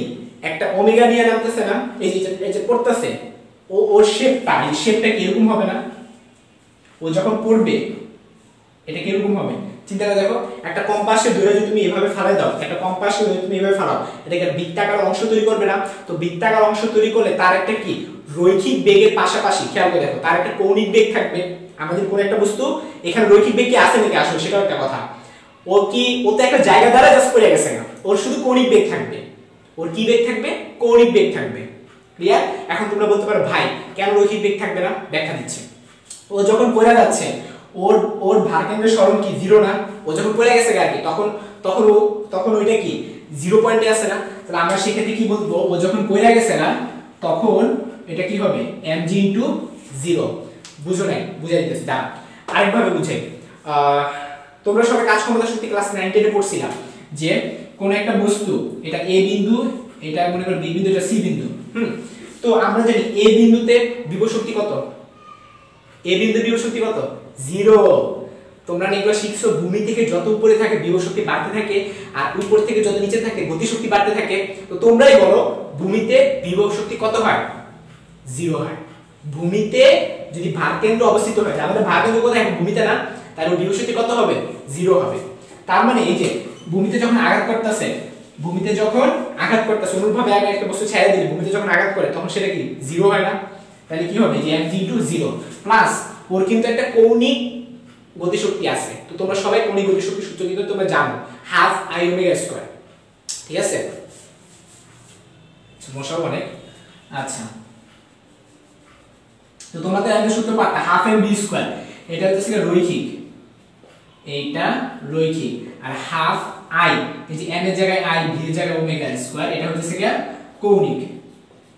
একটা ওমেগা নিয়ে নামতেছে না? এই যে পড়তেছে ওর শেপটা কি এরকম হবে না? ও যখন পড়বে এটা কি এরকম হবে? চিন্তা করে দেখো, একটা কম্পাসের দূরে যদি তুমি এভাবে ফালাই দাও, এটা একটা বৃত্তাকার অংশ তৈরি করবে না? তো বৃত্তাকার অংশ তৈরি করলে তার একটা কি রৈখিক বেগের পাশাপাশি খেয়াল করে দেখো তার একটা কৌণিক বেগ থাকবে। আমাদের কোন একটা বস্তু এখানে রৈখিক বেগ কি আছে নাকি আসলে সেটাও একটা কথা। ও তো একটা জায়গা দ্বারা জাস্ট পড়ে গেছে না, ওর শুধু কৌণিক বেগ থাকবে। ওর কি বেগ থাকবে? কৌণিক বেগ থাকবে। ক্লিয়ার? এখন তোমরা বলতে পারো ভাই কেন রৈখিক বেগ থাকবে না? ব্যাখ্যা দিচ্ছি। ও যখন পড়ে যাচ্ছে ওর ভার কেন্দ্রের সরণ কি 0 না? ও যখন পড়ে গেছে আর কি তখন ওইটা কি 0 পয়েন্টে আছে না? তাহলে আমরা সেক্ষেত্রে কি বলবো, ও যখন পড়ে গেছে না তখন এটা কি হবে mg * 0। বুঝো নাই? বুঝাই দিতেছি, দাও আরেকভাবে বুঝাই। তোমরা সবাই কাজ ক্ষমতা শক্তি ক্লাস 9 10 এ পড়ছিলাম যে কোন একটা বস্তু, এটা a বিন্দু, এটা মনে করো b বিন্দু, এটা c বিন্দু। তো আমরা জানি a বিন্দুতে বিভব শক্তি কত? a বিন্দুর বিভব শক্তি কত? 0। তোমরা এগুলো শিখছো, ভূমি থেকে যত উপরে থাকে বিভব শক্তি বাড়তে থাকে, আর উপর থেকে যত নিচে থাকে গতি শক্তি বাড়তে থাকে। তো তোমরাই বলো ভূমিতে বিভব শক্তি কত হয়? 0 হয়। ভূমিতে যদি ভার কেন্দ্র অবস্থিত হয়, আমাদের ভার কেন্দ্র কোথায়? ভূমিতে না, তাহলে বিভব শক্তি কত হবে? 0 হবে। তার মানে এই যে ভূমিতে যখন আঘাত করতেছে অনুরূপভাবে আগে একটা বস্তু ছেড়ে দিলে ভূমিতে যখন আঘাত করে তখন সেটা কি 0 হয় না? তাহলে কি হবে যে mg * 0 প্লাস ওর কিন্তু একটা কৌণিক গতিশক্তি আছে। তো তোমরা সবাই কৌণিক গতিশক্তির সূত্র কিন্তু তোমরা জানো, 1/2 I⍵²। ঠিক আছে? সমস্যা অনেক। আচ্ছা, তো তোমাদের একটা সূত্র পাতা 1/2 mv²। এটা হচ্ছে রৈখিক, এইটা রৈখিক, আর 1/2 I, এই যে m এর জায়গায় I, v এর জায়গায় ω², এটা হচ্ছে কি কৌণিক।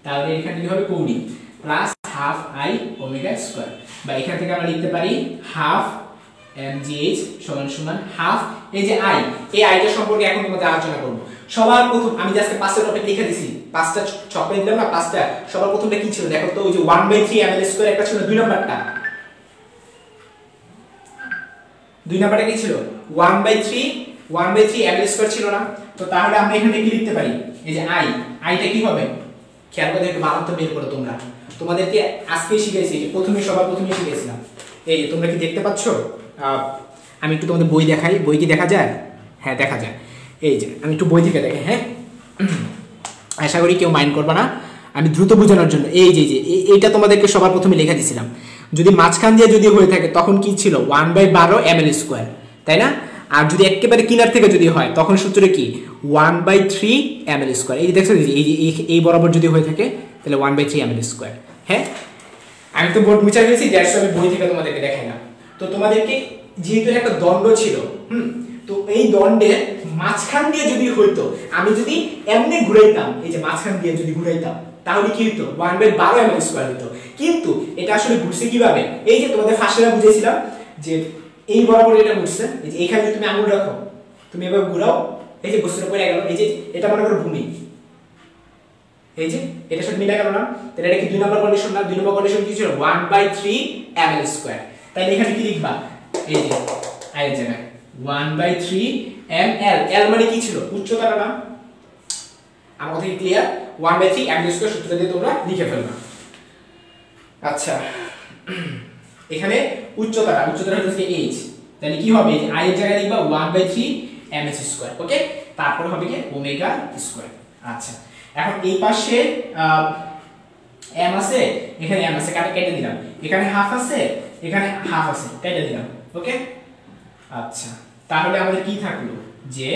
তাহলে এখানে কি হবে? কৌণিক প্লাস 1/2 I⍵²। বা এখান থেকে আমরা লিখতে পারি 1/2 mgh = 1/2 এই যে I, এই আইটা সম্পর্কে এখন তোমাদের আলোচনা করব। সবার প্রথম আমি আজকে 5টা টপিক লিখে দিছি, 5টা ছক দিলাম না, 5টা। সবার প্রথমটা কি ছিল দেখো তো? ওই যে 1/3 ml² একটা ছিল, 2 নাম্বারটা কি ছিল? 1/3 ml² ছিল না? তো তাহলে আমরা এখানে কি লিখতে পারি? এই যে আইটা কি হবে খেয়াল করে একটু মানতে বের করো। তোমাদেরকে আজকে শিখাইছি, সবার প্রথমে শিখাইছিলাম। এই যে তোমরা কি দেখতে পাচ্ছ? আমি একটু তোমাদের বই দেখাই। বই কি দেখা যায়? হ্যাঁ দেখা যায়। এই যে আমি একটু বই থেকে দেখাই। হ্যাঁ, আশা করি কেউ মাইন্ড করবে না, আমি দ্রুত বোঝানোর জন্য। এই যে এইটা তোমাদেরকে সবার প্রথমে লেখা দিছিলাম। যদি মাঝখান দিয়ে যদি হয়ে থাকে তখন কি ছিল? 1/12 ml², তাই না? আর যদি একেবারে কিনার থেকে যদি হয় তখন সূত্রে কি 1/3 ml²। এই যে দেখছো, এই বরাবর যদি হয়ে থাকে তাহলে 1/3 ml²। হ্যাঁ, আমি তো বোর্ড মুছে গেছি, দ্যাটস আমি বই থেকে তোমাদেরকে দেখাইলাম। তো তোমাদেরকে যেহেতু একটা দণ্ড ছিল, তো এই দণ্ডের মাঝখান দিয়ে যদি হইতো, আমি যদি এমনি ঘুরাইতাম, এই যে মাঝখান দিয়ে যদি ঘুরাইতাম তাহলে কি হইতো? 1/12 ml² হইতো। কিন্তু এটা আসলে ঘুরছে কিভাবে? এই যে তোমাদের ফার্স্টে বুঝিয়েছিলাম যে এই বরাবর এটা ঘুরছে। এই যে এখানে তুমি আঙুল রাখো, তুমি এভাবে ঘুরাও, এই যে বস্তুর উপরে গেল, এই যে এটা মনে করো ভূমি, এই যে এটার সাথে মিলে গেল না? তাহলে এটা কি 2 নম্বর কন্ডিশন না? 2 নম্বর কন্ডিশন কি ছিল? 1/3 ml²। তাহলে এখানে কি লিখবা? এই যে আই এর জায়গায় 1/3 ml। l মানে কি ছিল? উচ্চতাটা না? আমার কথা কি ক্লিয়ার? 1/3 ml² সূত্রটা দিয়ে তোমরা লিখে ফেলবা। আচ্ছা, এখানে উচ্চতাটা হচ্ছে h। তাহলে কি হবে? i এর জায়গায় লিখবা 1/3 mh²। ওকে, তারপর হবে কি ω²। আচ্ছা, এখন এই পাশে m আছে, এখানে m আছে, কেটে দিলাম। এখানে হাফ আছে, এখানে হাফ আছে, কেটে দিলাম। ওকে, আচ্ছা তাহলে আমাদের কি থাকলো যে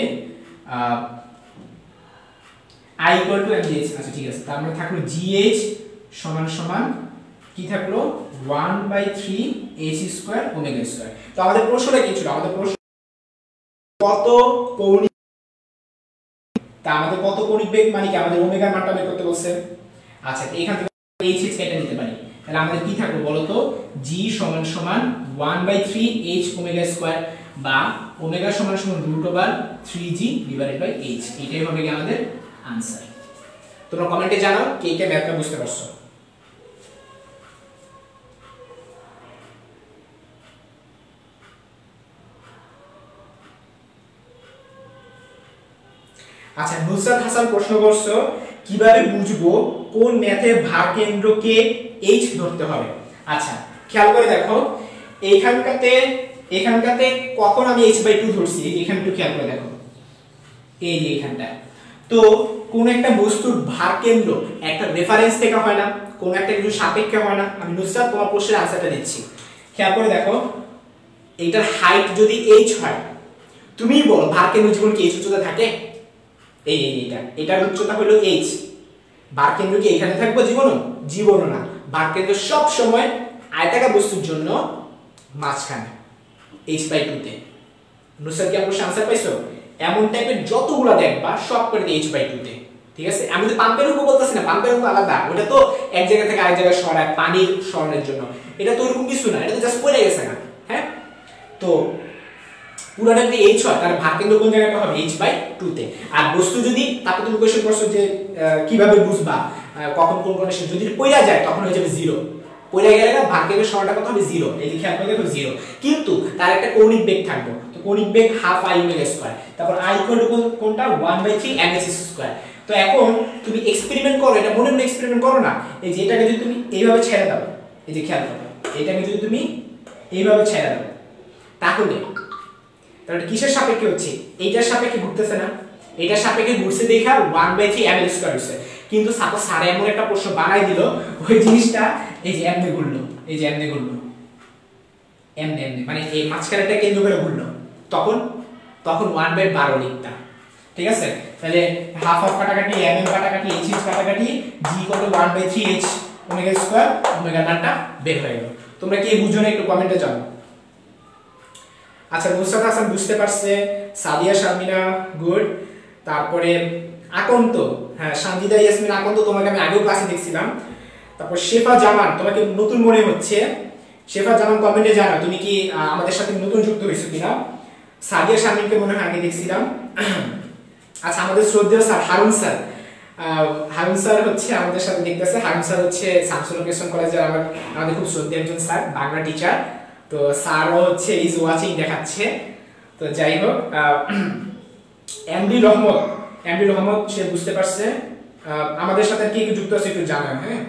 i = mgh। আচ্ছা ঠিক আছে, তার মানে থাকলো gh সমান সমান কি থাকলো 1/3 h² ওমেগা স্কয়ার। তো আমাদের প্রশ্নটা কি ছিল? আমাদের প্রশ্ন কত কৌণিক, তা আমাদের কত কৌণিক বেগ মানে কি আমাদের ওমেগার মানটা বের করতে বলছে। আচ্ছা এখান থেকে h কেটে নিতে পারি, তাহলে আমাদের কি থাকলো বলো তো, g সমান সমান 1/3 h ওমেগা স্কয়ার বা ওমেগা সমান সমান √3g / h। এটাই হবে কি আমাদের आंसर। তোমরা কমেন্টে জানাও কে কে ম্যাথটা বুঝতে পারছো। আচ্ছা নুসরাত হাসান প্রশ্ন করছো কিভাবে বুঝবো কোন ম্যাথে ভার কেন্দ্রকে h ধরতে হবে। আচ্ছা খেয়াল করে দেখো, এখানটাতে কখন আমি h/2 ধরছি, এখানে একটু খেয়াল করে দেখো, এই যে এখানটা। তো কোন একটা বস্তুর ভার কেন্দ্র একটা রেফারেন্স থেকে হয় না, কোন একটা কিছু সাপেক্ষে হয় না। আমি নুসরাত তোমার প্রশ্নের আনসারটা দিচ্ছি, খেয়াল করে দেখো। এইটার হাইট যদি h হয়, তুমি বলো ভার কেন্দ্র জীবন কি h উচ্চতা থাকে? এটার উচ্চতা হলো h, ভার কেন্দ্র কি এখানে থাকবে জীবনও না। ভার কেন্দ্র সব সময় আয়তাকার বস্তুর জন্য মাঝখানে h/2 তে। নুসরাত কি আমার আনসার পাইছো? এমন টাইপের যতগুলা দেখবা সব করে h/2 তে, ঠিক আছে। আমি তো পাম্পের উপর বলতাছি না, পাম্পের উপর আলাদা, ওটা তো এক জায়গা থেকে আরেক জায়গায় সরায় পানির সরানোর জন্য। এটা তো এরকম কিছু না, এটা তো জাস্ট পড়ে গেছে না। হ্যাঁ, তো পুরোটা যদি h হয় তাহলে ভার কেন্দ্র কোন জায়গাটা হবে h/2 তে। আর বস্তু যদি, তারপর তুমি কোশ্চেন করছো যে কিভাবে বুঝবা কখন কোন কন্ডিশন, যদি পড়া যায় তখন হয়ে যাবে 0, পড়ে গেলে না ভার কেন্দ্রের সরণটা কত হবে 0। এই যে খেয়াল করে দেখো 0, কিন্তু তার একটা কৌণিক বেগ থাকবে, তো কৌণিক বেগ ½ i ওমেগা স্কয়ার, তারপর i = কোনটা 1/3 mh স্কয়ার। তো এখন তুমি এক্সপেরিমেন্ট করো, এটা মনে মনে এক্সপেরিমেন্ট করো না। এই যে এটাকে যদি তুমি এইভাবে ছেড়ে দাও, এই যে খেয়াল করো, এটাকে যদি তুমি এইভাবে ছেড়ে দাও, তাহলে কিসের সাপেক্ষে হচ্ছে? এইটার সাপেক্ষে ঘুরতেছে না, এইটার সাপেক্ষে ঘুরছে দেখা 1/3 ml স্কয়ার হইছে। কিন্তু সাপোজ স্যার এমন একটা প্রশ্ন বানাই দিল, ওই জিনিসটা এই যে এমনি ঘুরলো, এই যে এমনি ঘুরলো, এমনি মানে এই মাঝখানেটা কেন্দ্র করে ঘুরলো, তখন 1/12 লিখতাম, ঠিক আছে। তাহলে হাফ কাটাকাটি, mm কাটাকাটি, h কাটাকাটি, g = 1/3 h omega square, omega মানটা বের হয়ে গেল। তোমরা কি বুঝো না একটু কমেন্টে জানাও। আচ্ছা নুসরাত হাসান বুঝতে পারছে, সাদিয়া শারমিনা গুড, তারপরে আকন্ত, হ্যাঁ সানজিদা ইয়াসমিন আকন্ত তোমাকে আমি আগেও ক্লাসে দেখছিলাম। তারপর শেফা জামান, তোমাকে নতুন মনে হচ্ছে। শেফা জামান কমেন্টে জানাও তুমি কি আমাদের সাথে নতুন যুক্ত হইছো কিনা। সাদিয়া শারমিনকে মনে হয় আগে দেখছিলাম। আচ্ছা আমাদের শ্রদ্ধেয় স্যার হারুন স্যার হচ্ছে আমাদের সাথে দেখতেছে। হারুন স্যার হচ্ছে শামসুল লোকেশন কলেজের আমাদের খুব শ্রদ্ধেয় একজন স্যার, বাংলা টিচার। তো স্যারও হচ্ছে ইজ ওয়াচিং দেখাচ্ছে। তো যাই হোক, এমডি রহমত সে বুঝতে পারছে। আমাদের সাথে কি যুক্ত আছে একটু জানান। হ্যাঁ,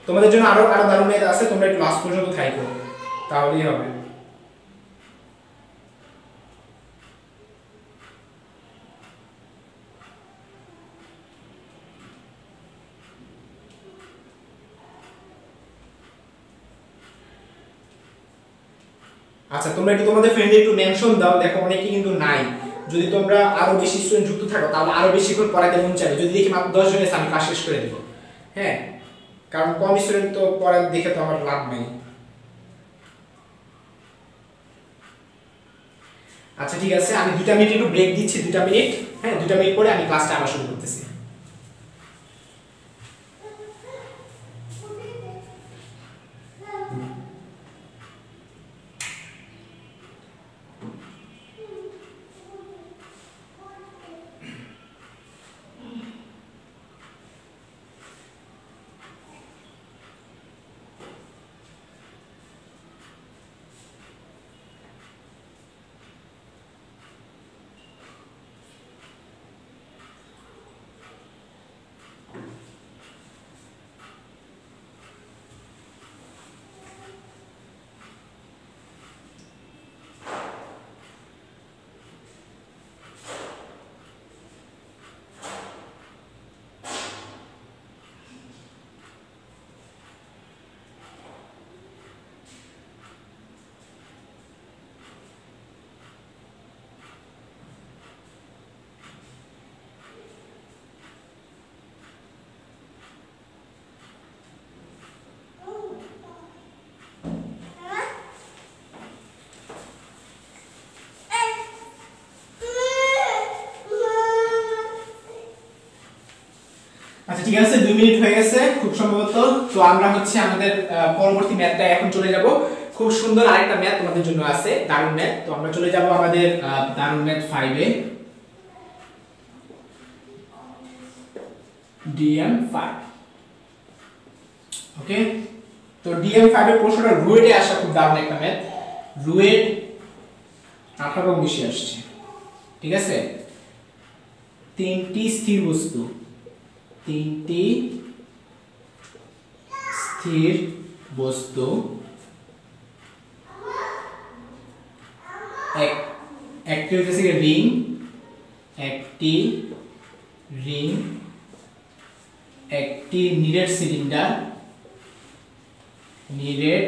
তোমাদের জন্য আরো দারুণ মেয়ে আছে, তোমরা একটু লাস্ট পর্যন্ত থাকো, তাহলেই হবে। আচ্ছা তোমরা একটু তোমাদের ফ্রেন্ডে একটু মেনশন দাও, দেখো অনেকেই কিন্তু নাই। যদি তোমরা আরো বেশি স্টুডেন্ট যুক্ত থাকো তাহলে আরো বেশি করে পড়াতে মন চাইবে। যদি দেখি মাত্র 10 জন আছে আমি ক্লাস শেষ করে দেব। হ্যাঁ, কারণ কম স্টুডেন্ট তো পড়া দেখে তো আমার লাভ নেই। আচ্ছা ঠিক আছে, আমি 2টা মিনিট একটু ব্রেক দিচ্ছি, 2টা মিনিট। হ্যাঁ 2টা মিনিট পরে আমি ক্লাসটা আবার শুরু করতেছি। ঠিক আছে 2 মিনিট হয়ে গেছে খুব সম্ভবত। তো আমরা হচ্ছে আমাদের পরবর্তী ম্যাথটা এখন চলে যাব। খুব সুন্দর আরেকটা ম্যাথ তোমাদের জন্য আছে, দারুণ ম্যাথ। তো আমরা চলে যাব আমাদের দারুণ ম্যাথ 5 এ, DM5। ওকে, তো DM5 এর প্রশ্নটা রুয়েটে আসা খুব দারুণ একটা ম্যাথ। রুয়েট 18 19 আসছে, ঠিক আছে। তিনটি স্থির বস্তু, তিনটি স্থির বস্তু একটি হচ্ছে রিং, একটি রিং, একটি নিরেট সিলিন্ডার, নিরেট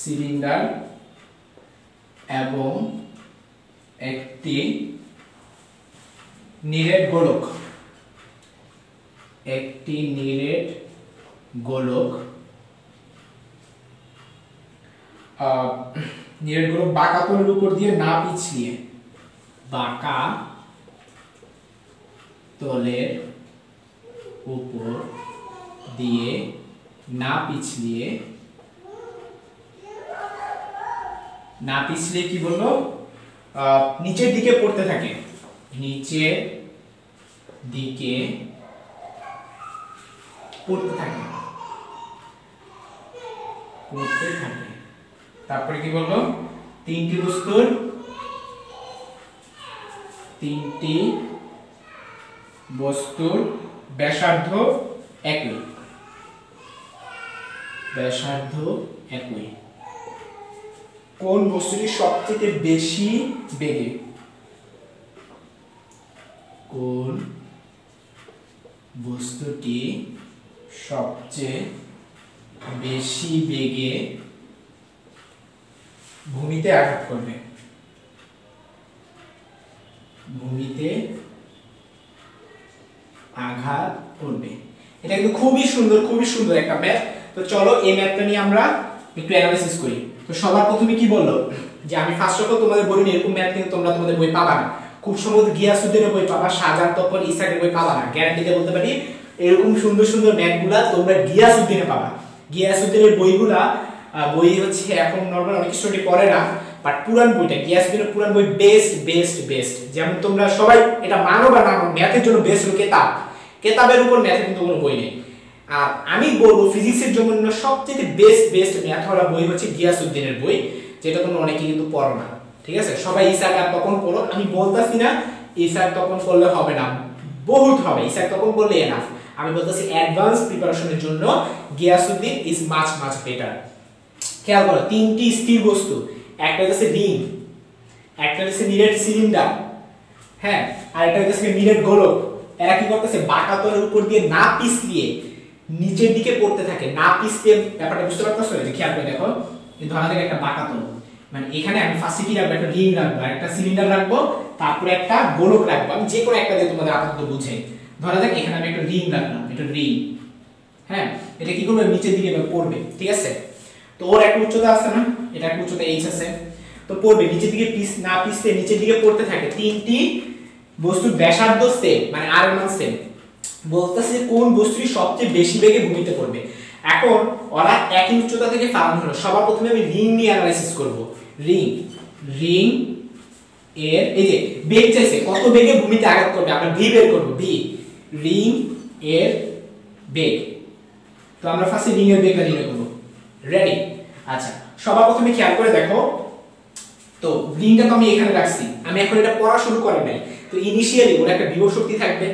সিলিন্ডার এবং একটি নিরেট গোলক, একটি নিরেট গোলক। নিরেট গোলক বাঁকা তলের উপর দিয়ে না পিছলিয়ে, বাঁকা তলের উপর দিয়ে না পিছলিয়ে, না পিছলিয়ে কি বললো, নিচের দিকে পড়তে থাকে, নিচের দিকে পড়তে থাকে, পড়তে থাকে। তারপরে কি বললো, তিনটি বস্তুর, তিনটি বস্তুর ব্যাসার্ধ একই, ব্যাসার্ধ একই। কোন বস্তুটি সবথেকে বেশি বেগে, কোন বস্তুটি সবচেয়ে বেশি বেগে ভূমিতে আঘাত করবে, ভূমিতে আঘাত করবে। এটা কিন্তু খুবই সুন্দর একটা ম্যাথ। তো চলো এই ম্যাথটা নিয়ে আমরা একটু অ্যানালাইসিস করি। তো সবার প্রথমে কি বললো যে আমি ফার্স্ট অফ অল তোমাদের বলি এরকম ম্যাথ কিন্তু তোমরা তোমাদের বই পাবা না। খুব সম্ভবত গিয়াসউদ্দিনের বই পাবা, শাহজাহান তপন ইসাকের বই পাবা না। গ্যারান্টিতে বলতে পারি এরকম সুন্দর ম্যাথগুলা তোমরা গিয়াসউদ্দিনে পাবা। গিয়াসউদ্দিনের বই হচ্ছে এখন নরমাল অনেক স্টুডেন্ট পড়ে না, বাট পুরান বইটা গিয়াসউদ্দিনের পুরান বই বেস্ট। যেমন তোমরা সবাই এটা মানো বা না মানো, ম্যাথের জন্য বেস্ট হলো কেতাবের উপর ম্যাথের কিন্তু কোনো বই নেই। আর আমি বলবো ফিজিক্সের জন্য সবচেয়ে বেস্ট ম্যাথ হওয়ার বই হচ্ছে গিয়াসউদ্দিনের বই, যেটা তোমরা অনেকে কিন্তু পড়ো না, ঠিক আছে। সবাই ইসাক আর তখন পড়ো, আমি বলতাছি না ইসাক তখন পড়লে হবে না, বহুত হবে, ইসাক তখন পড়লে এনাফ। আমি বলতেছি অ্যাডভান্স প্রিপারেশনের জন্য গিয়াসউদ্দিন ইজ মাচ বেটার। খেয়াল করো, তিনটি স্থির বস্তু, একটা হচ্ছে রিং, একটা হচ্ছে নিরেট সিলিন্ডার, হ্যাঁ, আর একটা হচ্ছে নিরেট গোলক। এরা কি করতেছে, বাঁকা তলের উপর দিয়ে না পিছলিয়ে নিচের দিকে পড়তে থাকে, না পিছলিয়ে। ব্যাপারটা বুঝতে পারতেছো? যে খেয়াল করে দেখো, এই ধরা যাক একটা বাঁকা তল, মানে এখানে আমি ফার্স্টে কি রাখবো, একটা রিং রাখবো, একটা সিলিন্ডার রাখবো, তারপরে একটা গোলক রাখবো। আমি যে কোনো একটা দিয়ে তোমাদের আপাতত বুঝাই। ধরা যাক এখানে আমি একটা রিং রাখলাম, এটা রিং, হ্যাঁ, এটা কি করবে, নিচের দিকে পড়বে, ঠিক আছে। তো ওর একটা উচ্চতা আছে না, এটা একটা উচ্চতা h আছে, তো পড়বে নিচের দিকে, না পিছলে নিচের দিকে পড়তে থাকে। তিনটি বস্তুর ব্যাসার্ধ সেম, মানে r এর মান সেম। বলতেছে কোন বস্তুটি সবচেয়ে বেশি বেগে ভূমিতে পড়বে। এখন ওরা একই উচ্চতা থেকে ফার্ম হলো। সবার প্রথমে আমি রিং নিয়ে অ্যানালাইসিস করব। রিং এর এই যে বেগ চাইছে, কত বেগে ভূমিতে আঘাত করবে, আমরা ভি বের করব, ভি, রিং এর বেগ। তো আমরা ফার্স্টে রিং এর বেগটা নির্ণয় করব। রেডি? আচ্ছা, সবার প্রথমে খেয়াল করে দেখো, তো রিংটা তো আমি এখানে রাখছি, আমি এখন এটা পড়া শুরু করে নাই। তো ইনিশিয়ালি ওর একটা বিভব শক্তি থাকবে।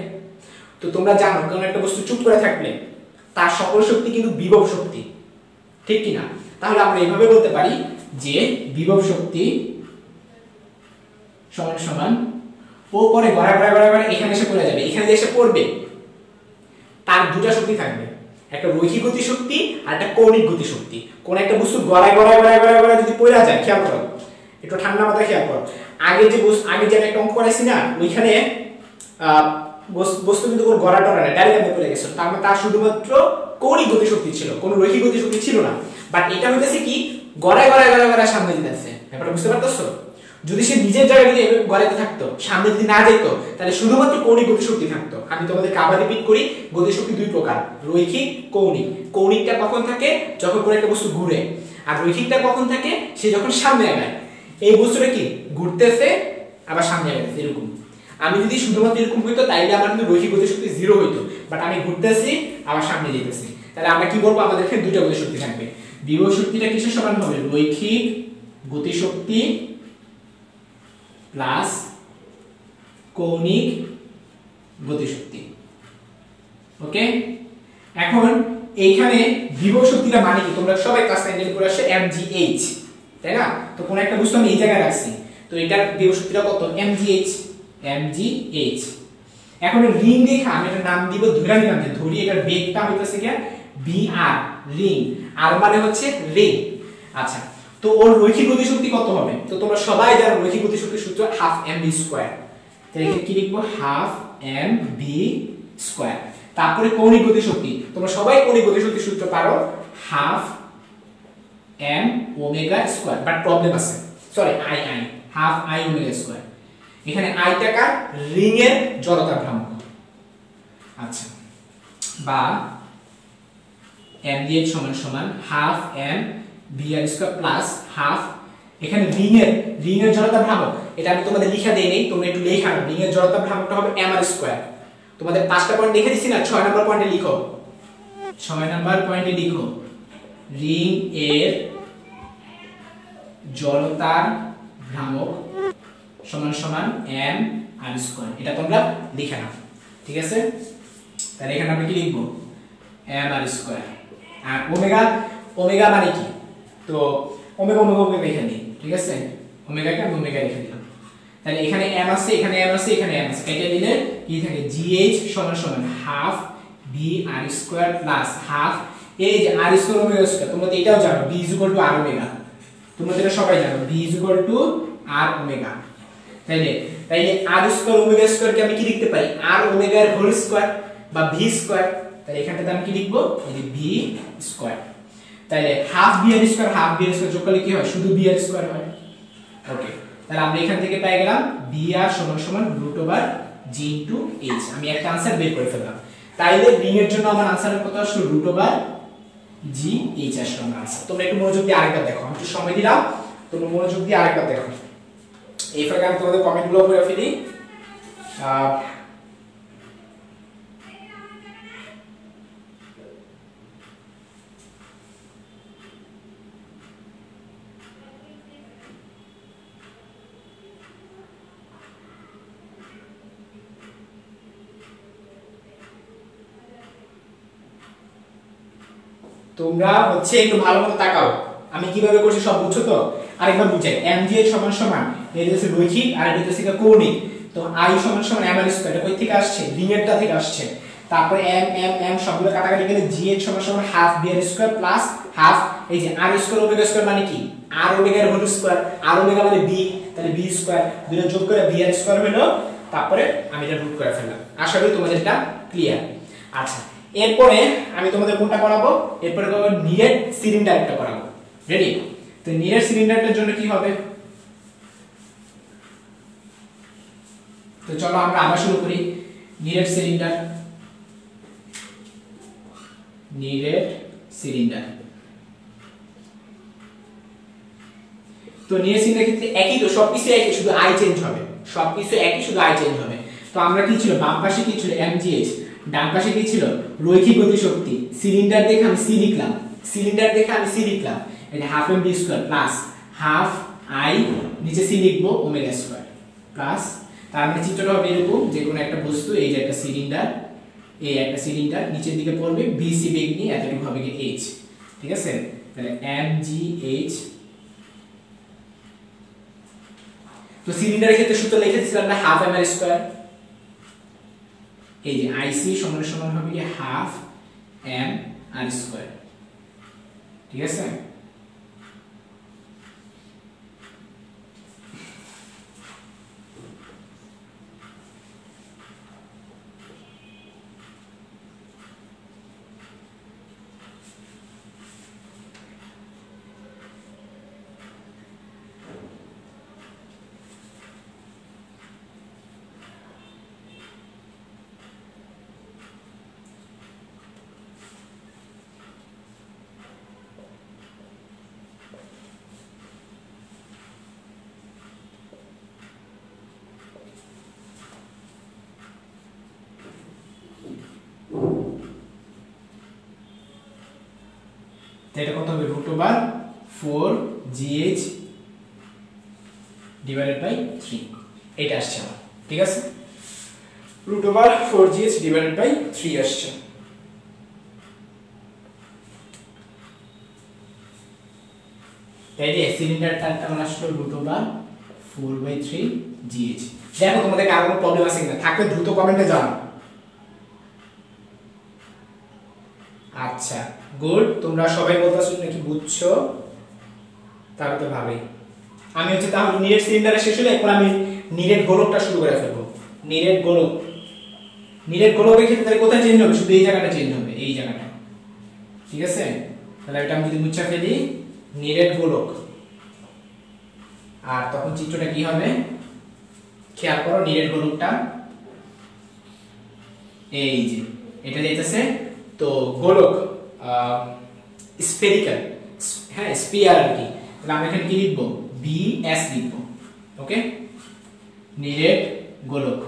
তো তোমরা জানো কোন একটা বস্তু চুপ করে থাকলে তার সকল শক্তি কিন্তু বিভব শক্তি, ঠিক কি না? তাহলে আমরা এইভাবে বলতে পারি যে বিভব শক্তি সমান ও পরে ঘোরা এখানে এসে পড়ে যাবে, এখানে এসে পড়বে। তার দুটো শক্তি থাকবে, একটা রৈখিক গতি শক্তি আর একটা কৌণিক গতি শক্তি। কোন একটা বস্তু গড়ায় যদি পড়ে যায়, খেয়াল করো, একটু ঠান্ডা মাথায় খেয়াল করো। আগে যে আমি একটা অঙ্ক করাইছি না, ওইখানে বস্তু কিন্তু কোনো গড়া টড়া না, ডাইরেক্ট পড়ে গেছে। তার মানে তার শুধুমাত্র কৌণিক গতি শক্তি ছিল, কোনো রৈখিক গতি শক্তি ছিল না। বাট এটা হইতেছে কি, গড়ায় সামনে যেতেছে। ব্যাপারটা বুঝতে পারতেছো? যদি সে নিজের জায়গায় যদি গড়াইতে থাকতো, সামনে যদি না যেত, তাহলে শুধুমাত্র কৌণিক গতিশক্তি থাকতো। আমি তোমাদের আবার রিপিট করি, গতিশক্তি দুই প্রকার, রৈখিক, কৌণিক। কৌণিকটা কখন থাকে? যখন কোনো একটা বস্তু ঘুরে। আর রৈখিকটা কখন থাকে? সে যখন সামনে আগায়। এই বস্তুটা কি ঘুরতেছে আবার সামনে আগাইতেছে, এরকম। আমি যদি শুধুমাত্র এরকম হইতো তাইলে আমার কিন্তু রৈখিক গতিশক্তি 0 হইতো, বাট আমি ঘুরতেছি আবার সামনে যেতেছি, তাহলে আমরা কি বলবো? আমাদের এখানে দুইটা গতিশক্তি থাকবে। বিভব শক্তিটা কিসের সমান হবে? রৈখিক গতিশক্তি প্লাস কৌণিক গতিশক্তি। ওকে, এখন এইখানে বিভব শক্তিটা মানে কি? তোমরা সবাই ক্লাস 9 পড়ে আসছে mgh, তাই না? তো কোন একটা বস্তু আমি এই জায়গায় রাখছি, তো এটার বিভব শক্তিটা কত? mgh। এখন রিং দেখা আমি একটা নাম দিব, ধরে নিলাম যে ধরি এটার বেগটা হইতাছে কি br, রিং, আর মানে হচ্ছে রিং। আচ্ছা, তো ওর রৈখিক গতিশক্তি কত হবে? তো তোমরা সবাই জানো রৈখিক গতিশক্তির সূত্র 12mv²। তাহলে এখানে কি লিখবো? 12mv²। তারপরে কৌণিক গতিশক্তি, তোমরা সবাই কৌণিক গতিশক্তির সূত্র পারো, 12m⍵²। বাট প্রবলেম আছে, সরি i 12i⍵²। এখানে i টাকা রিং এর জড়তা ভ্রামক। আচ্ছা, বা mdh সমান সমান 12m⁴ প্লাস 12, এখানে রিং এর জড়তা ভ্রামক, এটা আমি তোমাদের লিখা দেই নেই, তোমরা একটু লেখা নাও। রিং এর জড়তা ভ্রামকটা হবে mr²। তোমাদের 5টা পয়েন্ট লিখে দিছি না, 6 নাম্বার পয়েন্টে লিখো, 6 নাম্বার পয়েন্টে লিখো রিং এর জড়তার ভ্রামক সমান সমান mr²। এটা তোমরা লিখে নাও, ঠিক আছে? তাহলে এখানে আমরা কি লিখব? mr²। আর ওমেগা মানে কি? তো ওমেগা লিখে দিই, ঠিক আছে? ওমেগাকে আমি ওমেগা লিখে দিলাম। তাহলে এখানে m আছে, এখানে m আছে, এখানে m আছে, কেটে দিলে কি থাকে? gh সমান সমান 12br² প্লাস 12, এই যে r² ওমেগা², তোমরা তো এটাও জানো b r ওমেগা, তোমরা এটা সবাই জানো b r ওমেগা। তাইলে r² ওমেগা² কে আমি কি লিখতে পারি? r ওমেগা এর হোল স্কয়ার বা v²। তাহলে এখানটাতে আমি কি লিখব? এই যে v²। তাহলে 12br² যোগ করলে কি হয়? শুধু br² হয়। ওকে, তাহলে আমরা এখান থেকে পেয়ে গেলাম br সমান সমান √g * h। আমি একটা आंसर বের করে ফেললাম। তাইলে রিং এর জন্য আমার आंसर কত আসলো? √g h আসলো আমার आंसर। তোমরা একটু মনোযোগ দিয়ে আরেকবার দেখো, আমি একটু সময় দিলাম, তোমরা মনোযোগ দিয়ে আরেকবার দেখো। এই ফাঁকে আমি তোমাদের কমেন্টগুলো পড়ে ফেলি। তোমরা হচ্ছে একটু ভালো মতো তাকাও, আমি কিভাবে করছি সব বুঝছো তো? আরেকবার বুঝাই। mgh সমান সমান এটা হচ্ছে রৈখিক আর এটা হচ্ছে কৌণিক। তো i সমান সমান mr², এটা কই থেকে আসছে? রিং এরটা থেকে আসছে। তারপরে m সবগুলো কাটাকাটি গেলে gh সমান সমান 12br² প্লাস 12, এই যে r² ওমেগা² মানে কি? r ওমেগা এর হোল স্কয়ার, r ওমেগা মানে b, তাহলে b², দুটো যোগ করে br² হলো। তারপরে আমি এটা রুট করে ফেললাম। আশা করি তোমাদের এটা ক্লিয়ার। আচ্ছা, এরপরে আমি তোমাদের কোনটা করাবো? এরপরে করব নিরেট সিলিন্ডার একটা করাবো। রেডি? তো নিরেট সিলিন্ডারটার জন্য কি হবে? তো চলো আমরা আবার শুরু করি। নিরেট সিলিন্ডার, তো নিরেট সিলিন্ডার ক্ষেত্রে একই, তো সবকিছু একই, শুধু আই চেঞ্জ হবে। সবকিছু একই, শুধু আই চেঞ্জ হবে। তো আমরা কি ছিল? বাম পাশে কি ছিল? mgh, ডান পাশে কি ছিল? রৈখিক গতিশক্তি। সিলিন্ডার দেখে আমি c লিখলাম, এই যে 12mv² প্লাস 12i, নিচে c লিখবো ওমেগা² প্লাস, তার মানে চিত্রটা হবে এরকম, যে কোনো একটা বস্তু, এই যে একটা সিলিন্ডার, এই একটা সিলিন্ডার, নিচের দিকে পড়বে bc বেগ নিয়ে, এতটুকু হবে কি h, ঠিক আছে? তাহলে mgh। তো সিলিন্ডারের ক্ষেত্রে সূত্র লিখে দিছিলাম না 12mr², এই যে ic সমান সমান হবে কি 12mr², ঠিক আছে? এটা কত হবে √4gh divided by 3 এটা আসছে আমার ঠিক আছে √4gh divided by 3 আসছে তাইলে সিলিন্ডারটা আমার আসলো √4/3gh দেখো তোমাদের কার কোনো প্রবলেম আছে কিনা থাকলে দ্রুত কমেন্টে জানাও আচ্ছা গুড তোমরা সবাই বলতাছো নাকি বুঝছো তাহলে তো ভালোই আমি হচ্ছে তাহলে নিরেট সিলিন্ডারে শেষ হলে এখন আমি নিরেট গোলকটা শুরু করে ফেলবো নিরেট গোলকের ক্ষেত্রে কোথায় চেঞ্জ হবে শুধু এই জায়গাটা চেঞ্জ হবে এই জায়গাটা ঠিক আছে তাহলে এটা আমি যদি মুছে ফেলি নিরেট গোলক আর তখন চিত্রটা কি হবে খেয়াল করো নিরেট গোলকটা এই যে এটা যাইতেছে তো গোলক স্ফেরিক্যাল হ্যাঁ স্ফিয়ার আর কি তাহলে আমরা এখানে কি লিখব BS লিখব ওকে নিরেট গোলক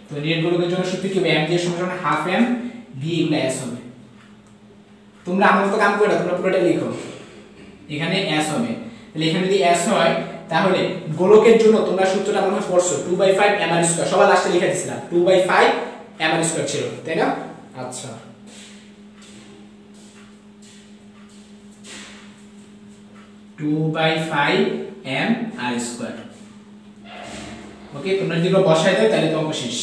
তো নিরেট গোলকের জন্য সূত্র কি হবে m দিয়ে সমান ½ m b এগুলো s হবে তোমরা আমার মতো কাম করো না তোমরা পুরোটা লিখো এখানে s হবে তাহলে এখানে যদি s হয় তাহলে গোলকের জন্য তোমরা সূত্রটা মনে হয় পড়ছো 2/5 mr² সবার লাস্টে লিখে দিছিলাম 2/5 mr² ছিল তাই না আচ্ছা 2/5 mr²। ওকে তোমরা যদি বসাই দাও তাহলে তো অঙ্ক শেষ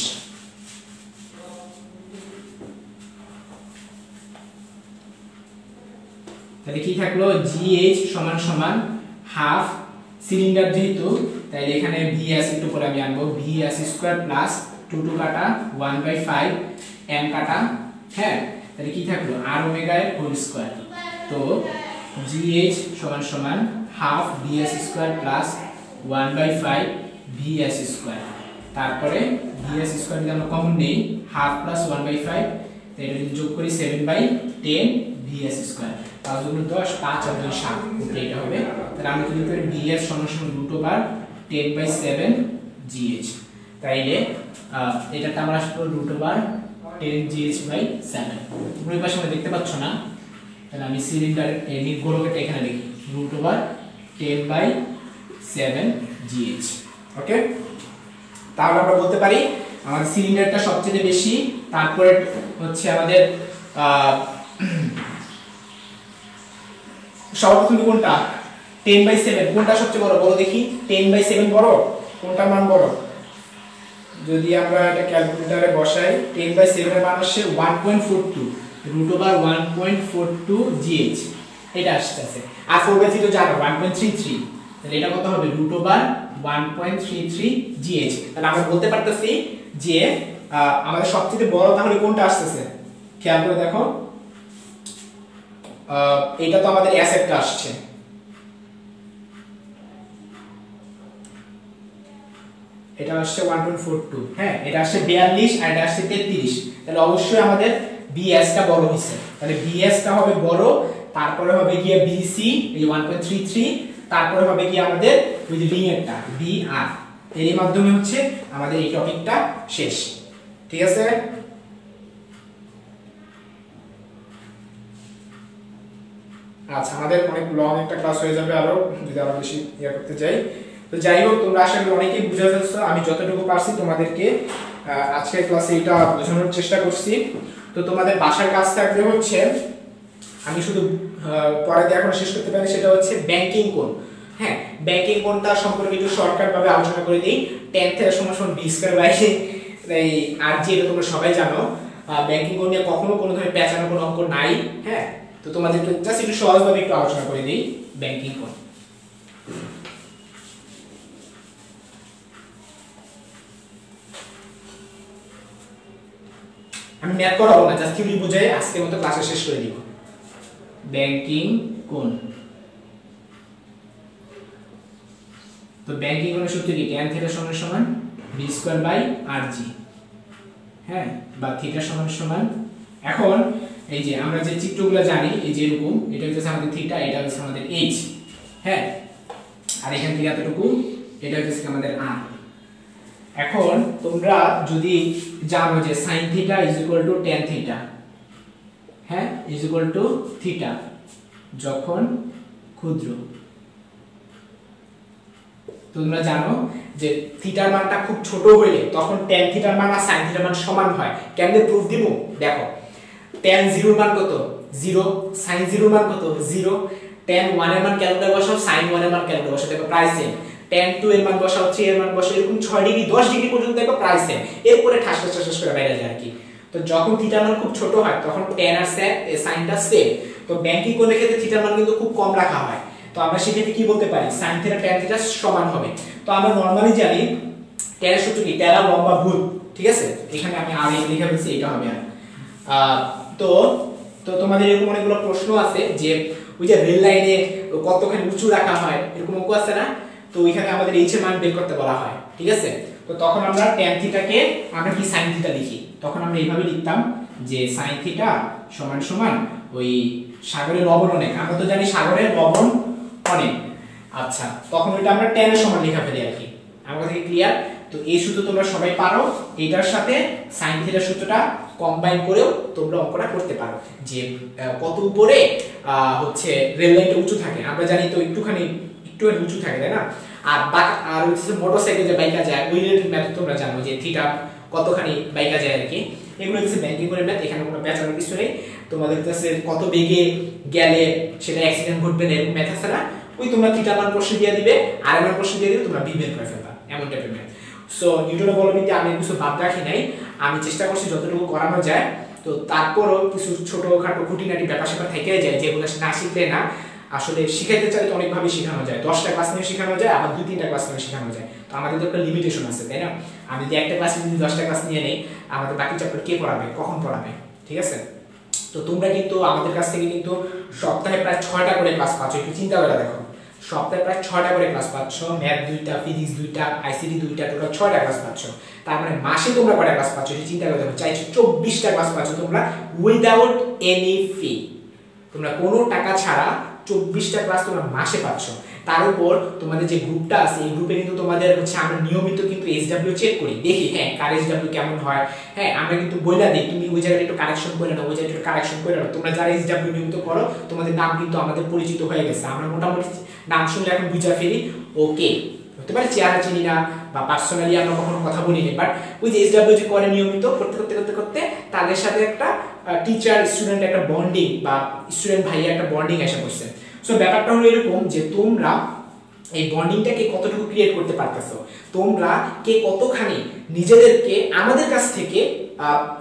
তাহলে কি থাকলো gh সমান সমান হাফ সিলিন্ডার যেহেতু তাহলে এখানে vs একটু পরে আমি আনবো vs² প্লাস 2 কাটা 1/5 m কাটা হ্যাঁ তাহলে কি থাকলো r ওমেগা এর হোল স্কয়ার তো gh সমান সমান হাফ vs² প্লাস 1/5 vs²। তারপরে vs² যদি আমরা কমন নেই হাফ প্লাস 1/5 তাহলে এটা যদি যোগ করি 7/10 vs² 5 গুণ 10 5 আর 2 7 এটা হবে তাহলে আমরা কি লিখতে পারি vs সমান সমান √10/7 gh তাইলে এটাটা আমরা আসলো √10gh/7 দুই পাশে আমরা দেখতে পাচ্ছ না তাহলে আমি সিলিন্ডার এর গোলকটা এখানে লিখি √10/7 gh ওকে তাহলে আমরা বলতে পারি আমাদের সিলিন্ডারটা সবচেয়ে বেশি তারপরে হচ্ছে আমাদের সর্বপ্রথম কোনটা 10/7 কোনটা সবচেয়ে বড় বলো দেখি 10/7 বড় কোনটা মান বড় যদি আমরা এটা ক্যালকুলেটরে বসাই 10/7 এর মান আসছে 1.42 √1.42 gh এটা আসছে আর 4/3 তো জানো 1.33 তাহলে এটা কত হবে √1.33 gh তাহলে আমরা বলতে পারতেছি যে আমাদের সবচেয়ে বড় তাহলে কোনটা আসছে খেয়াল করে দেখো এটা তো আমাদের s একটা আসছে এটা আসছে 1.42 হ্যাঁ এটা আসছে 42 আর এটা আসছে 33 তাহলে অবশ্যই আমাদের bs টা বড় হইছে তাহলে bs টা হবে বড় তারপরে হবে গিয়ে bc এই 1.33 তারপরে হবে কি আমাদের ওই যে লিনিয়ারটা br এর মাধ্যমে হচ্ছে আমাদের এই টপিকটা শেষ ঠিক আছে আচ্ছা আমাদের অনেক লং একটা ক্লাস হয়ে যাবে আরো যদি আরো বেশি করতে যাই তো যাই হোক তোমরা আশা করি অনেকেই বুঝে ফেলছো আমি যতটুকু পারছি তোমাদেরকে আজকের ক্লাসে এটা বোঝানোর চেষ্টা করছি তো তোমাদের বাসার কাজ থাকবে হচ্ছে আমি শুধু পরে দিয়ে এখন শেষ করতে পারি সেটা হচ্ছে ব্যাংকিং কোণ হ্যাঁ ব্যাংকিং কোণটা সম্পর্কে একটু শর্টকাট ভাবে আলোচনা করে দিই tan θ সমান b² এই আর যে এটা তোমরা সবাই জানো ব্যাংকিং কোণ নিয়ে কখনো কোনো ধরনের পেঁচানো কোনো অঙ্ক নাই হ্যাঁ তো তোমাদের জাস্ট একটু সহজভাবে একটু আলোচনা করে দিই ব্যাংকিং কোণ আমি ম্যাথ করাবো না জাস্ট থিওরি বুঝাই আজকের মতো ক্লাস শেষ করে দিব ব্যাংকিং কোণ তো ব্যাংকিং কোণের সূত্র কি tan θ সমান সমান b²/rg হ্যাঁ বা θ সমান সমান এখন এই যে আমরা যে চিত্রগুলো জানি এই যে এরকম এটা হচ্ছে আমাদের θ এটা হচ্ছে আমাদের h হ্যাঁ আর এখান থেকে এতটুকু এটা হচ্ছে আমাদের r এখন তোমরা যদি জানো যে sin θ tan θ হ্যাঁ θ যখন ক্ষুদ্র। তোমরা জানো যে থিটার মানটা খুব ছোট হইলে তখন tan থিটার মান আর sin থিটার মান সমান হয়। কেমনে প্রুফ দিব দেখো, tan 0 এর মান কত 0, sin 0 এর মান কত 0, tan 1 এর মান ক্যালকুলেটর বসাও, sin 1 এর মান ক্যালকুলেটর বসাও, দেখো প্রায় সেম। tan 2 এর মান বসাও, 3 এর মান বসাও, এরকম 6 ডিগ্রি 10 ডিগ্রি পর্যন্ত দেখো প্রায় সেম। এরপরে ঠাস ঠাস করে বাইরে যায় আর কি। তো যখন থিটার মান খুব ছোট হয় তখন tan আর sinটা সেম। তো ব্যাংকিং কোণের ক্ষেত্রে থিটার মান কিন্তু খুব কম রাখা হয়। তো আমরা সেক্ষেত্রে কি বলতে পারি, sin থিটা tan থিটা সমান হবে। তো আমরা নরমালি জানি tan এর সূত্র কি, tan আর লম্বা ভুল, ঠিক আছে। এখানে আমি আর এই লিখে ফেলছি, এটা হবে আর তো তো তোমাদের এরকম অনেকগুলো প্রশ্ন আছে যে ওই যে রেল লাইনে কতখানি উঁচু রাখা হয়, এরকম অঙ্ক আছে না। তো ওইখানে আমাদের h এর মান বের করতে বলা হয়, ঠিক আছে। তো তখন আমরা tan থিটাকে আমরা কি sin থিটা লিখি, তখন আমরা এইভাবে লিখতাম যে sin থিটা সমান সমান ওই সাগরের লবণ অনেক, আমরা তো জানি সাগরের লবণ অনেক। আচ্ছা, তখন ওইটা আমরা tan এর সমান লেখা ফেলি আর কি। আমার কাছে ক্লিয়ার? তো এই সূত্র তোমরা সবাই পারো, এটার সাথে sin থিটার সূত্রটা কম্বাইন করেও তোমরা অঙ্কটা করতে পারো যে কত উপরে হচ্ছে রেল লাইনটা উঁচু থাকে। আমরা জানি তো একটু উঁচু থাকে, তাই না। আর হচ্ছে মোটরসাইকেল যে বাইকা যায় ওই রিলেটেড ম্যাথ তোমরা জানো যে থিটা কতখানি বাইকা যায় আর কি। এগুলো হচ্ছে ব্যাংকিং করে ম্যাথ, এখানে কোনো পেঁচানোর কিছু নেই। তোমাদের কাছে কত বেগে গেলে সেটা অ্যাক্সিডেন্ট ঘটবে না এরকম ম্যাথ আছে না, ওই তোমরা থিটা মান প্রশ্ন দিয়ে দিবে আর এর মান প্রশ্ন দিয়ে দিবে, তোমরা বি বের করে ফেলবা, এমন টাইপের ম্যাথ। সো নিউটনের বলবিদ্যা আমি কিছু বাদ রাখি নাই, আমি চেষ্টা করছি যতটুকু করানো যায়। তো তারপরও কিছু ছোটখাটো খুঁটিনাটি ব্যাপার স্যাপার থেকে যায় যেগুলো না শিখলে না আসলে শিখাইতে চাইলে তো অনেকভাবে শেখানো যায়, 10টা ক্লাস নিয়ে শেখানো যায়, আবার 2-3টা ক্লাস নিয়ে শেখানো যায়। তো আমাদের তো একটা লিমিটেশন আছে, তাই না। আমি যদি একটা ক্লাস যদি 10টা ক্লাস নিয়ে নেই, আমাদের বাকি চ্যাপ্টার কে পড়াবে, কখন পড়াবে, ঠিক আছে। তো তোমরা কিন্তু আমাদের কাছ থেকে কিন্তু সপ্তাহে প্রায় 6টা করে ক্লাস পাচ্ছ, একটু চিন্তা করে দেখো। সপ্তাহে প্রায় 6টা করে ক্লাস পাচ্ছ, ম্যাথ 2টা, ফিজিক্স 2টা, আইসিটি 2টা, টোটাল 6টা ক্লাস পাচ্ছ। তার মানে মাসে তোমরা কয়টা ক্লাস পাচ্ছ একটু চিন্তা করে দেখো, চাইছো 24টা ক্লাস পাচ্ছ তোমরা উইদাউট এনি ফি। তোমরা কোনো টাকা ছাড়া 24টা ক্লাস তোমরা মাসে পাচ্ছ। তার উপর তোমাদের যে গ্রুপটা আছে এই গ্রুপে কিন্তু তোমাদের হচ্ছে আমরা নিয়মিত কিন্তু এইচডব্লিউ চেক করি, দেখি হ্যাঁ কার এইচডব্লিউ কেমন হয়। হ্যাঁ, আমরা কিন্তু বইলা দিই তুমি ওই জায়গাটা একটু কারেকশন করে নাও, ওই জায়গাটা একটু কারেকশন করে নাও। তোমরা যারা এইচডব্লিউ নিয়মিত করো তোমাদের নাম কিন্তু আমাদের পরিচিত হয়ে গেছে, আমরা মোটামুটি নাম শুনলে এখন বুঝা ফেলি ওকে। হতে পারে চেহারা চিনি না বা পার্সোনালি আমরা কখনো কথা বলি না, বাট ওই যে এইচডব্লিউ যে করে নিয়মিত করতে করতে করতে করতে তাদের সাথে একটা টিচার স্টুডেন্ট একটা বন্ডিং বা স্টুডেন্ট ভাইয়া একটা বন্ডিং এসে পড়ছে। সো ব্যাপারটা হলো এরকম যে তোমরা এই বন্ডিংটাকে কতটুকু ক্রিয়েট করতে পারতেছো, তোমরা কে কতখানি নিজেদেরকে আমাদের কাছ থেকে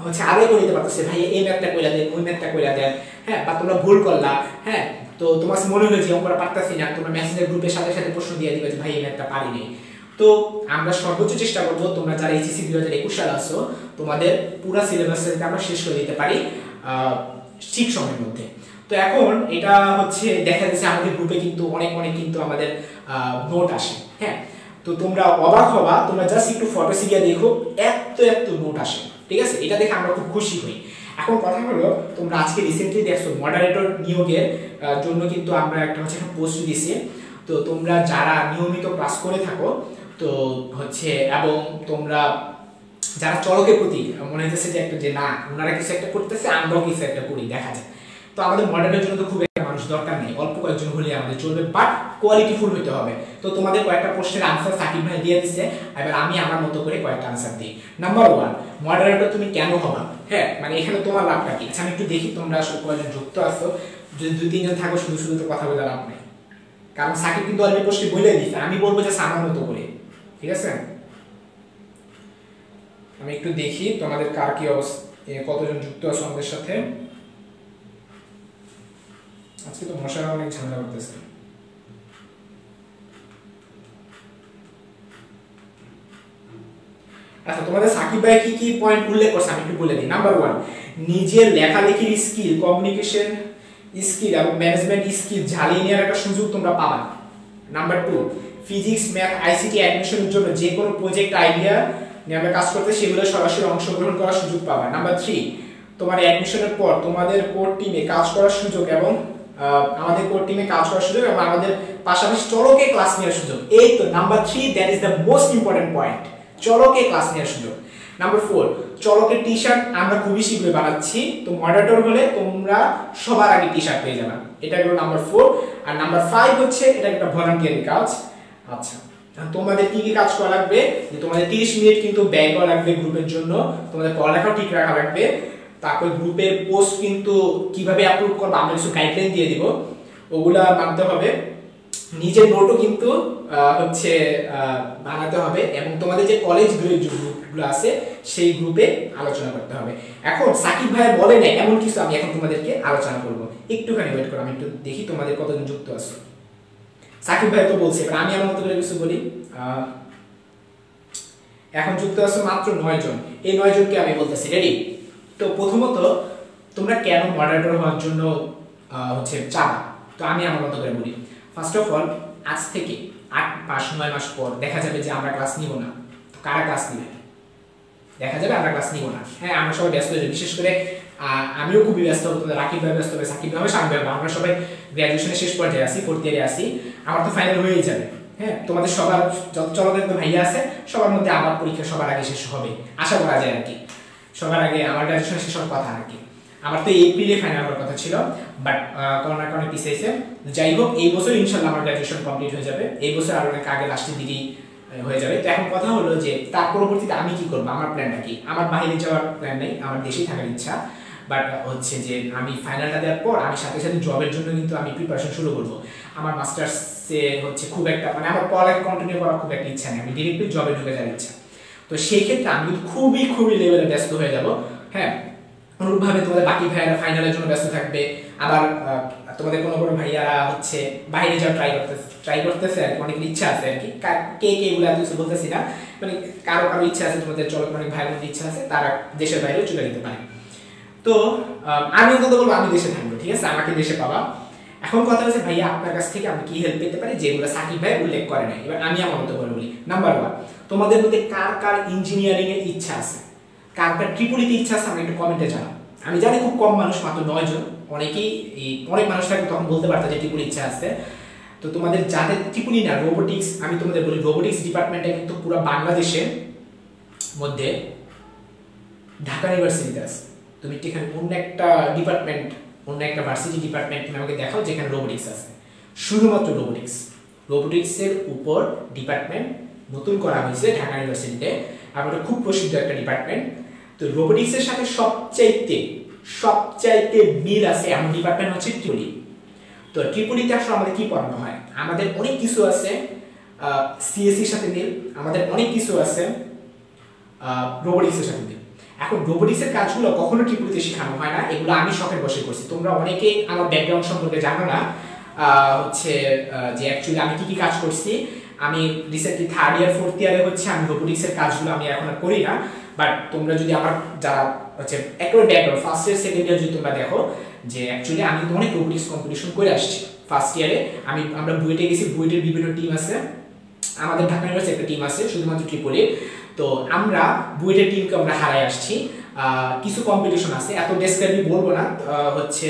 হচ্ছে আদায় করে নিতে পারতেছে, ভাই এই ম্যাথটা কইরা দেন, ওই ম্যাথটা কইরা দেন। হ্যাঁ, বা তোমরা ভুল করলা, হ্যাঁ তো তোমার মনে হলো যে অঙ্কটা পারতাছি না, তোমরা মেসেঞ্জার গ্রুপের সাথে সাথে প্রশ্ন দিয়ে দিবে যে ভাই এই ম্যাথটা পারিনি। তো আমরা সর্বোচ্চ চেষ্টা করবো তোমরা যারা এইচএসসি 2021 সালে আসছো তোমাদের পুরো সিলেবাসটা আমরা শেষ করে দিতে পারি ঠিক সময়ের মধ্যে। তো এখন এটা হচ্ছে দেখা যাচ্ছে আমাদের গ্রুপে কিন্তু অনেক কিন্তু আমাদের নোট আসে। হ্যাঁ, তো তোমরা অবাক হবা, তোমরা জাস্ট একটু ফটো সিরিয়া দেখো, এত নোট আসে, ঠিক আছে। এটা দেখে আমরা খুব খুশি হই। এখন কথা হলো তোমরা আজকে রিসেন্টলি দেখছো মডারেটর নিয়োগের জন্য কিন্তু আমরা একটা পোস্ট দিয়েছি। তো তোমরা যারা নিয়মিত ক্লাস করে থাকো তো হচ্ছে এবং তোমরা যারা চলকের প্রতি মনে হচ্ছে যে একটা যে না ওনারা কিছু একটা করতেছে আমরাও কিছু একটা করি দেখা যায়। তো আমাদের মডারেটরের জন্য তো খুব একটা মানুষ দরকার নেই, অল্প কয়েকজন হলে আমাদের চলবে, বাট কোয়ালিটিফুল হতে হবে। তো তোমাদের কয়েকটা প্রশ্নের আনসার সাকিব ভাই দিয়ে দিচ্ছে, এবার আমি আমার মতো করে কয়েকটা আনসার দিই। নাম্বার 1, মডারেটর তুমি কেন হবা? হ্যাঁ, মানে এখানে তোমার লাভটা কি? আচ্ছা আমি একটু দেখি তোমরা আসলে কয়েকজন যুক্ত আছো। যদি 2-3 জন থাকো শুধু তো কথা বলে লাভ নেই, কারণ সাকিব কিন্তু অলরেডি প্রশ্ন বলে দিচ্ছে, আমি বলবো যে আমার মতো করে, ঠিক আছে। আমি একটু দেখি তোমাদের কার কি অবস্থা, কতজন যুক্ত আছো আমাদের সাথে। আজকে তো মশারা অনেক ঝামেলা করতেছে। আচ্ছা, তোমাদের সাকিব ভাই কি পয়েন্ট উল্লেখ করছে আমি একটু বলে দিই। নাম্বার 1, নিজের লেখালেখির স্কিল, কমিউনিকেশন স্কিল এবং ম্যানেজমেন্ট স্কিল ঝালিয়ে নেওয়ার একটা সুযোগ তোমরা পাবা। নাম্বার 2, ফিজিক্স, ম্যাথ, আইসিটি অ্যাডমিশনের জন্য যে কোনো প্রজেক্ট আইডিয়া নিয়ে আমরা কাজ করতে সেগুলো সরাসরি অংশগ্রহণ করার সুযোগ পাবা। নাম্বার 3, তোমার অ্যাডমিশনের পর তোমাদের কোর টিমে কাজ করার সুযোগ এবং আমাদের কোর টিমে কাজ করার সুযোগ এবং আমাদের পাশাপাশি চলকে ক্লাস নেওয়ার সুযোগ। এই তো number 3, that is the most important point, চলকে ক্লাস নেওয়ার সুযোগ। নাম্বার 4, চলকের টি শার্ট আমরা খুবই শীঘ্রই বানাচ্ছি। তো মডারেটর হলে তোমরা সবার আগে টি শার্ট পেয়ে যাবে। এটা হলো নাম্বার 4। আর নাম্বার 5 হচ্ছে এটা একটা ভলান্টিয়ারি কাজ। আচ্ছা, তোমাদের কি কি কাজ করা লাগবে, যে তোমাদের 30 মিনিট কিন্তু ব্যয় করা লাগবে গ্রুপের জন্য, তোমাদের পড়ালেখাও ঠিক রাখা লাগবে। তারপর গ্রুপের পোস্ট কিন্তু কিভাবে আপলোড করবে আমরা কিছু গাইডলাইন দিয়ে দিব, ওগুলা মানতে হবে। নিজের নোটও কিন্তু হচ্ছে বানাতে হবে, এবং তোমাদের যে কলেজ গ্রুপগুলো আছে সেই গ্রুপে আলোচনা করতে হবে। এখন সাকিব ভাই বলে না এমন কিছু আমি এখন তোমাদেরকে আলোচনা করব, একটুখানি ওয়েট করো, আমি একটু দেখি তোমাদের কতজন যুক্ত আছে। সাকিব ভাই তো বলছে, এবার আমি আমার মতো করে কিছু বলি। এখন যুক্ত আছে মাত্র 9 জন। এই 9 জনকে আমি বলতেছি, রেডি? তো প্রথমত তোমরা কেন মডারেটর হওয়ার জন্য হচ্ছে চাবা, তো আমি আমার মতো করে বলি। ফার্স্ট অফ অল, আজ থেকে 8 মাস 9 মাস পর দেখা যাবে যে আমরা ক্লাস নিব না। তো কারা ক্লাস নিবে? দেখা যাবে আমরা ক্লাস নিব না। হ্যাঁ, আমরা সবাই ব্যস্ত হয়ে যাবো, বিশেষ করে আমিও খুবই ব্যস্ত হবো, তোমাদের রাকিব ভাই ব্যস্ত হবে, সাকিব ভাই, সাকিব ভাই, আমরা সবাই গ্র্যাজুয়েশনের শেষ পর্যায়ে আছি, 4th ইয়ারে আছি, আমার তো ফাইনাল হয়েই যাবে। হ্যাঁ, তোমাদের সবার যত চলমান ভাইয়া আছে সবার মধ্যে আমার পরীক্ষা সবার আগে শেষ হবে আশা করা যায় আর কি, সবার আগে আমার গ্র্যাজুয়েশন শেষ হওয়ার কথা আর কি। আমার তো এপ্রিলে ফাইনাল হওয়ার কথা ছিল, বাট করোনার কারণে পিছিয়েছে। যাই হোক, এই বছর ইনশাল্লাহ আমার গ্র্যাজুয়েশন কমপ্লিট হয়ে যাবে, এই বছর আর অনেক আগে লাস্টের দিকেই হয়ে যাবে। তো এখন কথা হলো যে তার পরবর্তীতে আমি কি করবো, আমার প্ল্যানটা কি? আমার বাইরে যাওয়ার প্ল্যান নেই, আমার দেশেই থাকার ইচ্ছা। বাট হচ্ছে যে আমি ফাইনালটা দেওয়ার পর আমি সাথে সাথে জবের জন্য কিন্তু আমি প্রিপারেশন শুরু করবো। আমার মাস্টার্সে হচ্ছে খুব একটা মানে আমার পড়ালেখা কন্টিনিউ করার খুব একটা ইচ্ছা নেই, আমি ডিরেক্টলি জবে ঢুকে যাওয়ার ইচ্ছা। তো সেই ক্ষেত্রে আমি কিন্তু খুবই লেভেলে ব্যস্ত হয়ে যাব। হ্যাঁ, অনুরূপভাবে তোমাদের বাকি ভাইয়ারা ফাইনালের জন্য ব্যস্ত থাকবে, আবার তোমাদের কোনো ভাইয়ারা হচ্ছে বাইরে যাওয়ার ট্রাই করতেছে আর কি, অনেকের ইচ্ছা আছে আর কি। কে এগুলো এত কিছু বলতেছি না, মানে কারো ইচ্ছা আছে, তোমাদের অনেক ভাইয়ের মধ্যে ইচ্ছা আছে, তারা দেশের বাইরেও চলে যেতে পারে। তো আমি অন্তত বলবো আমি দেশে থাকবো, ঠিক আছে, আমাকে দেশে পাবা। এখন কথা হচ্ছে ভাইয়া আপনার কাছ থেকে আমি কি হেল্প পেতে পারি, যেগুলো সাকিব ভাই উল্লেখ করে নাই। এবার আমি আমার মতো করে বলি। নাম্বার 1, তোমাদের মধ্যে কার ইঞ্জিনিয়ারিং এর ইচ্ছা আছে, কার ট্রিপলিতে ইচ্ছা আছে, আমি একটু কমেন্টে জানাও। আমি জানি খুব কম মানুষ, মাত্র 9 জন, অনেক মানুষ থাকবে তখন বলতে পারতো যে ট্রিপলি ইচ্ছা আছে। তো তোমাদের যাদের ট্রিপলি না, রোবোটিক্স, আমি তোমাদের বলি রোবোটিক্স ডিপার্টমেন্টটা কিন্তু পুরো বাংলাদেশের মধ্যে ঢাকা ইউনিভার্সিটিতে আছে। তুমি এখানে অন্য একটা ডিপার্টমেন্ট, অন্য একটা ভার্সিটি ডিপার্টমেন্ট তুমি আমাকে দেখাও যেখানে রোবোটিক্স আছে, শুধুমাত্র রোবোটিক্সের উপর ডিপার্টমেন্ট নতুন করা হয়েছে ঢাকা ইউনিভার্সিটিতে, আর ওটা খুব প্রসিদ্ধ একটা ডিপার্টমেন্ট। তো রোবোটিক্সের সাথে সবচাইতে মিল আছে এমন ডিপার্টমেন্ট হচ্ছে ট্রিপলি। তো ট্রিপলিতে আসলে আমাদের কি পড়ানো হয়, আমাদের অনেক কিছু আছে সিএসসির সাথে মিল, আমাদের অনেক কিছু আছে রোবোটিক্সের সাথে মিল। এখন রোবোটিক্সের কাজগুলো কখনো ট্রিপলিতে শেখানো হয় না, এগুলো আমি শখের বসে করছি। তোমরা অনেকেই আমার ব্যাকগ্রাউন্ড সম্পর্কে জানো না, হচ্ছে যে অ্যাকচুয়ালি আমি কি কাজ করছি। আমি রিসেন্টলি 3rd ইয়ার 4th ইয়ারে হচ্ছে আমি রোবোটিক্সের কাজগুলো আমি এখন আর করি না। বাট তোমরা যদি আমার যারা হচ্ছে একেবারে ব্যাকগ্রাউন্ড 1st ইয়ার 2nd ইয়ার যদি তোমরা দেখো যে অ্যাকচুয়ালি আমি তো অনেক রোবোটিক্স কম্পিটিশন করে আসছি। 1st ইয়ারে আমরা বুয়েটে গেছি, বুয়েটের বিভিন্ন টিম আছে, আমাদের ঢাকা ইউনিভার্সিটির একটা টিম আছে শুধুমাত্র ট্রিপলির। তো আমরা বুয়েটের টিমকে আমরা হারাই আসছি। কিছু কম্পিটিশন আছে, এত ডেসক্রাইবলি বলবো না, হচ্ছে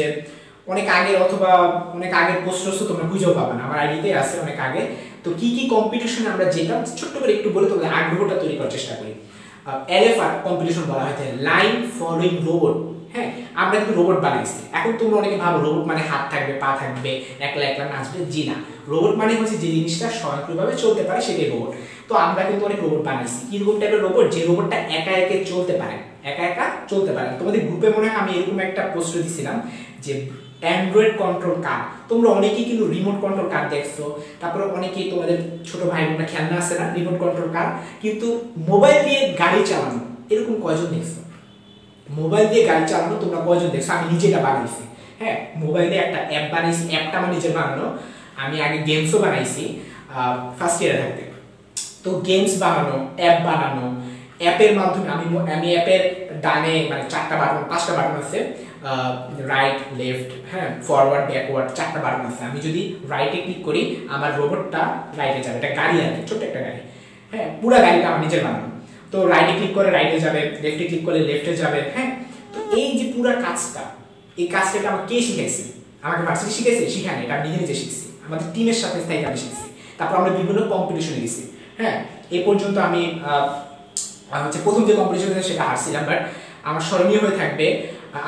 অনেক আগের অথবা অনেক আগের পোস্ট তোমরা বুঝেও পাবে না, আমার আইডিতে আছে অনেক আগে। তো কি কম্পিটিশনে আমরা যেতাম ছোট্ট করে একটু বলে তোমাদের আগ্রহটা তৈরি করার চেষ্টা করি। এলএফআর কম্পিটিশন বলা হয়, লাইন ফলোইং রোবট। হ্যাঁ, আমরা কিন্তু রোবট বানাইছি। এখন তোমরা অনেকে ভাবো রোবট মানে হাত থাকবে, পা থাকবে, একলা নাচবে। জি না, রোবট মানে হচ্ছে যে জিনিসটা স্বয়ংক্রিয়ভাবে চলতে পারে সেটাই রোবট। তো আমরা কিন্তু অনেক রোবট বানাইছি। কিরকম টাইপের রোবট? যে রোবটটা একা চলতে পারে, চলতে পারে। তোমাদের গ্রুপে মনে হয় আমি এরকম একটা পোস্ট দিয়েছিলাম যে অ্যান্ড্রয়েড কন্ট্রোল কার। তোমরা অনেকেই কিন্তু রিমোট কন্ট্রোল কার দেখছো, তারপরে অনেকেই তোমাদের ছোট ভাই বোনরা খেলনা আছে না রিমোট কন্ট্রোল কার, কিন্তু মোবাইল দিয়ে গাড়ি চালানো এরকম কয়জন দেখছো? মোবাইল দিয়ে গাড়ি চালানো তোমরা কয়জন দেখছো? আমি নিজেটা বানাইছি। হ্যাঁ, মোবাইলে একটা অ্যাপ বানাইছি, অ্যাপটা আমার নিজের বানানো। আমি আগে গেমসও বানাইছি 1st ইয়ারে থাকতে। তো গেমস বানানো, অ্যাপ বানানো, অ্যাপের মাধ্যমে আমি অ্যাপের ডানে মানে 4টা বাটন 5টা বাটন আছে, রাইট লেফট, হ্যাঁ, ফরওয়ার্ড ব্যাকওয়ার্ড 4টা বাটন আছে। আমি যদি রাইটে ক্লিক করি আমার রোবটটা রাইটে যাবে, এটা গাড়ি আর কি, ছোট্ট একটা গাড়ি। হ্যাঁ, পুরো গাড়িটা আমার নিজের বানানো। তো রাইটে ক্লিক করে রাইটে যাবে, লেফটে ক্লিক করলে লেফটে যাবে। হ্যাঁ, তো এই যে পুরো কাজটা, এই কাজটাকে আমাকে কে শিখাইছে? আমাকে ভার্সিটি শিখাইছে? শিখায়নি, এটা আমি নিজে শিখছি, আমাদের টিমের সাথে স্থায়ী আমি শিখছি। তারপর আমরা বিভিন্ন কম্পিটিশনে গেছি। হ্যাঁ, এই পর্যন্ত আমি হচ্ছে প্রথম যে কম্পিটিশন সেটা হারছিলাম, বাট আমার স্মরণীয় হয়ে থাকবে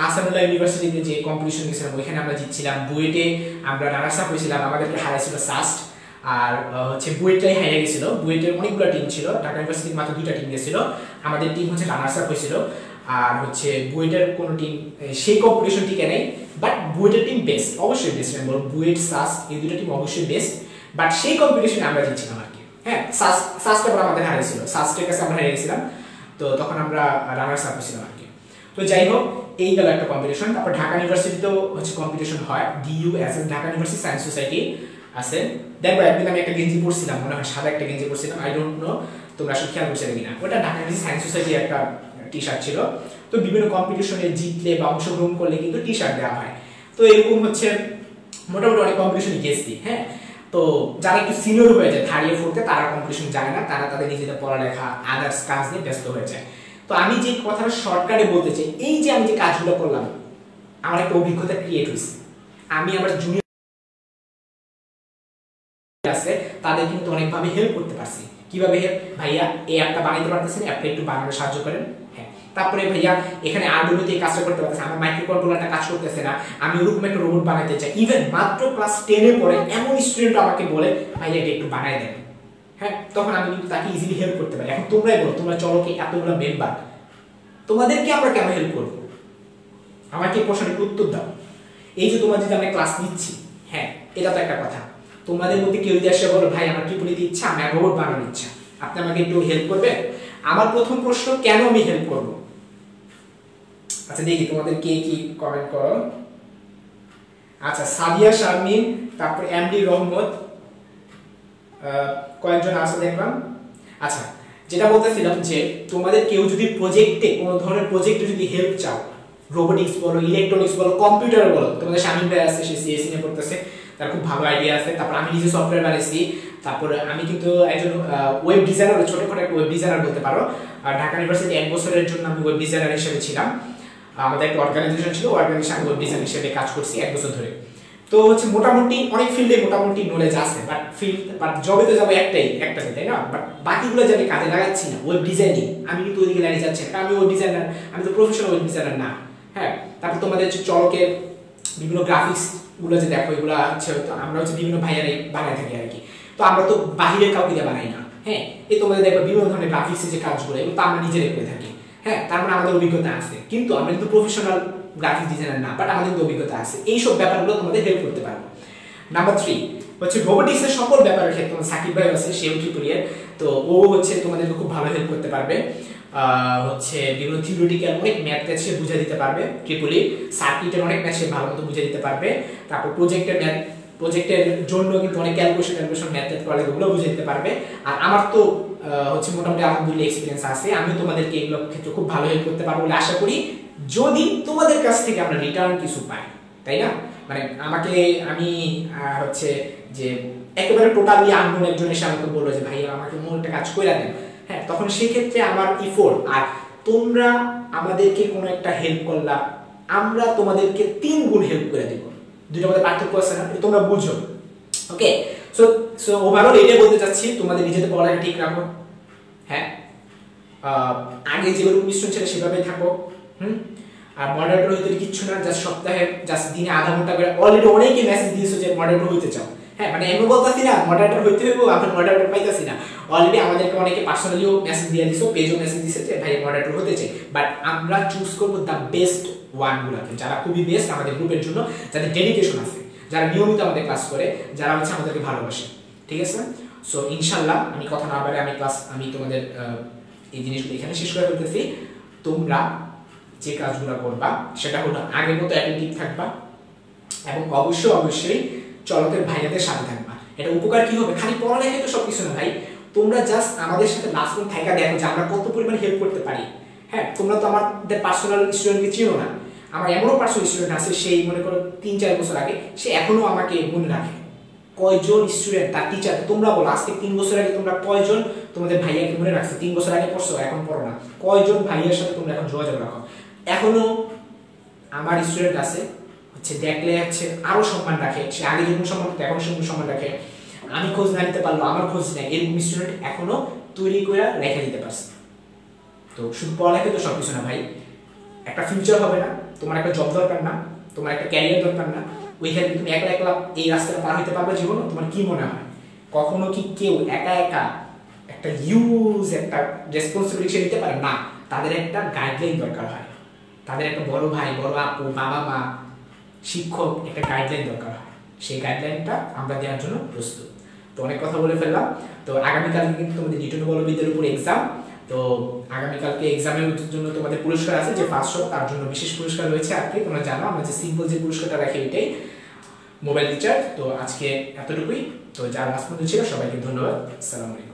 আসাদুল্লাহ ইউনিভার্সিটিতে যে কম্পিটিশন গেছিলাম ওইখানে আমরা জিতছিলাম, বুয়েটে আমরা রানার্স আপ হয়েছিলাম, আমাদেরকে হারাইছিল সাস্ট, আর হচ্ছে বুয়েটটাই হারিয়ে গেছিল। বুয়েটের অনেকগুলো টিম ছিল, ঢাকা ইউনিভার্সিটির মাত্র 2টা টিম গেছিল, আমাদের টিম হচ্ছে রানার্স আপ হয়েছিল। আর হচ্ছে বুয়েটের কোনো টিম সেই কম্পিটিশন টিকে নেই, বাট বুয়েটের টিম বেস্ট, অবশ্যই বেস্ট। আমি বলবো বুয়েট সাস্ট এই 2টা টিম অবশ্যই বেস্ট, বাট সেই কম্পিটিশনে আমরা জিতছিলাম আর কি। হ্যাঁ, সাস্ট আবার আমাদের হারিয়েছিল, সাস্টের কাছে আমরা হারিয়ে গেছিলাম, তো তখন আমরা রানার্স আপ হয়েছিলাম আর কি। তো যাই হোক, এই গেল একটা কম্পিটিশন। তারপর ঢাকা ইউনিভার্সিটিতেও হচ্ছে কম্পিটিশন হয়, DUSS Dhaka university science society আছে। দেখো একদিন আমি একটা গেঞ্জি পরছিলাম, মনে হয় সাদা একটা গেঞ্জি পরছিলাম, আই ডোন্ট নো তোমরা আসলে খেয়াল করছিলে কিনা, ওটা ঢাকা ইউনিভার্সিটি সায়েন্স সোসাইটির একটা টি শার্ট ছিল। তো বিভিন্ন কম্পিটিশনে জিতলে বা অংশগ্রহণ করলে কিন্তু টি শার্ট দেওয়া হয়। তো এরকম হচ্ছে মোটামুটি অনেক কম্পিটিশনে গেছি। হ্যাঁ, তো যারা একটু সিনিয়র হয়ে যায় 3rd year 4th তারা কম্পিটিশন যায় না, তারা তাদের নিজেদের পড়ালেখা আদার্স কাজ নিয়ে ব্যস্ত হয়ে যায়। তো আমি যে কথাটা শর্টকাটে বলতে চাই, এই যে আমি যে কাজগুলো করলাম আমার একটা অভিজ্ঞতা ক্রিয়েট হয়েছে। আমি আমার জুনিয়র আছে তাদের কিন্তু অনেকভাবে হেল্প করতে পারছি। কিভাবে হেল্প? ভাইয়া এই অ্যাপটা বানাইতে পারতেছেন, অ্যাপটা একটু বানাতে সাহায্য করেন। হ্যাঁ, তারপরে ভাইয়া এখানে আরডুইনোতে এই কাজটা করতে পারতেছে, আমার মাইক্রো কন্ট্রোলারটা কাজ করতেছে না, আমি ওরকম একটা রোবট বানাইতে চাই। ইভেন মাত্র ক্লাস 10 এ পড়ে এমন স্টুডেন্ট আমাকে বলে ভাইয়া এটা একটু বানাই দেন। হ্যাঁ, তখন আমি কিন্তু তাকে ইজিলি হেল্প করতে পারি। এখন তোমরাই বলো, তোমরা চলো কি এতগুলো মেম্বার, তোমাদেরকে আমরা কেন হেল্প করবো? আমাকে এই প্রশ্নের উত্তর দাও। এই যে তোমার যদি আমরা ক্লাস নিচ্ছি, হ্যাঁ এটা তো একটা কথা। তোমাদের মধ্যে কেউ যদি আসে বলো ভাই আমার ট্রিপলিতে ইচ্ছা, আমি রোবট বানানোর ইচ্ছা, আপনি আমাকে একটু হেল্প করবেন? আমার প্রথম প্রশ্ন, কেন আমি হেল্প করব? আচ্ছা দেখি তোমাদের কে কি কমেন্ট করো। আচ্ছা সাদিয়া শারমিন, তারপর এমডি রহমত, কয়েকজন আছে দেখলাম। আচ্ছা যেটা বলতেছিলাম যে তোমাদের কেউ যদি প্রজেক্টে কোনো ধরনের প্রজেক্টে যদি হেল্প চাও, রোবোটিক্স বলো, ইলেকট্রনিক্স বলো, কম্পিউটার বলো, তোমাদের শামিম ভাই আছে, সে সিএসসি নিয়ে পড়তেছে, তার খুব ভালো আইডিয়া আছে। তারপর আমি নিজে সফটওয়্যার বানাইছি, তারপর আমি কিন্তু একজন ওয়েব ডিজাইনার, ছোটখাটো একটা ওয়েব ডিজাইনার বলতে পারো। আর ঢাকা ইউনিভার্সিটি 1 বছরের জন্য আমি ওয়েব ডিজাইনার হিসেবে ছিলাম। আমাদের একটা অর্গানাইজেশন ছিল, অর্গানাইজেশন ওয়েব ডিজাইন হিসেবে কাজ করছি 1 বছর ধরে। তো হচ্ছে মোটামুটি অনেক ফিল্ডে মোটামুটি নলেজ আছে, বাট জবে তো যাবো একটাতে, তাই না? বাট বাকিগুলো যে আমি কাজে লাগাচ্ছি না, ওয়েব ডিজাইনিং আমি কিন্তু ওইদিকে লাইনে যাচ্ছি না, আমি ওয়েব ডিজাইনার, আমি তো প্রফেশনাল ওয়েব ডিজাইনার না। হ্যাঁ, তারপর তোমাদের হচ্ছে চলকের বিভিন্ন গ্রাফিক্স গুলো যে দেখো, এগুলো হচ্ছে আমরা হচ্ছে বিভিন্ন ভাইয়ারাই বানাই থাকি আর কি। তো আমরা তো বাহিরের কাউকে দিয়ে বানাই না। হ্যাঁ, এই তোমাদের দেখো বিভিন্ন ধরনের গ্রাফিক্সের যে কাজগুলো, এগুলো তো আমরা নিজেরাই করে থাকি। হ্যাঁ, তার মানে আমাদের অভিজ্ঞতা আছে, কিন্তু আমরা কিন্তু প্রফেশনাল গ্রাফিক্স ডিজাইনার না, বাট আমাদের কিন্তু অভিজ্ঞতা আছে। এইসব ব্যাপারগুলো তোমাদের হেল্প করতে পারবো। নাম্বার 3 হচ্ছে রোবোটিক্সের সকল ব্যাপারের ক্ষেত্রে তোমার সাকিব ভাই আছে, সেও ট্রিপলিয়ার, তো ও হচ্ছে তোমাদেরকে খুব ভালো হেল্প করতে পারবে। হচ্ছে বিভিন্ন থিওরিটিক্যাল অনেক ম্যাথ সে বুঝিয়ে দিতে পারবে, ট্রিপলি সার্কিটের অনেক ম্যাথ সে ভালো মতো বুঝিয়ে দিতে পারবে। তারপর প্রজেক্টের জন্য কিন্তু অনেক ক্যালকুলেশন ম্যাথ করে ওগুলো বুঝিয়ে দিতে পারবে। আর আমার তো হচ্ছে মোটামুটি আলহামদুলিল্লাহ এক্সপিরিয়েন্স আছে, আমিও তোমাদেরকে এগুলো ক্ষেত্রে খুব ভালো হেল্প করতে পারবো বলে আশা করি, যদি তোমাদের কাছ থেকে আমরা রিটার্ন কিছু পাই, তাই না? মানে আমি হচ্ছে যে একেবারে টোটালি আননোন একজন এসে আমাকে বললো যে ভাই আমাকে একটা কাজ করে দেন, হ্যাঁ, তখন সেক্ষেত্রে আমার ইফোর্ট আর তোমরা আমাদেরকে কোনো একটা হেল্প করলা, আমরা তোমাদেরকে 3 গুণ হেল্প করে দেবো। দুইটার মধ্যে পার্থক্য আছে না, তোমরা বুঝো। ওকে, সো ওভারঅল এটাই বলতে চাচ্ছি, তোমাদের নিজেদের পড়ালেখা ঠিক রাখো। হ্যাঁ, আগে যেভাবে মিশ্রণ ছিল সেভাবেই থাকো। আর মডারেটর হইতে কিচ্ছু না, জাস্ট দিনে আধা ঘন্টা করে, অলরেডি অনেকে মেসেজ দিয়েছো যে মডারেটর হইতে চাও। হ্যাঁ, মানে এমন বলতেছি না মডারেটর হইতে হইব, আমরা মডারেটর পাইতেছি না। অলরেডি আমাদেরকে অনেকে পার্সোনালিও মেসেজ দিয়ে দিছো, পেজও মেসেজ দিয়েছে যে ভাই মডারেটর হতে চাই, বাট আমরা চুজ করবো দ্য বেস্ট ওয়ানগুলোকে, যারা খুবই বেস্ট আমাদের গ্রুপের জন্য, যাদের ডেডিকেশন আছে, যারা নিয়মিত আমাদের ক্লাস করে, যারা হচ্ছে আমাদেরকে ভালোবাসে। ঠিক আছে, সো ইনশাল্লাহ আমি কথা না বাড়ে আমি তোমাদের এই জিনিসগুলো এখানে শেষ করে ফেলতেছি। তোমরা যে কাজগুলো করবা সেটা হলো আগের মতো অ্যাটেন্টিভ থাকবা, এবং অবশ্যই চলকের ভাইয়াদের সাথে থাকবা। এটা উপকার কি হবে? খালি পড়ালেখাই তো সবকিছু না ভাই, তোমরা জাস্ট আমাদের সাথে লাস্ট টাইম থাকা দেখো যে আমরা কত পরিমাণ হেল্প করতে পারি। হ্যাঁ, তোমরা তো আমাদের পার্সোনাল স্টুডেন্টকে চিনো না, আমার এমনও পার্সোনাল স্টুডেন্ট আছে, সেই মনে করো 3-4 বছর আগে সে এখনো আমাকে মনে রাখে। কয়জন স্টুডেন্ট তার টিচার, তোমরা বলো আজ থেকে 3 বছর আগে তোমরা কয়জন তোমাদের ভাইয়াকে মনে রাখছো? 3 বছর আগে পড়ছো, এখন পড়ো না, কয়জন ভাইয়ার সাথে তোমরা এখন যোগাযোগ রাখো? এখনো আমার স্টুডেন্ট আছে হচ্ছে দেখলে হচ্ছে আরো সম্মান রাখে, সে আগে যেমন সম্মান রাখতো এখন সেরকম সম্মান রাখে। আমি খোঁজ না নিতে পারলো, আমার খোঁজ নেয়, এরকম স্টুডেন্ট এখনো তৈরি করে রেখে দিতে পারছে। তো শুধু পড়ালেখা তো সবকিছু না ভাই, একটা ফিউচার হবে না, তোমার একটা জব দরকার না, তোমার একটা ক্যারিয়ার দরকার না, ওইখানে তুমি একলা একলা এই রাস্তাটা পার হইতে পারবে জীবনে? তোমার কি মনে হয় কখনো কি কেউ একা একা একটা হিউজ একটা রেসপন্সিবিলিটি নিতে পারে? না, তাদের একটা গাইডলাইন দরকার হয়, তাদের একটা বড় ভাই, বড় আপু, বাবা মা, শিক্ষক, একটা গাইডলাইন দরকার হয়। সেই গাইডলাইনটা আমরা দেওয়ার জন্য প্রস্তুত। তো অনেক কথা বলে ফেললাম। তো আগামীকাল কিন্তু তোমাদের নিউটন বলবিদ্যার উপর এক্সাম। তো আগামীকালকে এক্সামের জন্য তোমাদের পুরস্কার আছে, যে ফার্স্ট হবে তার জন্য বিশেষ পুরস্কার রয়েছে। আর কি তোমরা জানো আমরা যে সিম্পল যে পুরস্কারটা রাখি ওইটাই, মোবাইল রিচার্জ। তো আজকে এতটুকুই। তো যারা লাস্ট পর্যন্ত ছিল সবাইকে ধন্যবাদ। আসসালামু আলাইকুম।